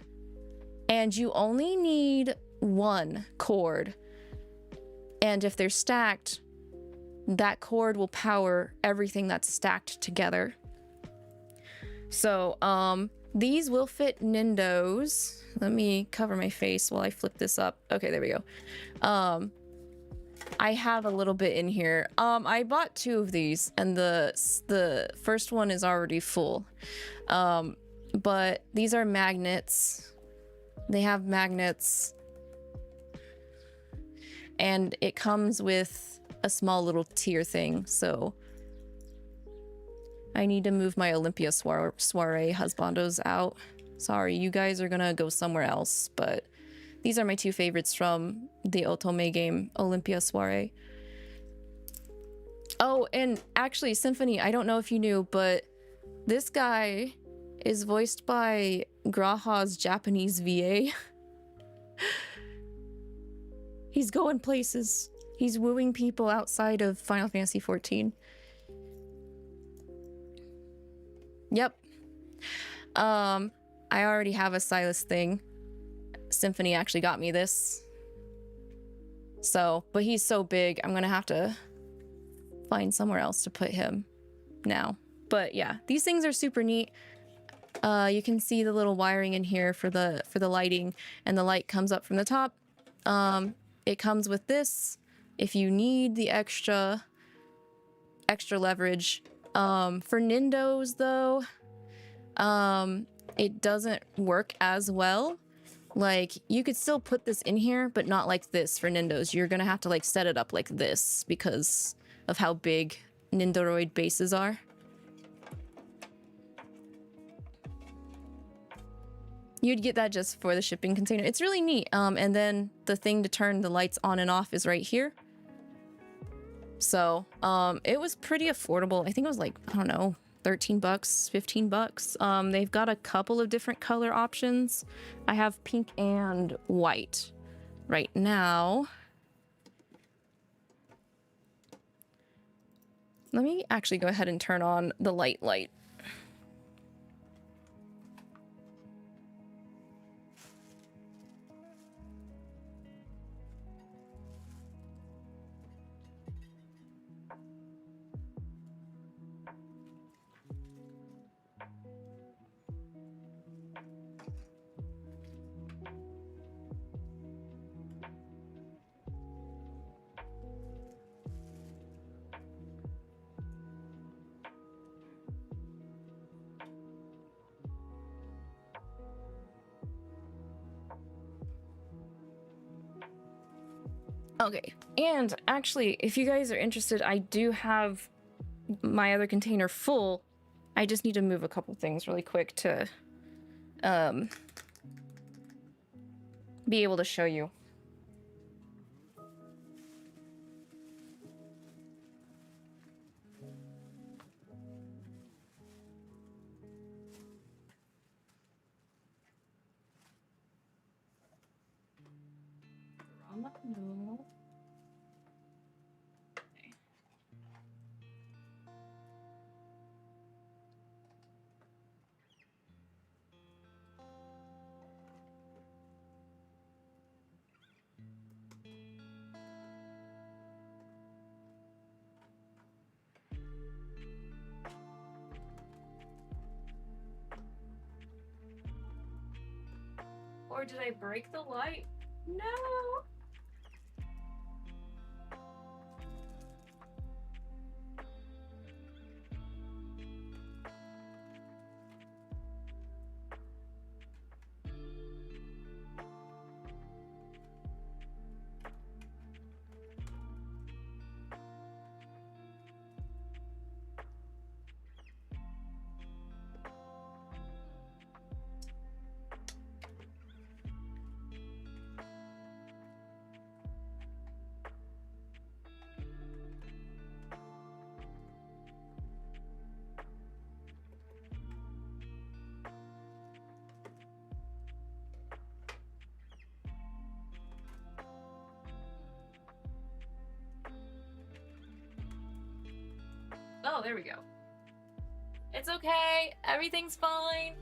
S2: and you only need one cord. And if they're stacked, that cord will power everything that's stacked together. So, these will fit Nindos. Let me cover my face while I flip this up. Okay, there we go. I have a little bit in here. I bought 2 of these, and the first one is already full. But these are magnets. They have magnets. And it comes with a small little tier thing, so I need to move my Olympia Soiree husbandos out. Sorry, you guys are gonna go somewhere else, but these are my 2 favorites from the Otome game, Olympia Soiree. Oh, and actually, Symphony, I don't know if you knew, but this guy is voiced by Graha's Japanese VA. He's going places. He's wooing people outside of Final Fantasy XIV. Yep. I already have a Silas thing. Symphony actually got me this. So, but he's so big, I'm gonna have to find somewhere else to put him now. But yeah, these things are super neat. You can see the little wiring in here for the lighting, and the light comes up from the top. It comes with this if you need the extra leverage. For Nindos though, it doesn't work as well. Like, you could still put this in here, but not like this for Nindos. You're gonna have to like set it up like this because of how big Nindoroid bases are. You'd get that just for the shipping container. It's really neat. And then the thing to turn the lights on and off is right here. So, it was pretty affordable. I think it was like, I don't know, 13 bucks, 15 bucks. They've got a couple of different color options. I have pink and white right now. Let me actually go ahead and turn on the light. Okay, and actually, if you guys are interested, I do have my other container full. I just need to move a couple things really quick to be able to show you. No. Or did I break the light? No! Oh, there we go. It's okay. Everything's fine.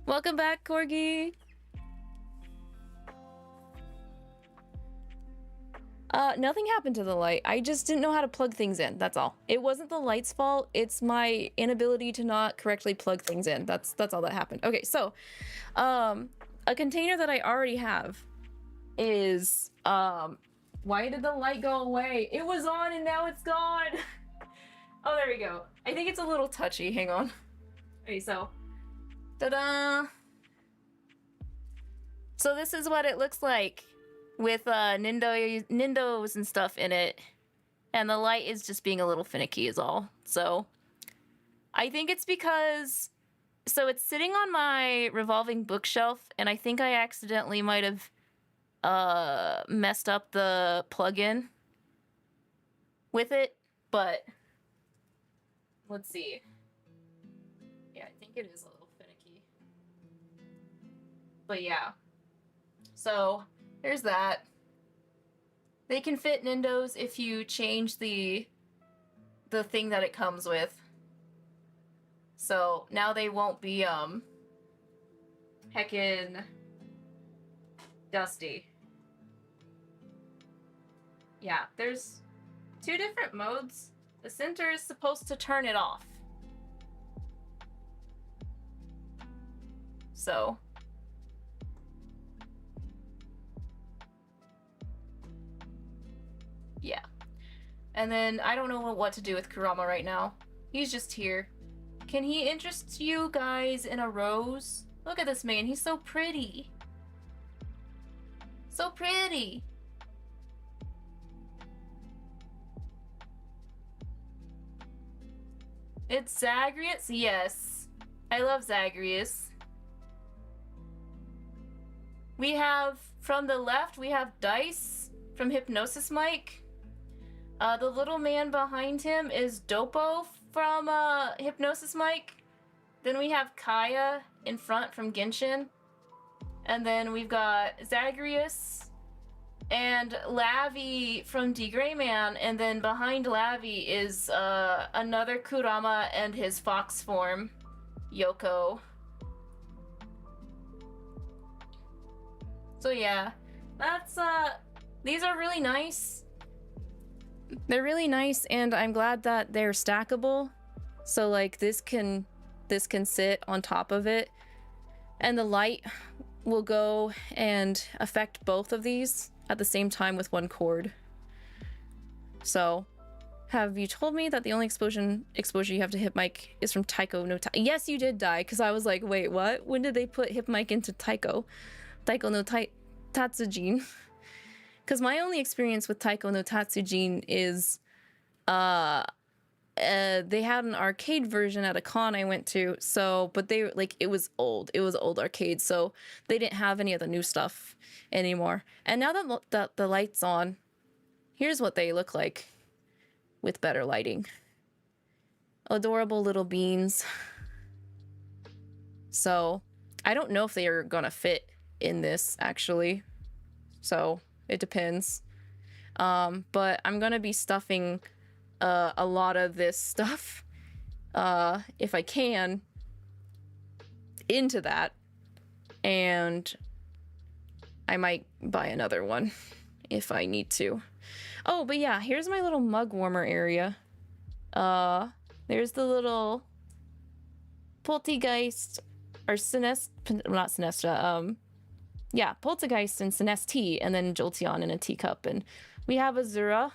S2: Welcome back, Corgi. Nothing happened to the light. I just didn't know how to plug things in. That's all. It wasn't the light's fault. It's my inability to not correctly plug things in. That's all that happened. Okay, so, a container that I already have is, why did the light go away? It was on and now it's gone. Oh, there we go. I think it's a little touchy. Hang on. Okay, so, ta-da! So this is what it looks like with Nindos and stuff in it. And the light is just being a little finicky is all. So I think it's because, so it's sitting on my revolving bookshelf and I think I accidentally might have messed up the plug-in with it, but let's see. Yeah, I think it is a little finicky. But yeah. So there's that. They can fit Nindos if you change the thing that it comes with. So now they won't be heckin' dusty. Yeah, there's two different modes. The center is supposed to turn it off. So yeah. And then I don't know what to do with Kurama right now. He's just here. Can he interest you guys in a rose? Look at this man. He's so pretty. So pretty. It's Zagreus? Yes. I love Zagreus. We have, from the left, we have Dice from Hypnosis Mike. The little man behind him is Dopo from Hypnosis Mike. Then we have Kaya in front from Genshin. And then we've got Zagreus and Lavi from D Gray Man. And then behind Lavi is another Kurama and his fox form, Yoko. So yeah, that's these are really nice. They're really nice, and I'm glad that they're stackable. So like this can sit on top of it, and the light will go and affect both of these at the same time with one cord. So, have you told me that the only exposure you have to Hip Mic is from Taiko no Yes, you did die, because I was like, wait, what? When did they put Hip Mic into Taiko? Taiko no Tatsujin. Because my only experience with Taiko no Tatsujin is they had an arcade version at a con I went to, so, but they, like, it was old arcade, so they didn't have any of the new stuff anymore. And now that the light's on, here's what they look like with better lighting. Adorable little beans. So I don't know if they are gonna fit in this, actually, so it depends. But I'm gonna be stuffing a lot of this stuff, if I can, into that, and I might buy another one if I need to. Oh, but yeah, here's my little mug warmer area. There's the little Poltergeist, or not Sinestra, yeah, Poltergeist and Sinesti, and then Jolteon in a teacup, and we have a Zura.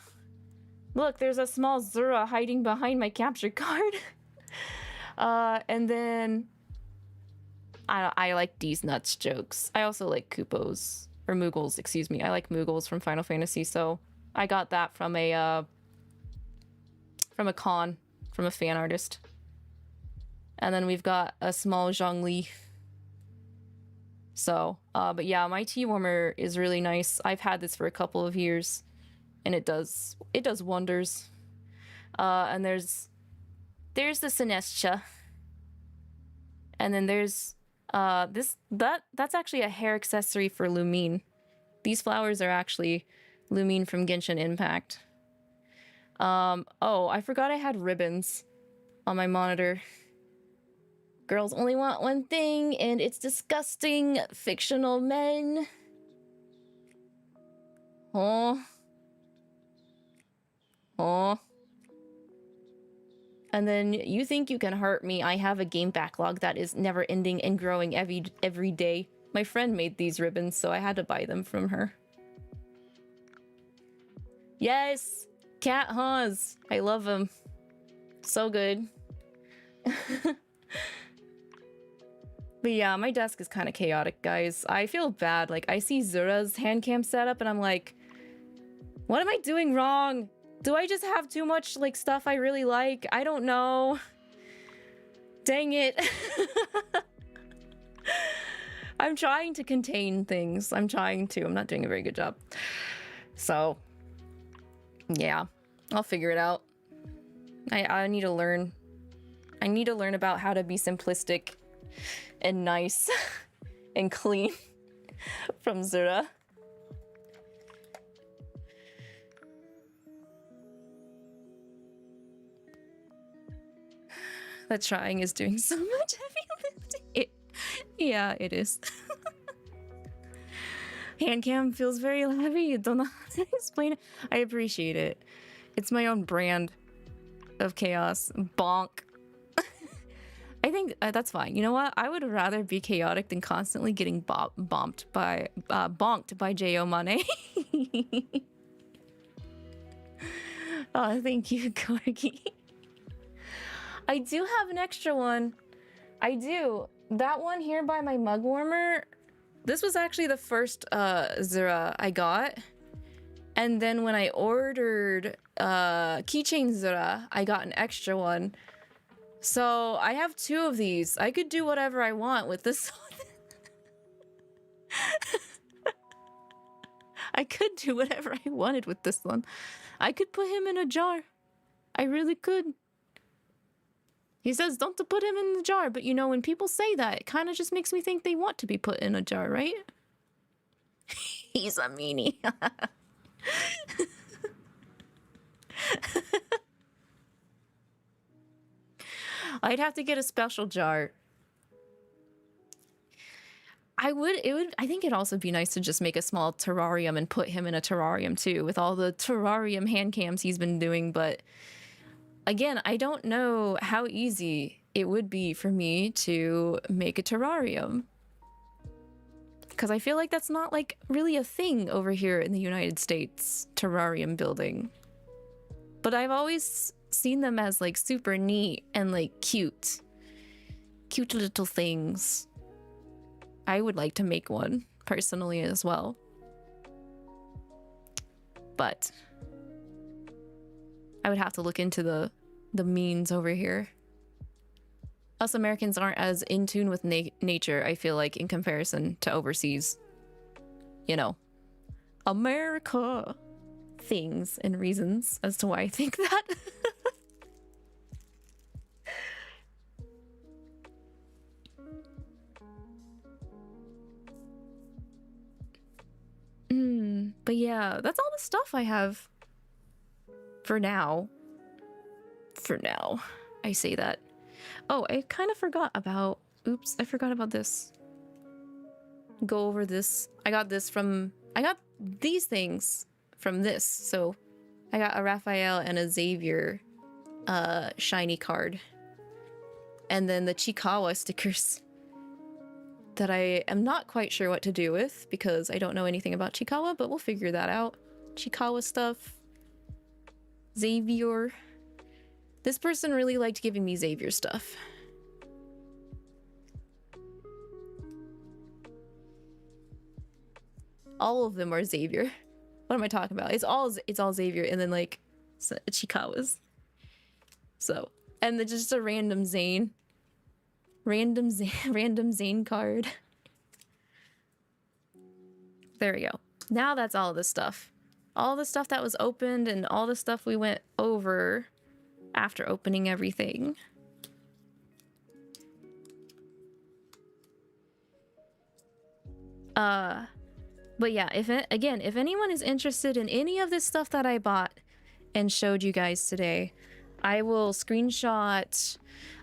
S2: Look, there's a small Zura hiding behind my capture card. And then I like these nuts jokes. I also like Koopos, or Moogles, excuse me. I like Moogles from Final Fantasy, so I got that from a con, from a fan artist. And then we've got a small Zhongli. So, but yeah, my tea warmer is really nice. I've had this for a couple of years, and it does wonders. And there's the Sinestia. And then there's that's actually a hair accessory for Lumine. These flowers are actually Lumine from Genshin Impact. Oh, I forgot I had ribbons on my monitor. Girls only want one thing, and it's disgusting. Fictional men. Oh. Oh. And then you think you can hurt me. I have a game backlog that is never ending and growing every day. My friend made these ribbons, so I had to buy them from her. Yes! Cat Haws. I love them. So good. But yeah, my desk is kind of chaotic, guys. I feel bad. Like, I see Zura's handcam setup and I'm like, what am I doing wrong? Do I just have too much, like, stuff I really like? I don't know. Dang it. I'm trying to contain things. I'm not doing a very good job. So, yeah. I'll figure it out. I need to learn. I need to learn about how to be simplistic and nice and clean from Zura. That trying is doing so much heavy lifting. Yeah, it is. Handcam feels very heavy. Don't know how to explain it. I appreciate it. It's my own brand of chaos. Bonk. I think that's fine. You know what? I would rather be chaotic than constantly getting bonked by J.O. Mane. Oh, thank you, Corgi. I do have an extra one. I do. That one here by my mug warmer, this was actually the first Zura I got. And then when I ordered keychain Zura, I got an extra one. So I have two of these. I could do whatever I want with this one. I could do whatever I wanted with this one. I could put him in a jar. I really could. He says don't to put him in the jar, but you know, when people say that, it kind of just makes me think they want to be put in a jar, right? He's a meanie. I'd have to get a special jar. I think it'd also be nice to just make a small terrarium and put him in a terrarium too, with all the terrarium hand cams he's been doing, but again, I don't know how easy it would be for me to make a terrarium. Because I feel like that's not like really a thing over here in the United States, terrarium building. But I've always seen them as like super neat and like cute little things. I would like to make one personally as well, but I would have to look into the means over here. Us Americans aren't as in tune with nature, I feel like, in comparison to overseas. You know, America things and reasons as to why I think that. But yeah, that's all the stuff I have for now. For now, I say that. Oh, I kind of forgot about, oops, I forgot about this. Go over this. I got these things from this. So I got a Raphael and a Xavier shiny card. And then the 𝐒𝐷𝐈𝐒 stickers that I am not quite sure what to do with because I don't know anything about 𝐒𝐷𝐈𝐒, but we'll figure that out. 𝐒𝐷𝐈𝐒 stuff. Xavier. This person really liked giving me Xavier stuff. All of them are Xavier. What am I talking about? It's all Xavier and then like 𝐒𝐷𝐈𝐒's. So, and then just a random Zane. Random Zane card. There we go. Now that's all the stuff. All the stuff that was opened and all the stuff we went over after opening everything. But yeah, if anyone is interested in any of this stuff that I bought and showed you guys today, I will screenshot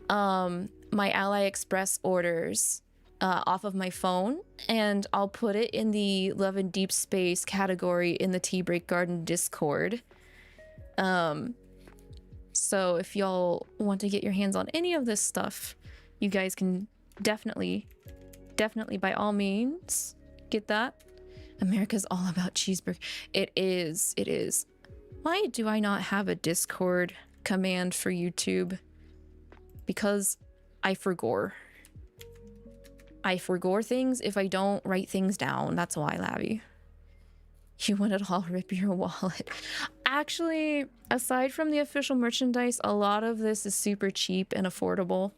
S2: my AliExpress orders off of my phone, and I'll put it in the Love and Deepspace category in the Tea Break Garden Discord. So if y'all want to get your hands on any of this stuff, you guys can definitely by all means get that. America's all about cheeseburger. It is. Why do I not have a Discord command for YouTube? Because I forgore things if I don't write things down. That's why, Lavi. You want it all, rip your wallet. Actually, aside from the official merchandise, a lot of this is super cheap and affordable.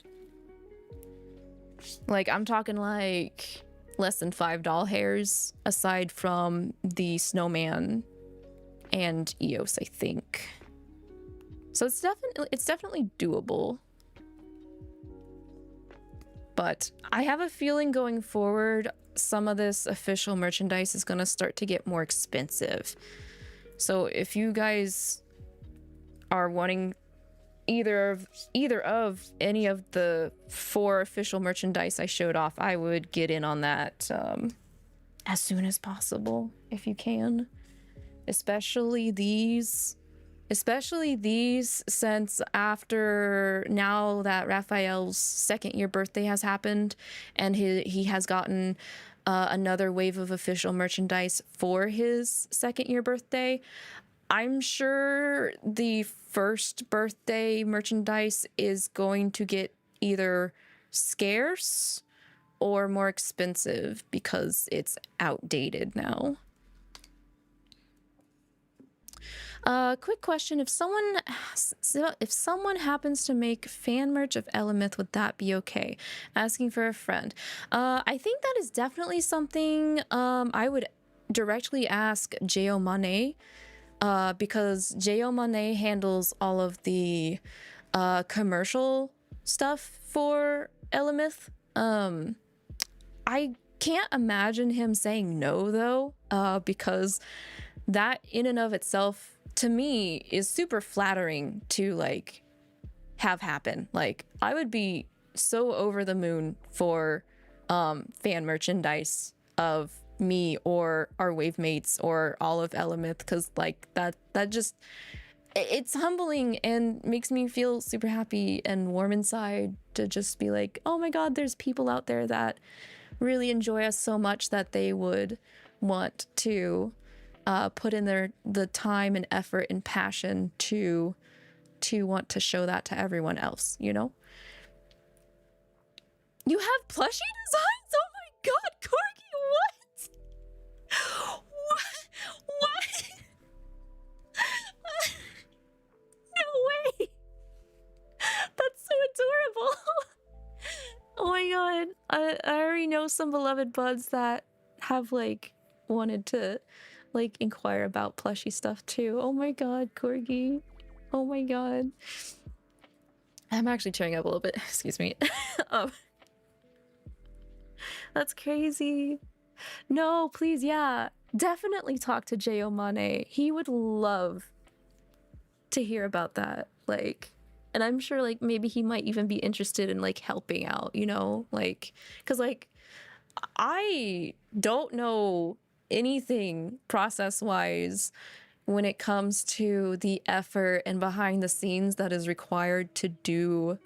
S2: Like, I'm talking like less than $5 hairs, aside from the snowman and EOS, I think. So it's definitely doable. But I have a feeling going forward, some of this official merchandise is going to start to get more expensive. So if you guys are wanting either of any of the 4 official merchandise I showed off, I would get in on that as soon as possible if you can. Especially these, since after now that Raphael's 2nd year birthday has happened and he has gotten another wave of official merchandise for his 2nd year birthday. I'm sure the first birthday merchandise is going to get either scarce or more expensive because it's outdated now. Quick question: if someone happens to make fan merch of 𝐿𝐼𝐒, would that be okay? Asking for a friend. I think that is definitely something I would directly ask 𝐿𝐼𝐒, because 𝐿𝐼𝐒 handles all of the commercial stuff for 𝐿𝐼𝐒. I can't imagine him saying no though, because that in and of itself to me is super flattering to like have happen. Like, I would be so over the moon for fan merchandise of me or our wave mates or all of 𝐿𝐼𝐒, because like that just, it's humbling and makes me feel super happy and warm inside to just be like, oh my god, there's people out there that really enjoy us so much that they would want to put in the time and effort and passion to want to show that to everyone else, you know? You have plushie designs? Oh my god, Corgi, what? What? No way! That's so adorable! Oh my god, I already know some beloved buds that have like wanted to like inquire about plushie stuff too. Oh my god, Corgi. Oh my god. I'm actually tearing up a little bit. Excuse me. That's crazy. No, please, yeah. Definitely talk to 𝐿𝐼𝐒. He would love to hear about that. Like, and I'm sure like maybe he might even be interested in like helping out, you know? Like, cause like I don't know anything process wise when it comes to the effort and behind the scenes that is required to do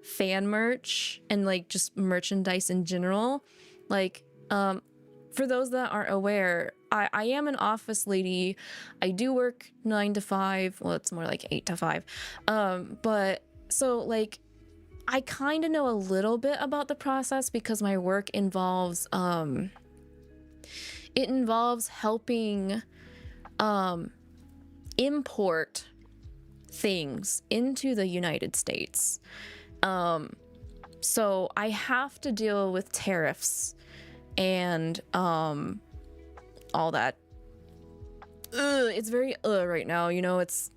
S2: fan merch and like just merchandise in general. Like, for those that aren't aware, I am an office lady. I do work 9 to 5. Well, it's more like 8 to 5. But so like, I kind of know a little bit about the process because my work involves, it involves helping, import things into the United States. So I have to deal with tariffs and all that. It's very right now, you know, it's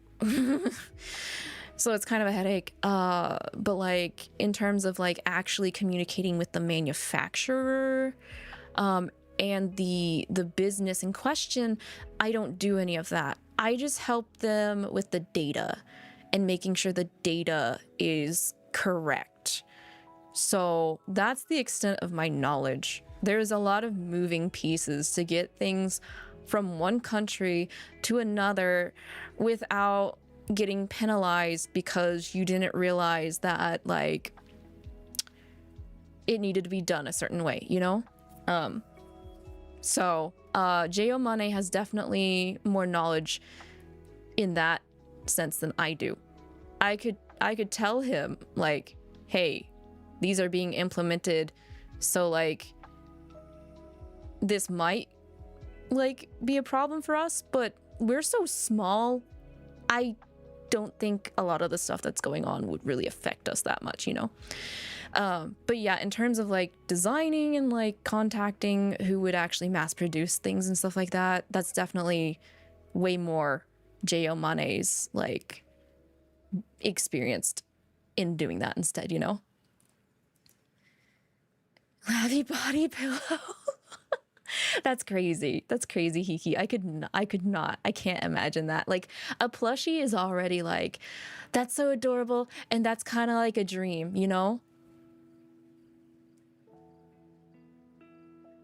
S2: so it's kind of a headache. But like in terms of like actually communicating with the manufacturer and the business in question, I don't do any of that. I just help them with the data and making sure the data is correct. So that's the extent of my knowledge. There's a lot of moving pieces to get things from one country to another without getting penalized because you didn't realize that like it needed to be done a certain way, you know? So 𝐿 has definitely more knowledge in that sense than I do. I could tell him like, hey, these are being implemented, so like this might like be a problem for us, but we're so small. I don't think a lot of the stuff that's going on would really affect us that much, you know? But yeah, in terms of like designing and like contacting who would actually mass produce things and stuff like that, that's definitely way more 𝐿 like experienced in doing that instead, you know? Lavi body pillow. That's crazy. That's crazy, 𝐒𝐿𝐒. I could not. I can't imagine that. Like a plushie is already like, that's so adorable, and that's kind of like a dream, you know?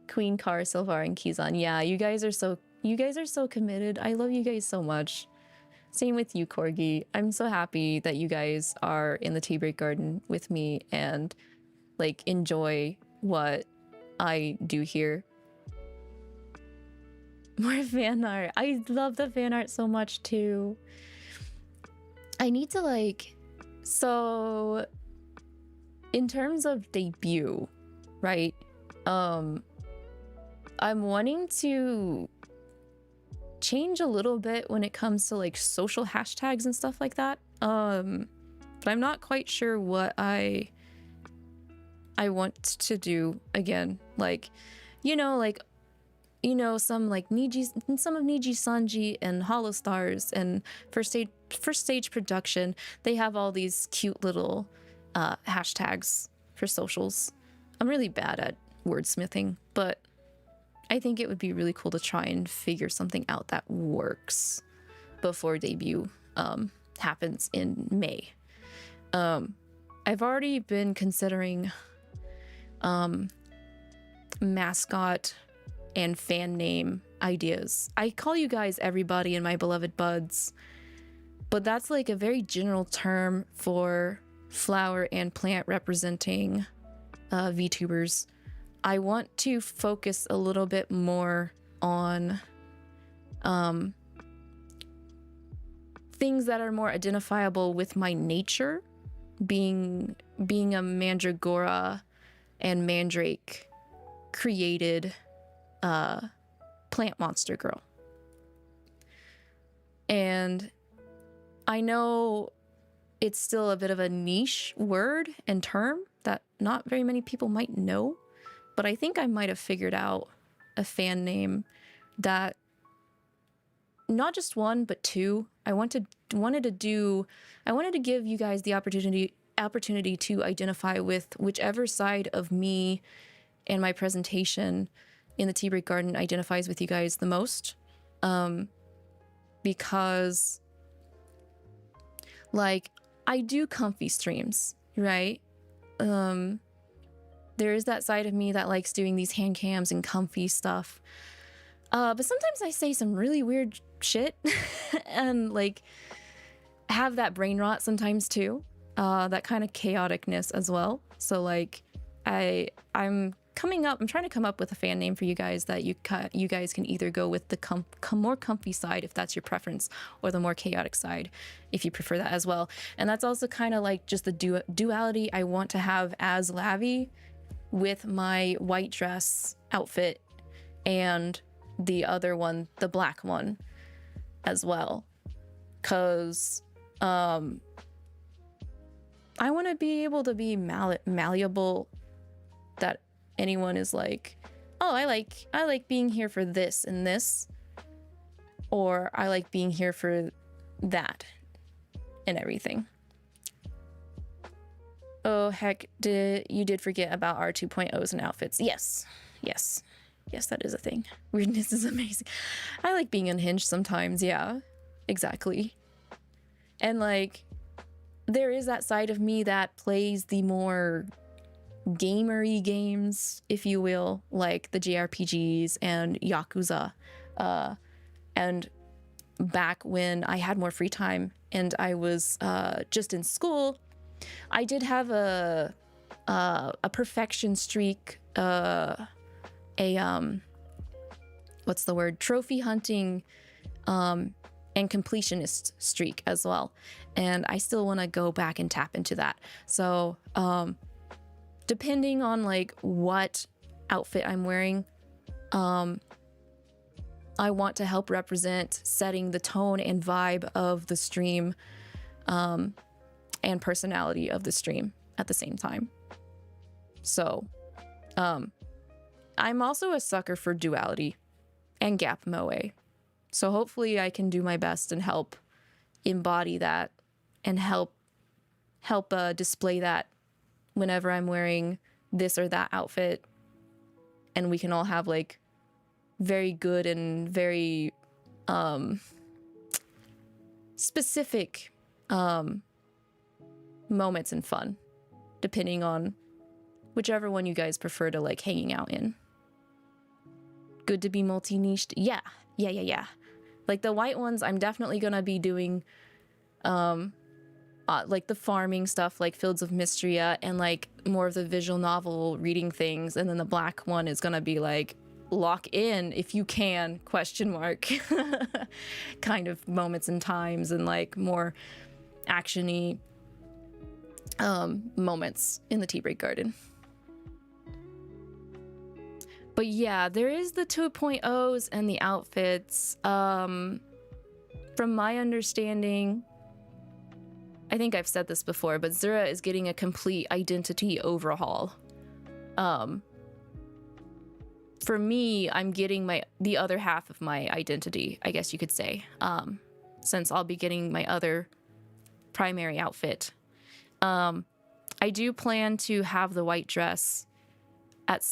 S2: Queen Car, Sylvar, and Kizan. Yeah, you guys are so committed. I love you guys so much. Same with you, Corgi. I'm so happy that you guys are in the tea break garden with me and like enjoy what I do here. More fan art. I love the fan art so much too. I need to like, so in terms of debut, right? I'm wanting to change a little bit when it comes to like social hashtags and stuff like that. But I'm not quite sure what I want to do again. Like, some like some of Niji Sanji and Hollow Stars and first stage production, they have all these cute little hashtags for socials. I'm really bad at wordsmithing, but I think it would be really cool to try and figure something out that works before debut happens in May. I've already been considering mascot and fan name ideas. I call you guys everybody in my beloved buds, but that's like a very general term for flower and plant representing VTubers. I want to focus a little bit more on things that are more identifiable with my nature, being a Mandragora and Mandrake created plant monster girl. And I know it's still a bit of a niche word and term that not very many people might know, but I think I might have figured out a fan name that, not just one but two. I wanted to give you guys the opportunity to identify with whichever side of me and my presentation in the Tea Break Garden identifies with you guys the most, because like I do comfy streams, right? There is that side of me that likes doing these hand cams and comfy stuff. But sometimes I say some really weird shit and like have that brain rot sometimes too. That kind of chaoticness as well. So like I'm trying to come up with a fan name for you guys that you guys can either go with the more comfy side if that's your preference, or the more chaotic side if you prefer that as well. And that's also kind of like just the duality I want to have as Lavi with my white dress outfit and the other one, the black one as well. Cause I want to be able to be malleable, that anyone is like, oh, I like being here for this and this, or I like being here for that and everything. Oh heck, you did forget about our 2.0s and outfits. Yes, that is a thing. Weirdness is amazing. I like being unhinged sometimes. Yeah, exactly. And like, there is that side of me that plays the more gamery games, if you will, like the JRPGs and Yakuza. And back when I had more free time and I was just in school, I did have a perfection streak, what's the word? Trophy hunting and completionist streak as well. And I still want to go back and tap into that. So depending on like what outfit I'm wearing, I want to help represent setting the tone and vibe of the stream and personality of the stream at the same time. So I'm also a sucker for duality and gap moe. So hopefully I can do my best and help embody that and help display that whenever I'm wearing this or that outfit, and we can all have like very good and very specific moments and fun, depending on whichever one you guys prefer to like hanging out in. Good to be multi-niched. Yeah. Like the white ones, I'm definitely gonna be doing like the farming stuff, like Fields of Mystria, and like more of the visual novel reading things. And then the black one is gonna be like lock in if you can ? Kind of moments and times, and like more actiony moments in the Tea Break Garden. But yeah, there is the 2.0s and the outfits. From my understanding, I think I've said this before, but Zura is getting a complete identity overhaul. For me, I'm getting the other half of my identity, I guess you could say, since I'll be getting my other primary outfit. I do plan to have the white dress at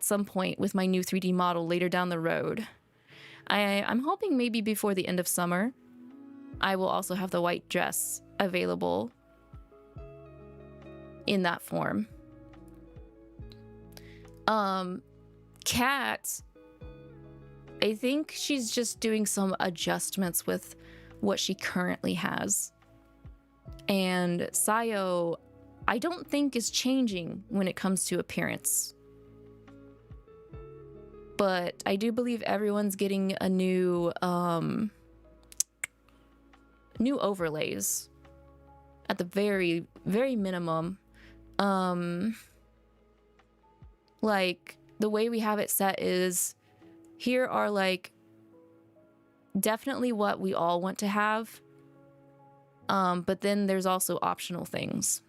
S2: some point with my new 3D model later down the road. I'm hoping maybe before the end of summer, I will also have the white dress available in that form. Kat, I think she's just doing some adjustments with what she currently has. And Sayo, I don't think is changing when it comes to appearance. But I do believe everyone's getting a new overlays at the very, very minimum. Like the way we have it set is, here are like definitely what we all want to have. But then there's also optional things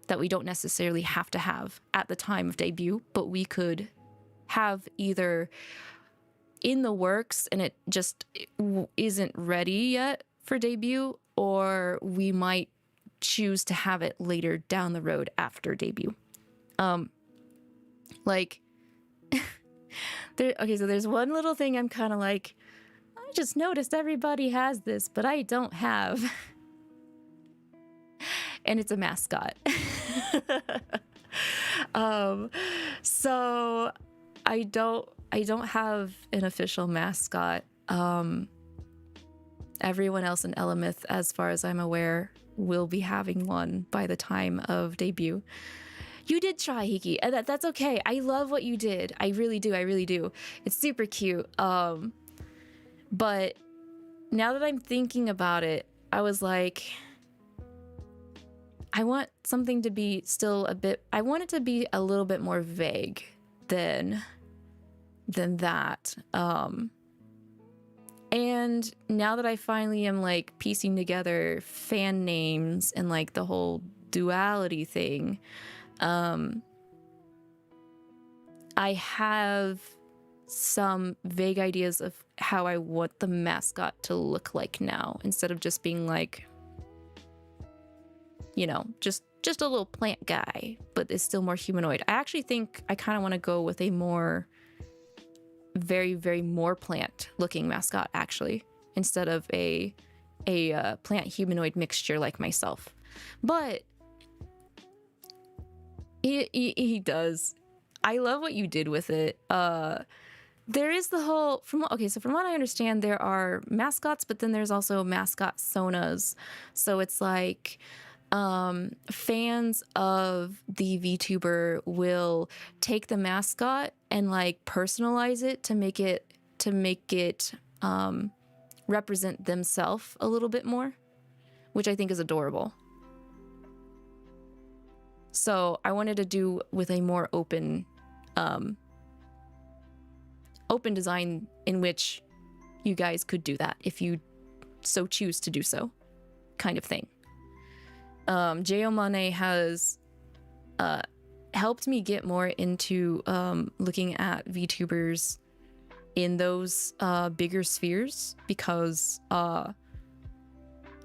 S2: that we don't necessarily have to have at the time of debut, but we could have either in the works and it just isn't ready yet for debut, or we might choose to have it later down the road after debut. Like, okay, so there's one little thing I'm kind of like, I just noticed everybody has this, but I don't have. And it's a mascot. So don't have an official mascot. Everyone else in 𝐿𝐼𝐒, as far as I'm aware, will be having one by the time of debut. You did try, Hiki, and that's okay. I love what you did. I really do. I really do. It's super cute. But now that I'm thinking about it, I was like, I want something to be still a bit, I want it to be a little bit more vague than that. And now that I finally am like piecing together fan names and like the whole duality thing, I have some vague ideas of how I want the mascot to look like now, instead of just being like, you know, just a little plant guy, but it's still more humanoid. I actually think I kind of want to go with a more very more plant looking mascot, actually, instead of a plant humanoid mixture like myself. But he does. I love what you did with it. There is the whole, from what I understand, there are mascots, but then there's also mascot sonas. So it's like fans of the VTuber will take the mascot and like personalize it to make it represent themselves a little bit more, which I think is adorable. So I wanted to do with a more open design in which you guys could do that if you so choose to do so, kind of thing. 𝐿𝐼𝐒 has helped me get more into looking at VTubers in those bigger spheres, because I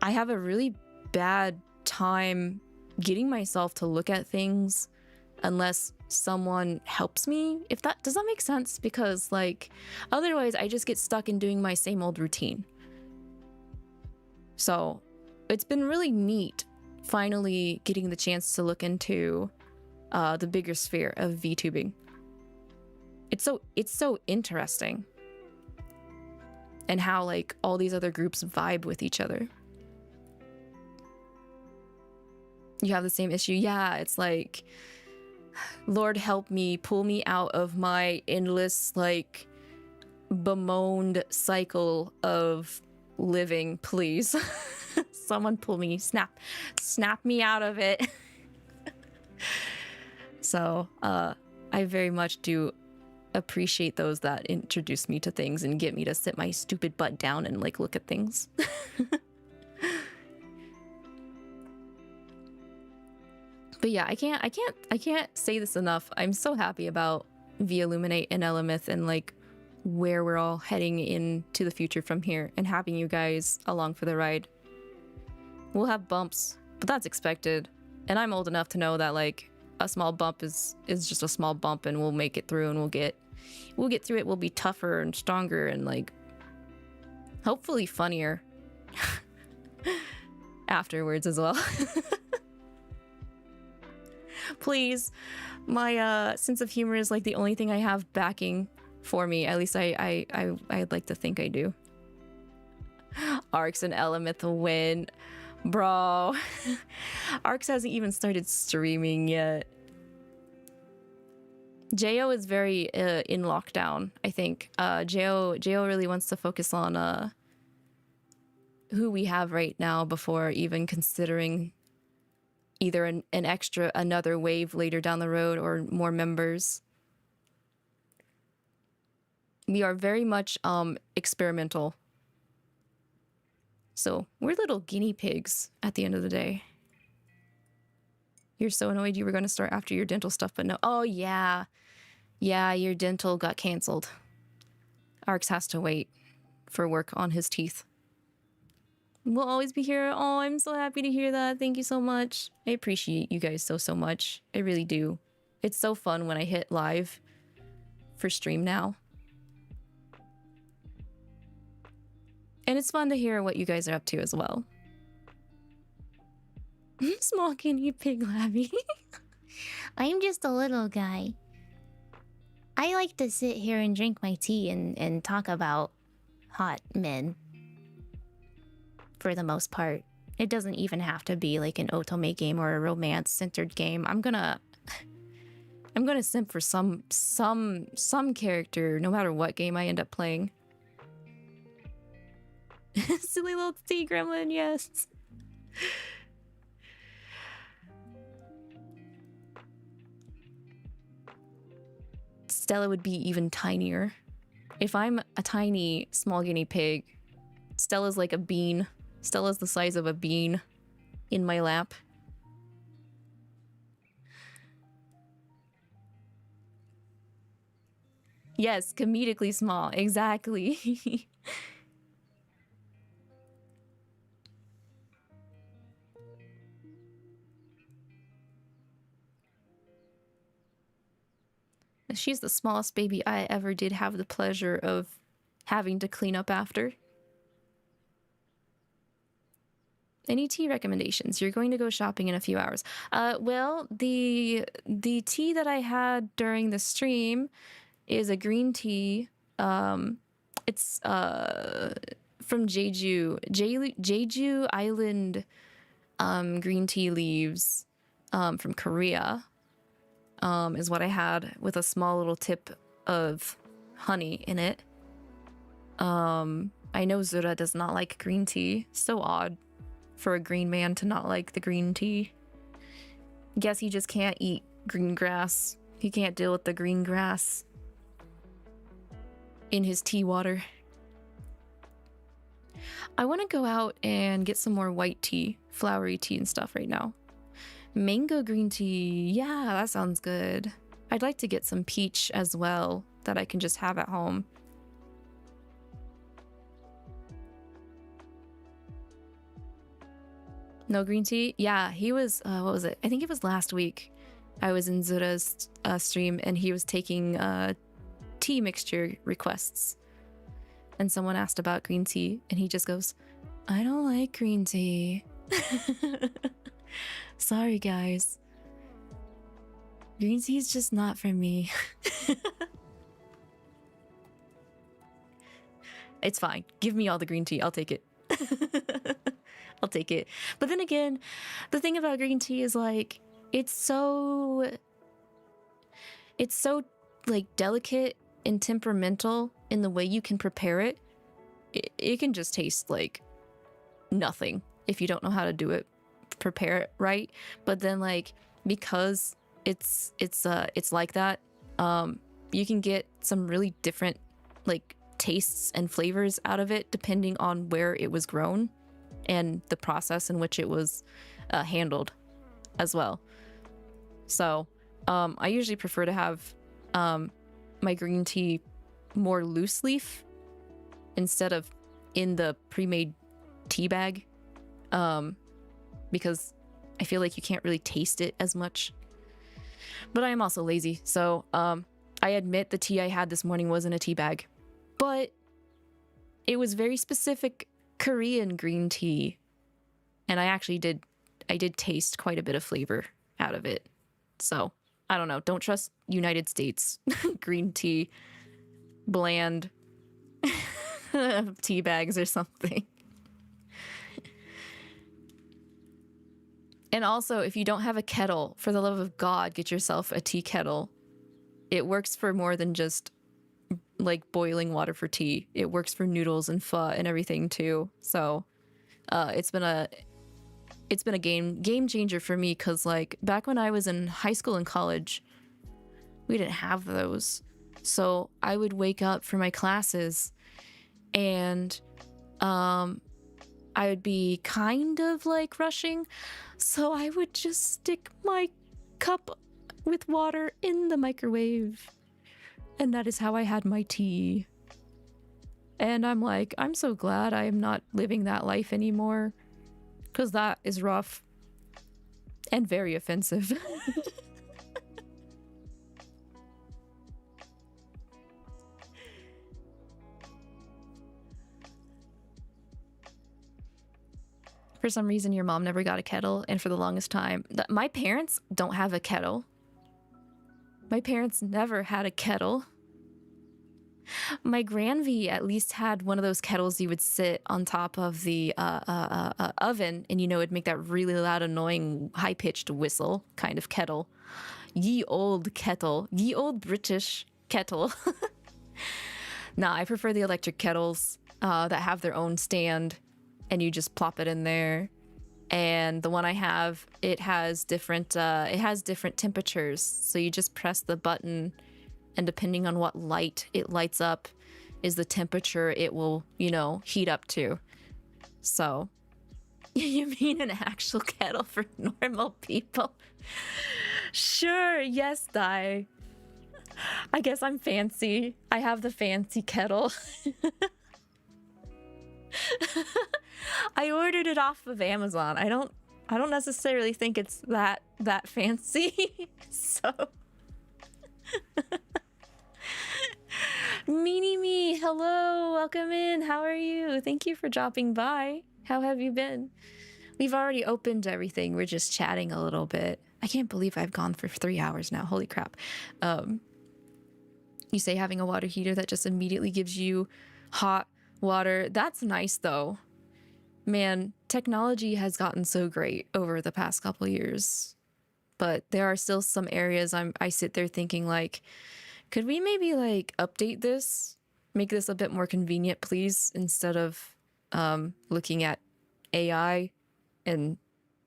S2: have a really bad time getting myself to look at things unless someone helps me. If that does that make sense? Because like otherwise I just get stuck in doing my same old routine. So it's been really neat finally getting the chance to look into the bigger sphere of VTubing. It's so interesting, and how like all these other groups vibe with each other. You have the same issue. Yeah, it's like, Lord help me, pull me out of my endless like bemoaned cycle of living, please. Someone pull me, snap me out of it. So I very much do appreciate those that introduce me to things and get me to sit my stupid butt down and like look at things. But yeah, I can't say this enough. I'm so happy about 𝐕 and 𝐿𝐼𝐒 and like where we're all heading into the future from here, and having you guys along for the ride. We'll have bumps, but that's expected. And I'm old enough to know that like a small bump is just a small bump, and we'll make it through, and we'll get through it. We'll be tougher and stronger and like hopefully funnier afterwards as well. Please, my sense of humor is like the only thing I have backing for me. At least I'd like to think I do. 𝐼𝐒 and 𝐿𝐼𝐒 win. Bro. 𝐼𝐒 hasn't even started streaming yet. 𝐿𝐼𝐒 is very in lockdown, I think. 𝐿𝐼𝐒 really wants to focus on who we have right now before even considering either another wave later down the road or more members. We are very much experimental. So we're little guinea pigs at the end of the day. You're so annoyed you were going to start after your dental stuff, but no. Oh yeah. Yeah, your dental got canceled. 𝐼𝐒 has to wait for work on his teeth. We'll always be here. Oh, I'm so happy to hear that. Thank you so much. I appreciate you guys so much. I really do. It's so fun when I hit live for stream now. And it's fun to hear what you guys are up to as well. Small guinea pig, Lavi.
S6: I'm just a little guy. I
S2: I like to sit here and drink my tea and talk about hot men. For the most part. It doesn't even have to be like an Otome game or a romance-centered game. I'm gonna simp for some character, no matter what game I end up playing. Silly little tea gremlin, yes. Stella would be even tinier. If I'm a tiny small guinea pig, Stella's like a bean. Stella's the size of a bean in my lap. Yes, comedically small. Exactly. She's the smallest baby I ever did have the pleasure of having to clean up after. Any tea recommendations? You're going to go shopping in a few hours. Well, the tea that I had during the stream is a green tea. It's from Jeju Island green tea leaves from Korea. Is what I had with a small little tip of honey in it. I know Zura does not like green tea. So odd for a green man to not like the green tea. Guess he just can't eat green grass. He can't deal with the green grass in his tea water. I want to go out and get some more white tea, flowery tea and stuff right now. Mango green tea, yeah, that sounds good. I'd like to get some peach as well that I can just have at home. No green tea? Yeah, he was, what was it? I think it was last week. I was in Zura's stream and he was taking tea mixture requests. And someone asked about green tea and he just goes, I don't like green tea. Sorry, guys. Green tea is just not for me. It's fine. Give me all the green tea. I'll take it. I'll take it. But then again, the thing about green tea is like, it's so like delicate and temperamental in the way you can prepare it. It can just taste like nothing if you don't know how to do it, prepare it right. But then like, because it's like that, you can get some really different like tastes and flavors out of it depending on where it was grown and the process in which it was handled as well. So I usually prefer to have my green tea more loose leaf instead of in the pre-made tea bag, because I feel like you can't really taste it as much. But I am also lazy, so I admit the tea I had this morning wasn't a tea bag, but it was very specific Korean green tea, and I did taste quite a bit of flavor out of it. So I don't know, don't trust United States green tea, bland tea bags or something. And also, if you don't have a kettle, for the love of God, get yourself a tea kettle. It works for more than just like boiling water for tea. It works for noodles and pho and everything too. So it's been a game changer for me, because like back when I was in high school and college, we didn't have those. So I would wake up for my classes and I would be kind of like rushing, so I would just stick my cup with water in the microwave, and that is how I had my tea. And I'm like, I'm so glad I am not living that life anymore, because that is rough and very offensive. For some reason, your mom never got a kettle, and for the longest time, my parents don't have a kettle. My parents never had a kettle. My Granvy at least had one of those kettles you would sit on top of the oven, and you know, it'd make that really loud, annoying, high-pitched whistle kind of kettle. Ye old kettle. Ye old British kettle. Nah, I prefer the electric kettles that have their own stand, and you just plop it in there. And the one I have, it has different temperatures. So you just press the button, and depending on what light it lights up is the temperature it will, you know, heat up to. So, you mean an actual kettle for normal people? Sure, yes, Dai. I guess I'm fancy. I have the fancy kettle. I ordered it off of Amazon. I don't necessarily think it's that fancy. So Meanie Me, hello, welcome in. How are you? Thank you for dropping by. How have you been? We've already opened everything. We're just chatting a little bit. I can't believe I've gone for 3 hours now. Holy crap. You say having a water heater that just immediately gives you hot water. That's nice though. Man, technology has gotten so great over the past couple years. But there are still some areas I sit there thinking like, could we maybe like update this? Make this a bit more convenient, please, instead of looking at AI and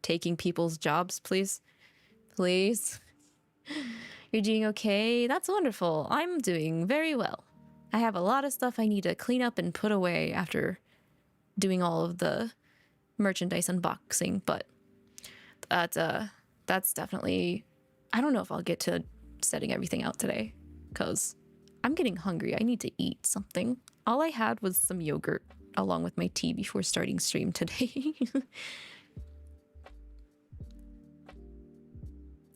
S2: taking people's jobs, please. Please. You're doing okay? That's wonderful. I'm doing very well. I have a lot of stuff I need to clean up and put away after doing all of the merchandise unboxing, but that's definitely... I don't know if I'll get to setting everything out today, because I'm getting hungry. I need to eat something. All I had was some yogurt along with my tea before starting stream today.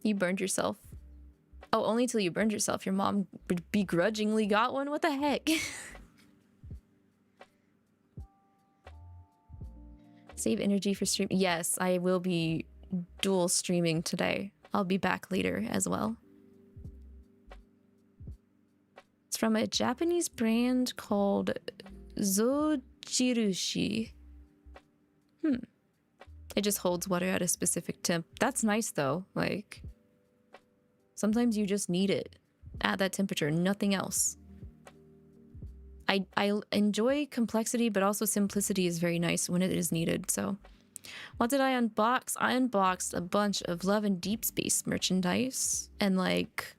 S2: You burned yourself. Oh, only till you burned yourself. Your mom begrudgingly got one? What the heck? Save energy for stream. Yes, I will be dual streaming today. I'll be back later as well. It's from a Japanese brand called Zojirushi. It just holds water at a specific temp. That's nice though. Like, sometimes you just need it at that temperature, nothing else. I enjoy complexity, but also simplicity is very nice when it is needed. So what did I unbox? I unboxed a bunch of Love and Deepspace merchandise and like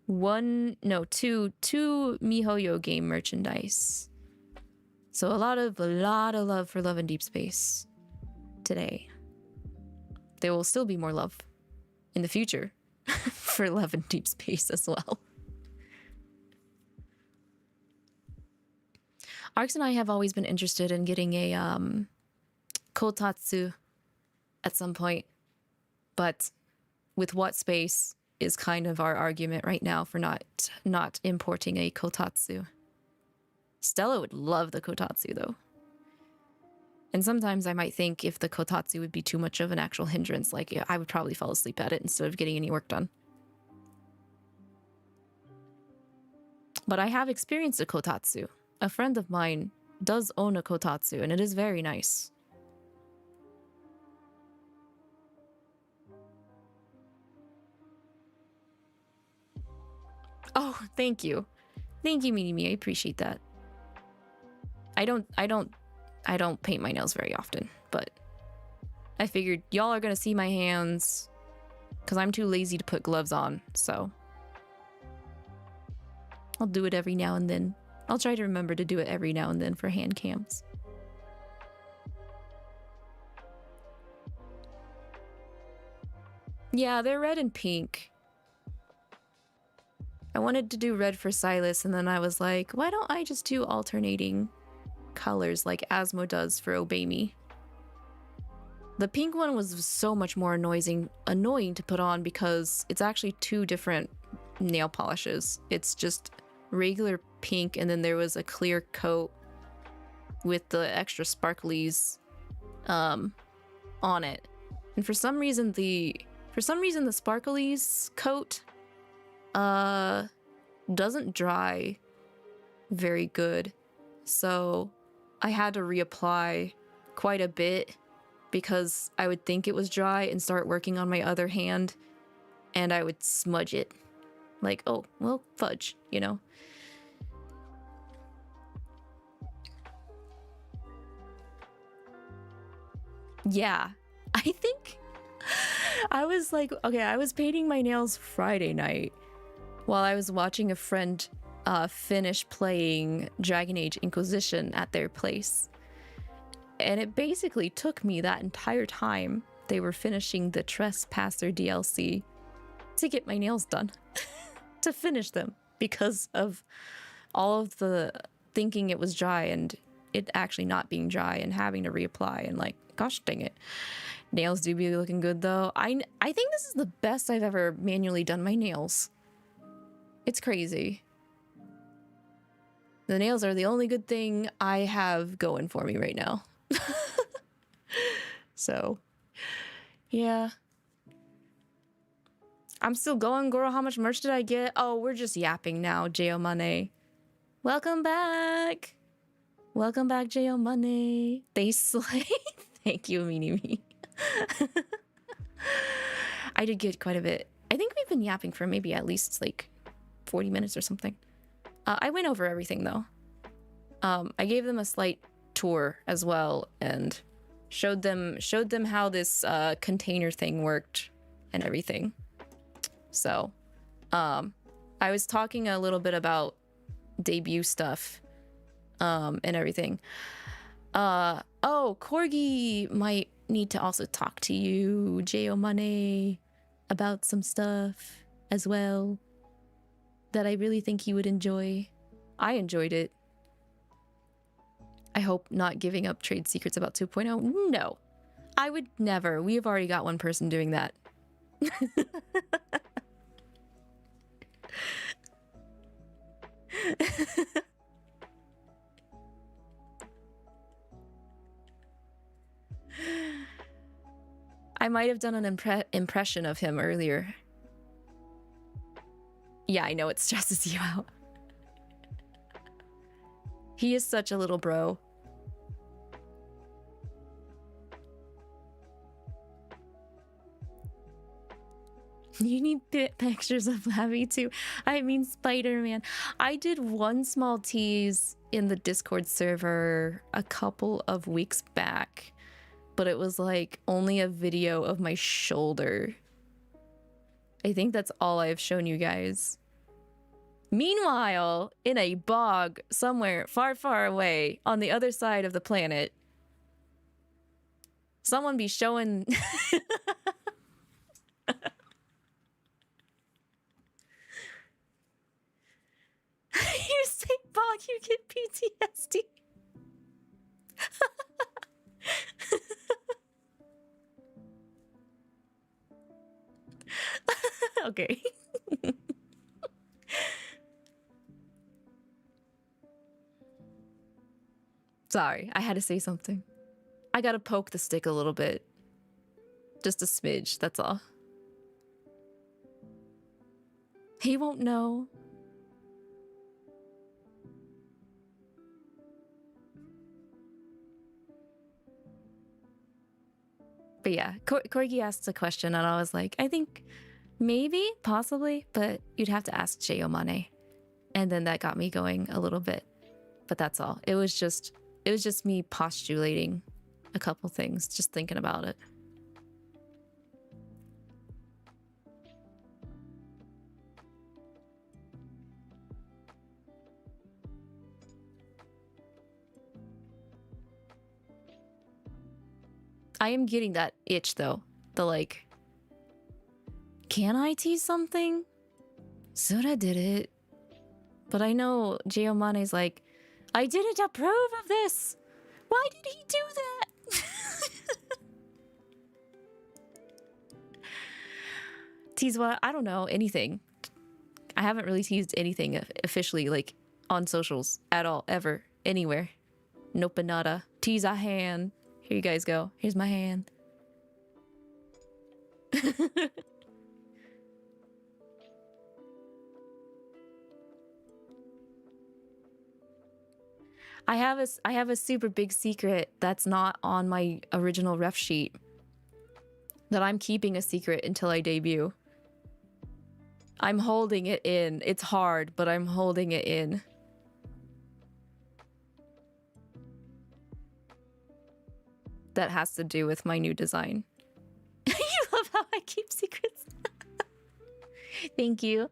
S2: two MiHoYo game merchandise. So a lot of love for Love and Deepspace today. There will still be more love in the future for Love and Deepspace as well. Arx and I have always been interested in getting a kotatsu at some point, but with what space is kind of our argument right now for not importing a kotatsu. Stella would love the kotatsu though. And sometimes I might think if the kotatsu would be too much of an actual hindrance, like I would probably fall asleep at it instead of getting any work done. But I have experienced a kotatsu. A friend of mine does own a kotatsu, and it is very nice. Oh, thank you. Thank you, Meanie Me. I appreciate that. I don't paint my nails very often, but I figured y'all are gonna see my hands because I'm too lazy to put gloves on, so I'll do it every now and then. I'll try to remember to do it every now and then for hand cams. Yeah, they're red and pink. I wanted to do red for Silas, and then I was like, why don't I just do alternating colors like Asmo does for Obey Me? The pink one was so much more annoying to put on because it's actually two different nail polishes. It's just regular pink, and then there was a clear coat with the extra sparklies on it. And for some reason the sparklies coat doesn't dry very good. So I had to reapply quite a bit because I would think it was dry and start working on my other hand and I would smudge it. Like, oh, well, fudge, you know? Yeah, I think I was like, okay, I was painting my nails Friday night while I was watching a friend finish playing Dragon Age Inquisition at their place. And it basically took me that entire time they were finishing the Trespasser DLC to get my nails done, to finish them, because of all of the thinking it was dry and it actually not being dry and having to reapply and like, gosh dang it. Nails do be looking good though. I think this is the best I've ever manually done my nails. It's crazy. The nails are the only good thing I have going for me right now. So, yeah. I'm still going, girl. How much merch did I get? Oh, we're just yapping now, J.O. Money. Welcome back. Welcome back, J.O. Money. They slay. Thank you, Meanie Me. I did get quite a bit. I think we've been yapping for maybe at least like 40 minutes or something. I went over everything though. I gave them a slight tour as well and showed them how this container thing worked and everything. So, I was talking a little bit about debut stuff and everything. Oh, Corgi might need to also talk to you, J.O. Money, about some stuff as well that I really think you would enjoy. I enjoyed it. I hope not giving up trade secrets about 2.0. No, I would never. We have already got one person doing that. I might have done an impression of him earlier. Yeah, I know it stresses you out. He is such a little bro. You need pictures of Lavi too. I mean Spider-Man. I did one small tease in the Discord server a couple of weeks back, but it was like only a video of my shoulder. I think that's all I've shown you guys. Meanwhile, in a bog somewhere far, far away on the other side of the planet, someone be showing... You say bog, you get PTSD. Okay. Sorry, I had to say something. I gotta poke the stick a little bit. Just a smidge, that's all. He won't know. But yeah, Corgi asked a question and I was like, I think maybe, possibly, but you'd have to ask J.O. Money. And then that got me going a little bit. But that's all. It was just me postulating a couple things, just thinking about it. I am getting that itch though. The like, can I tease something? Sura did it. But I know Giovanni's like, I didn't approve of this. Why did he do that? Tease what? I don't know. Anything. I haven't really teased anything officially, like on socials at all, ever, anywhere. Nope, nada. Tease a hand. Here you guys go. Here's my hand. I have a super big secret that's not on my original ref sheet that I'm keeping a secret until I debut. I'm holding it in. It's hard, but I'm holding it in. That has to do with my new design. You love how I keep secrets. Thank you.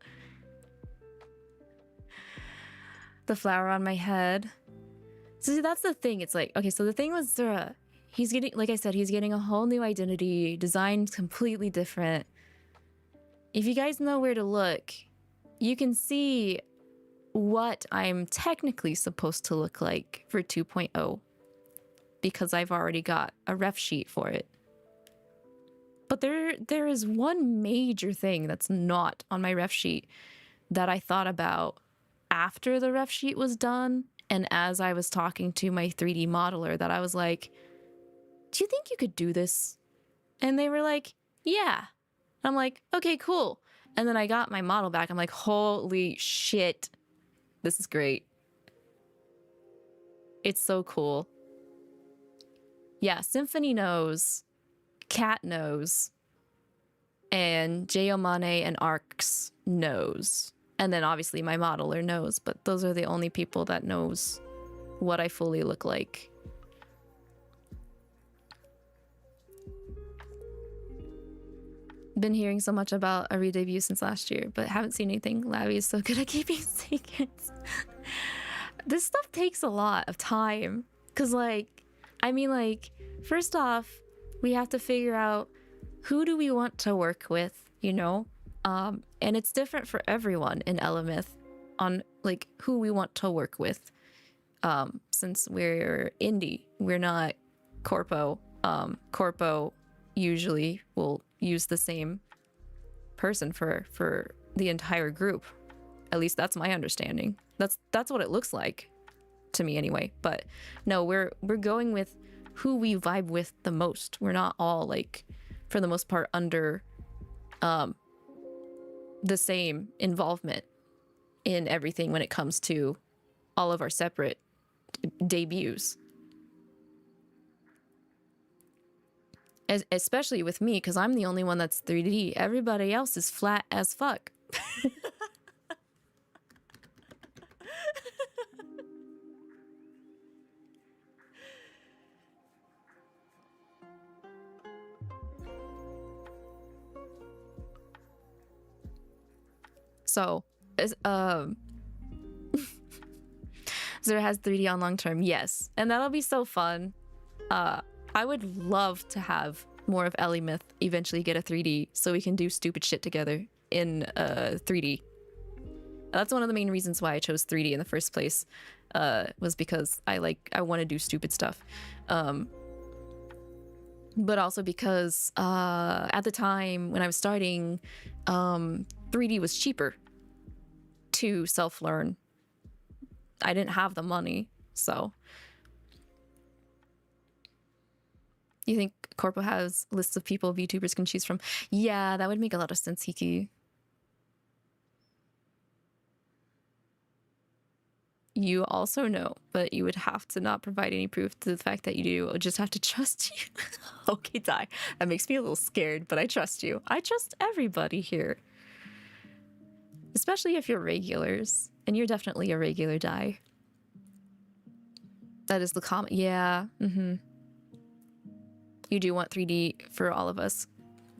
S2: The flower on my head. So see, that's the thing. It's like, okay, so the thing with Zura, he's getting, like I said, he's getting a whole new identity. Design's completely different. If you guys know where to look, you can see what I'm technically supposed to look like for 2.0 because I've already got a ref sheet for it. But there is one major thing that's not on my ref sheet that I thought about after the ref sheet was done and as I was talking to my 3D modeler, that I was like, do you think you could do this? And they were like, yeah. I'm like, okay, cool. And then I got my model back. I'm like, holy shit. This is great. It's so cool. Yeah, Symphony knows, Cat knows, and Jayomane and Arcs knows. And then obviously my modeler knows, but those are the only people that knows what I fully look like. Been hearing so much about a re-debut since last year, but haven't seen anything. Lavi is so good at keeping secrets. This stuff takes a lot of time. Cause like, I mean like, first off, we have to figure out who do we want to work with, you know? And it's different for everyone in 𝐿𝐼𝐒 on like who we want to work with. Since we're indie, we're not corpo. Corpo usually will use the same person for the entire group. At least that's my understanding. That's what it looks like to me anyway. But no, we're going with who we vibe with the most. We're not all like, for the most part, under the same involvement in everything when it comes to all of our separate debuts. Especially with me, because I'm the only one that's 3D. Everybody else is flat as fuck. So, Zura has 3D on long term, yes. And that'll be so fun. I would love to have more of 𝐿𝐼𝐒 eventually get a 3D so we can do stupid shit together in 3D. That's one of the main reasons why I chose 3D in the first place, was because I want to do stupid stuff. But also because at the time when I was starting, 3D was cheaper to self-learn. I didn't have the money, so. You think Corpo has lists of people VTubers can choose from? Yeah, that would make a lot of sense, Hiki. You also know, but you would have to not provide any proof to the fact that you do. I'll just have to trust you. Okay, die. That makes me a little scared, but I trust you. I trust everybody here. Especially if you're regulars. And you're definitely a regular, die. That is the comment. Yeah, You do want 3D for all of us,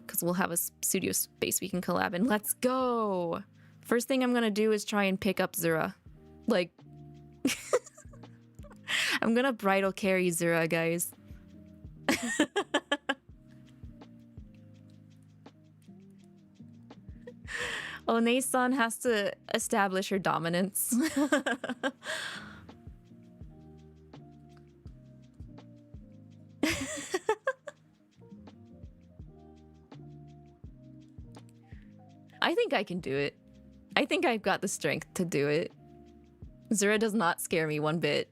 S2: because we'll have a studio space we can collab in. Let's go! First thing I'm gonna do is try and pick up Zura. Like, I'm gonna bridal carry Zura, guys. One-san has to establish her dominance. I think I can do it. I think I've got the strength to do it. Zura does not scare me one bit.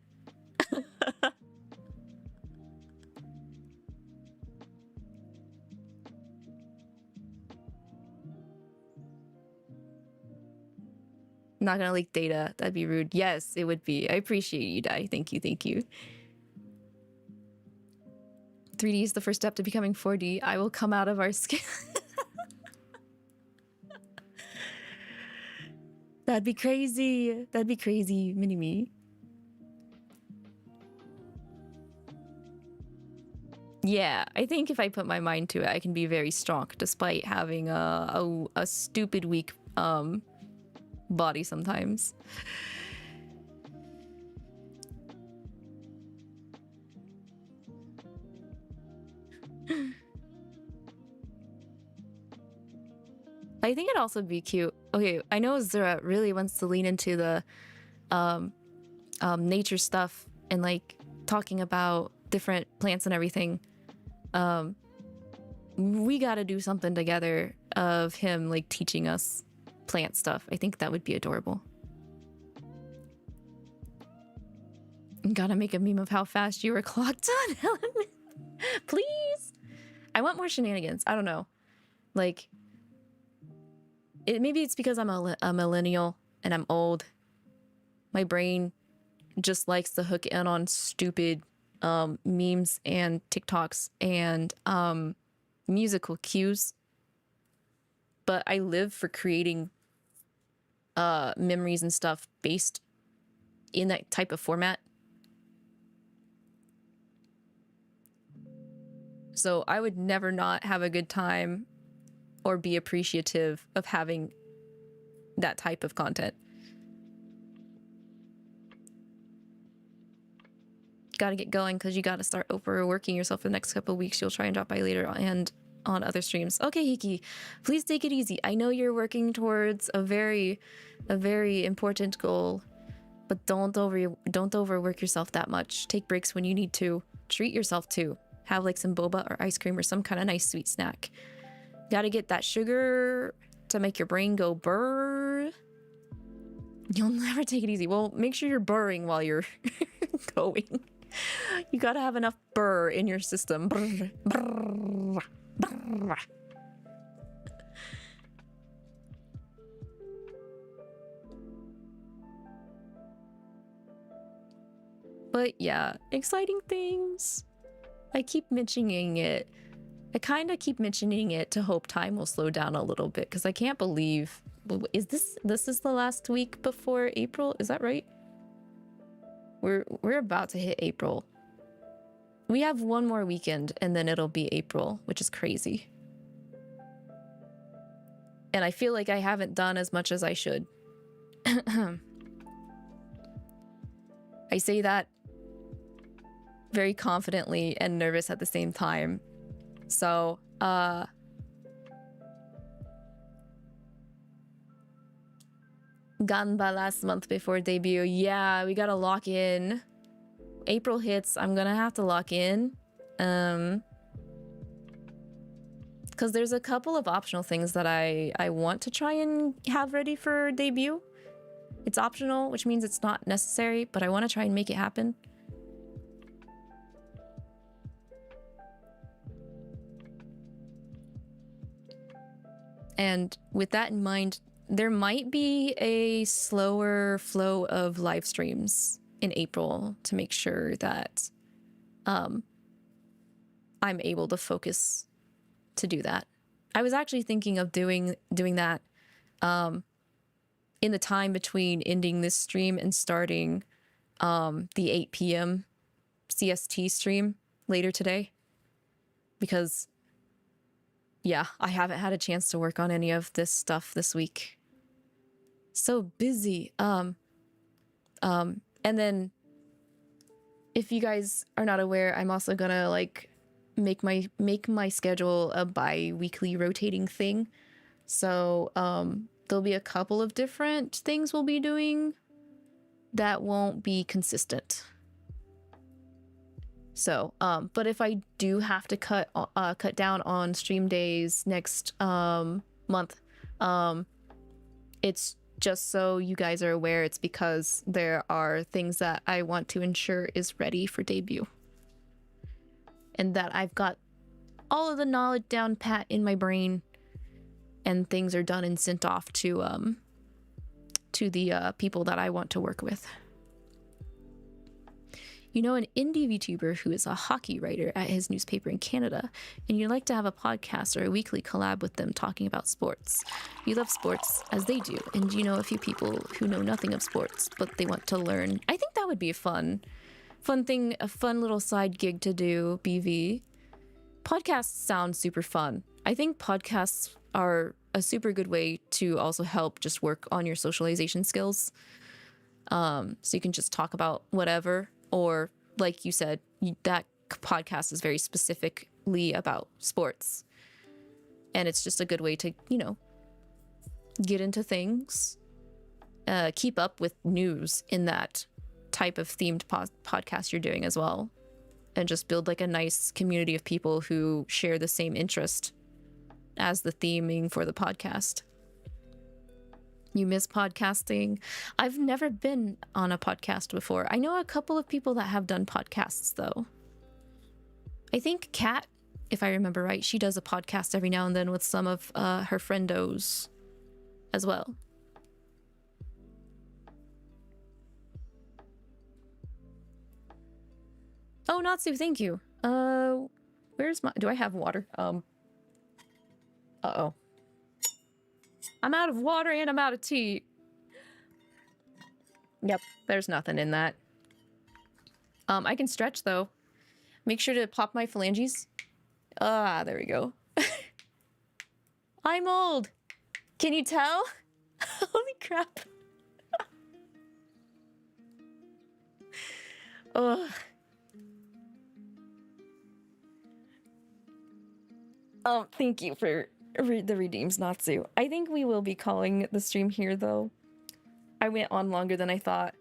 S2: not gonna leak data. That'd be rude. Yes, it would be. I appreciate you, Dai. Thank you, thank you. 3D is the first step to becoming 4D. I will come out of our skin. That'd be crazy. That'd be crazy, mini-me. Yeah, I think if I put my mind to it, I can be very strong despite having a stupid weak body sometimes. I think it'd also be cute. Okay, I know Zura really wants to lean into the nature stuff and like talking about different plants and everything. We gotta do something together of him like teaching us plant stuff. I think that would be adorable. Gotta make a meme of how fast you were clocked on Element. Please. I want more shenanigans. I don't know. Like, maybe it's because I'm a millennial and I'm old. My brain just likes to hook in on stupid memes and TikToks and musical cues. But I live for creating memories and stuff based in that type of format. So I would never not have a good time or be appreciative of having that type of content. Gotta get going because you gotta start overworking yourself for the next couple of weeks. You'll try and drop by later and on other streams. Okay, Hiki, please take it easy. I know you're working towards a very important goal, but don't overwork yourself that much. Take breaks when you need to. Treat yourself too. Have like some boba or ice cream or some kind of nice sweet snack. Gotta get that sugar to make your brain go burr. You'll never take it easy. Well, make sure you're burring while you're going. You gotta have enough burr in your system. Brr, brr, brr. But yeah, exciting things. I keep mentioning it. I kind of keep mentioning it to hope time will slow down a little bit because I can't believe this is the last week before April? Is that right? We're about to hit April. We have one more weekend and then it'll be April, which is crazy. And I feel like I haven't done as much as I should. I say that very confidently and nervous at the same time. So, Ganba last month before debut. Yeah, we gotta lock in. April hits, I'm gonna have to lock in. Because there's a couple of optional things that I want to try and have ready for debut. It's optional, which means it's not necessary, but I want to try and make it happen. And with that in mind, there might be a slower flow of live streams in April to make sure that I'm able to focus to do that. I was actually thinking of doing that in the time between ending this stream and starting the 8 p.m. CST stream later today, because yeah, I haven't had a chance to work on any of this stuff this week. So busy. And then if you guys are not aware, I'm also gonna like make my schedule a bi-weekly rotating thing. So there'll be a couple of different things we'll be doing that won't be consistent. So, but if I do have to cut down on stream days next month, it's just so you guys are aware. It's because there are things that I want to ensure is ready for debut, and that I've got all of the knowledge down pat in my brain, and things are done and sent off to to the people that I want to work with. You know an indie VTuber who is a hockey writer at his newspaper in Canada, and you'd like to have a podcast or a weekly collab with them talking about sports. You love sports, as they do, and you know a few people who know nothing of sports, but they want to learn. I think that would be a fun thing, a fun little side gig to do, BV. Podcasts sound super fun. I think podcasts are a super good way to also help just work on your socialization skills. So you can just talk about whatever. Or, like you said, that podcast is very specifically about sports. And it's just a good way to, you know, get into things, keep up with news in that type of themed podcast you're doing as well. And just build like a nice community of people who share the same interest as the theming for the podcast. You miss podcasting? I've never been on a podcast before. I know a couple of people that have done podcasts, though. I think Kat, if I remember right, she does a podcast every now and then with some of her friendos as well. Oh, Natsu, thank you. Where's my... Do I have water? Uh-oh. I'm out of water and I'm out of tea. Yep, there's nothing in that. I can stretch though. Make sure to pop my phalanges. Ah, there we go. I'm old. Can you tell? Holy crap. Ugh. Thank you for the redeems, Natsu. I think we will be calling the stream here, though. I went on longer than I thought.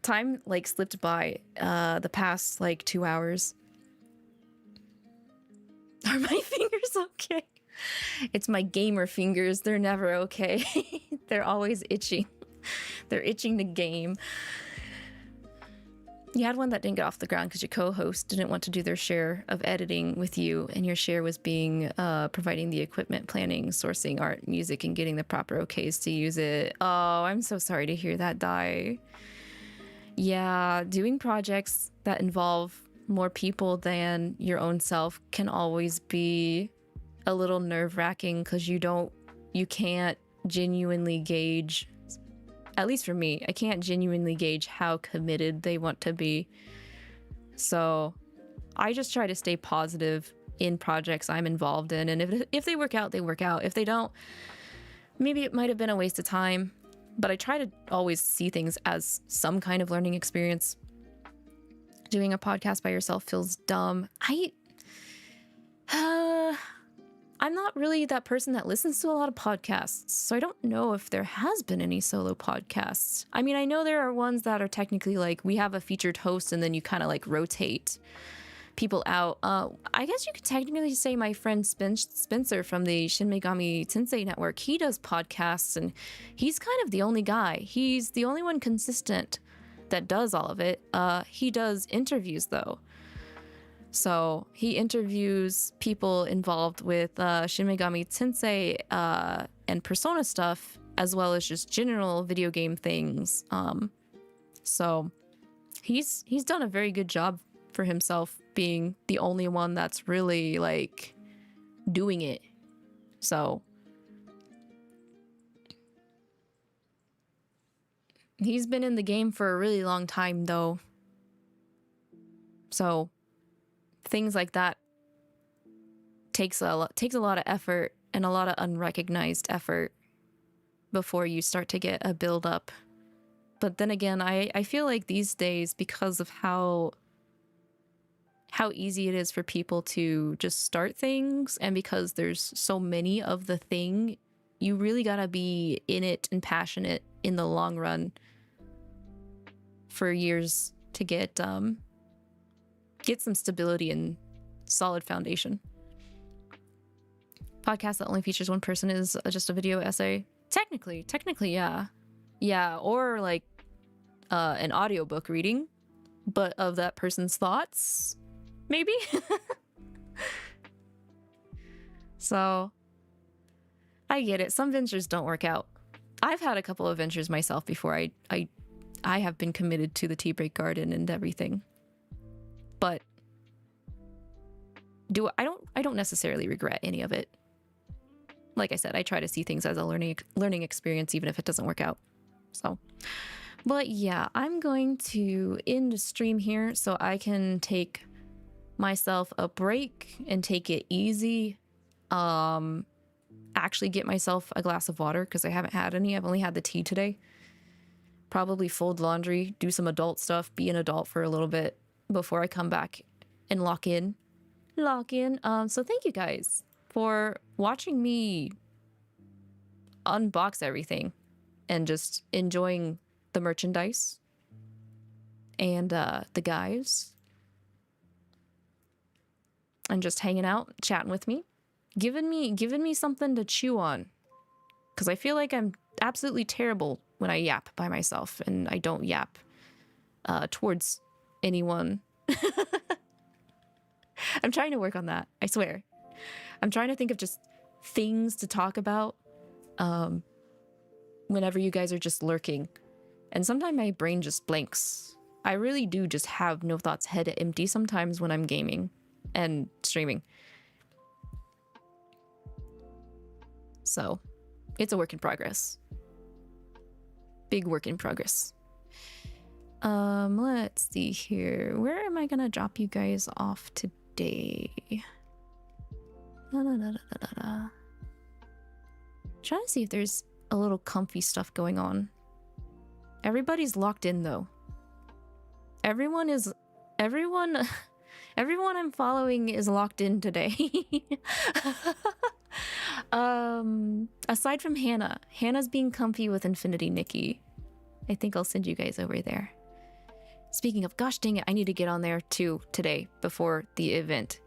S2: Time, like, slipped by the past, like, 2 hours. Are my fingers okay? It's my gamer fingers. They're never okay. They're always itching. They're itching to game. You had one that didn't get off the ground because your co-host didn't want to do their share of editing with you, and your share was being providing the equipment, planning, sourcing art, music, and getting the proper okays to use it. Oh, I'm so sorry to hear that die. Yeah, doing projects that involve more people than your own self can always be a little nerve-wracking because you can't genuinely gauge. At least for me, I can't genuinely gauge how committed they want to be. So I just try to stay positive in projects I'm involved in. And if they work out, they work out. If they don't, maybe it might have been a waste of time. But I try to always see things as some kind of learning experience. Doing a podcast by yourself feels dumb. I'm not really that person that listens to a lot of podcasts, so I don't know if there has been any solo podcasts. I mean, I know there are ones that are technically like, we have a featured host and then you kind of like rotate people out. I guess you could technically say my friend Spencer from the Shin Megami Tensei network, he does podcasts and he's kind of the only guy. He's the only one consistent that does all of it. He does interviews though. So he interviews people involved with Shin Megami Tensei and Persona stuff, as well as just general video game things. So he's done a very good job for himself, being the only one that's really like doing it. So he's been in the game for a really long time, though. So things like that takes a lot of effort and a lot of unrecognized effort before you start to get a build up. But then again, I feel like these days, because of how easy it is for people to just start things, and because there's so many of the thing, you really gotta be in it and passionate in the long run for years to get some stability and solid foundation. Podcast that only features one person is just a video essay. Technically, yeah. Yeah, or like an audiobook reading, but of that person's thoughts, maybe? So, I get it. Some ventures don't work out. I've had a couple of adventures myself before. I have been committed to the tea break garden and everything. But I don't necessarily regret any of it. Like I said, I try to see things as a learning experience, even if it doesn't work out. So, but yeah, I'm going to end the stream here so I can take myself a break and take it easy. Actually get myself a glass of water because I haven't had any. I've only had the tea today. Probably fold laundry, do some adult stuff, be an adult for a little bit before I come back and lock in. So thank you guys for watching me unbox everything and just enjoying the merchandise and the guys and just hanging out, chatting with me, giving me something to chew on, because I feel like I'm absolutely terrible when I yap by myself, and I don't yap towards anyone. I'm trying to work on that, I swear. I'm trying to think of just things to talk about whenever you guys are just lurking. And sometimes my brain just blanks. I really do just have no thoughts, head empty sometimes when I'm gaming and streaming. So, it's a work in progress. Big work in progress. Let's see here. Where am I gonna drop you guys off today? Trying to see if there's a little comfy stuff going on. Everybody's locked in though. Everyone I'm following is locked in today. Aside from Hannah's being comfy with Infinity Nikki. I think I'll send you guys over there. Speaking of, gosh dang it, I need to get on there too today before the event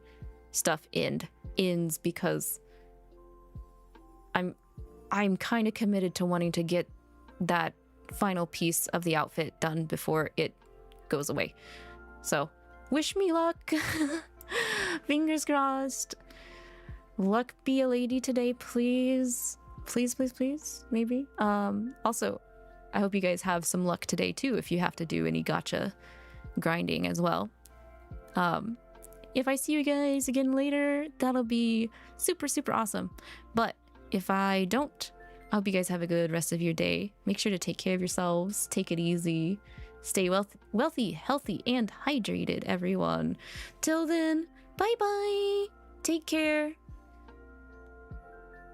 S2: stuff ends because I'm kind of committed to wanting to get that final piece of the outfit done before it goes away. So, wish me luck. Fingers crossed. Luck be a lady today, please. Please, please, please. Maybe. Also, I hope you guys have some luck today too if you have to do any gacha grinding as well. If I see you guys again later, that'll be super, super awesome. But if I don't, I hope you guys have a good rest of your day. Make sure to take care of yourselves. Take it easy. Stay wealthy, healthy, and hydrated, everyone. Till then, bye-bye. Take care.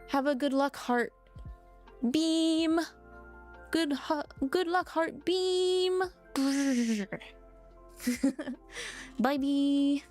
S2: Have a good luck heart beam. Good luck heart beam. Bye-bye.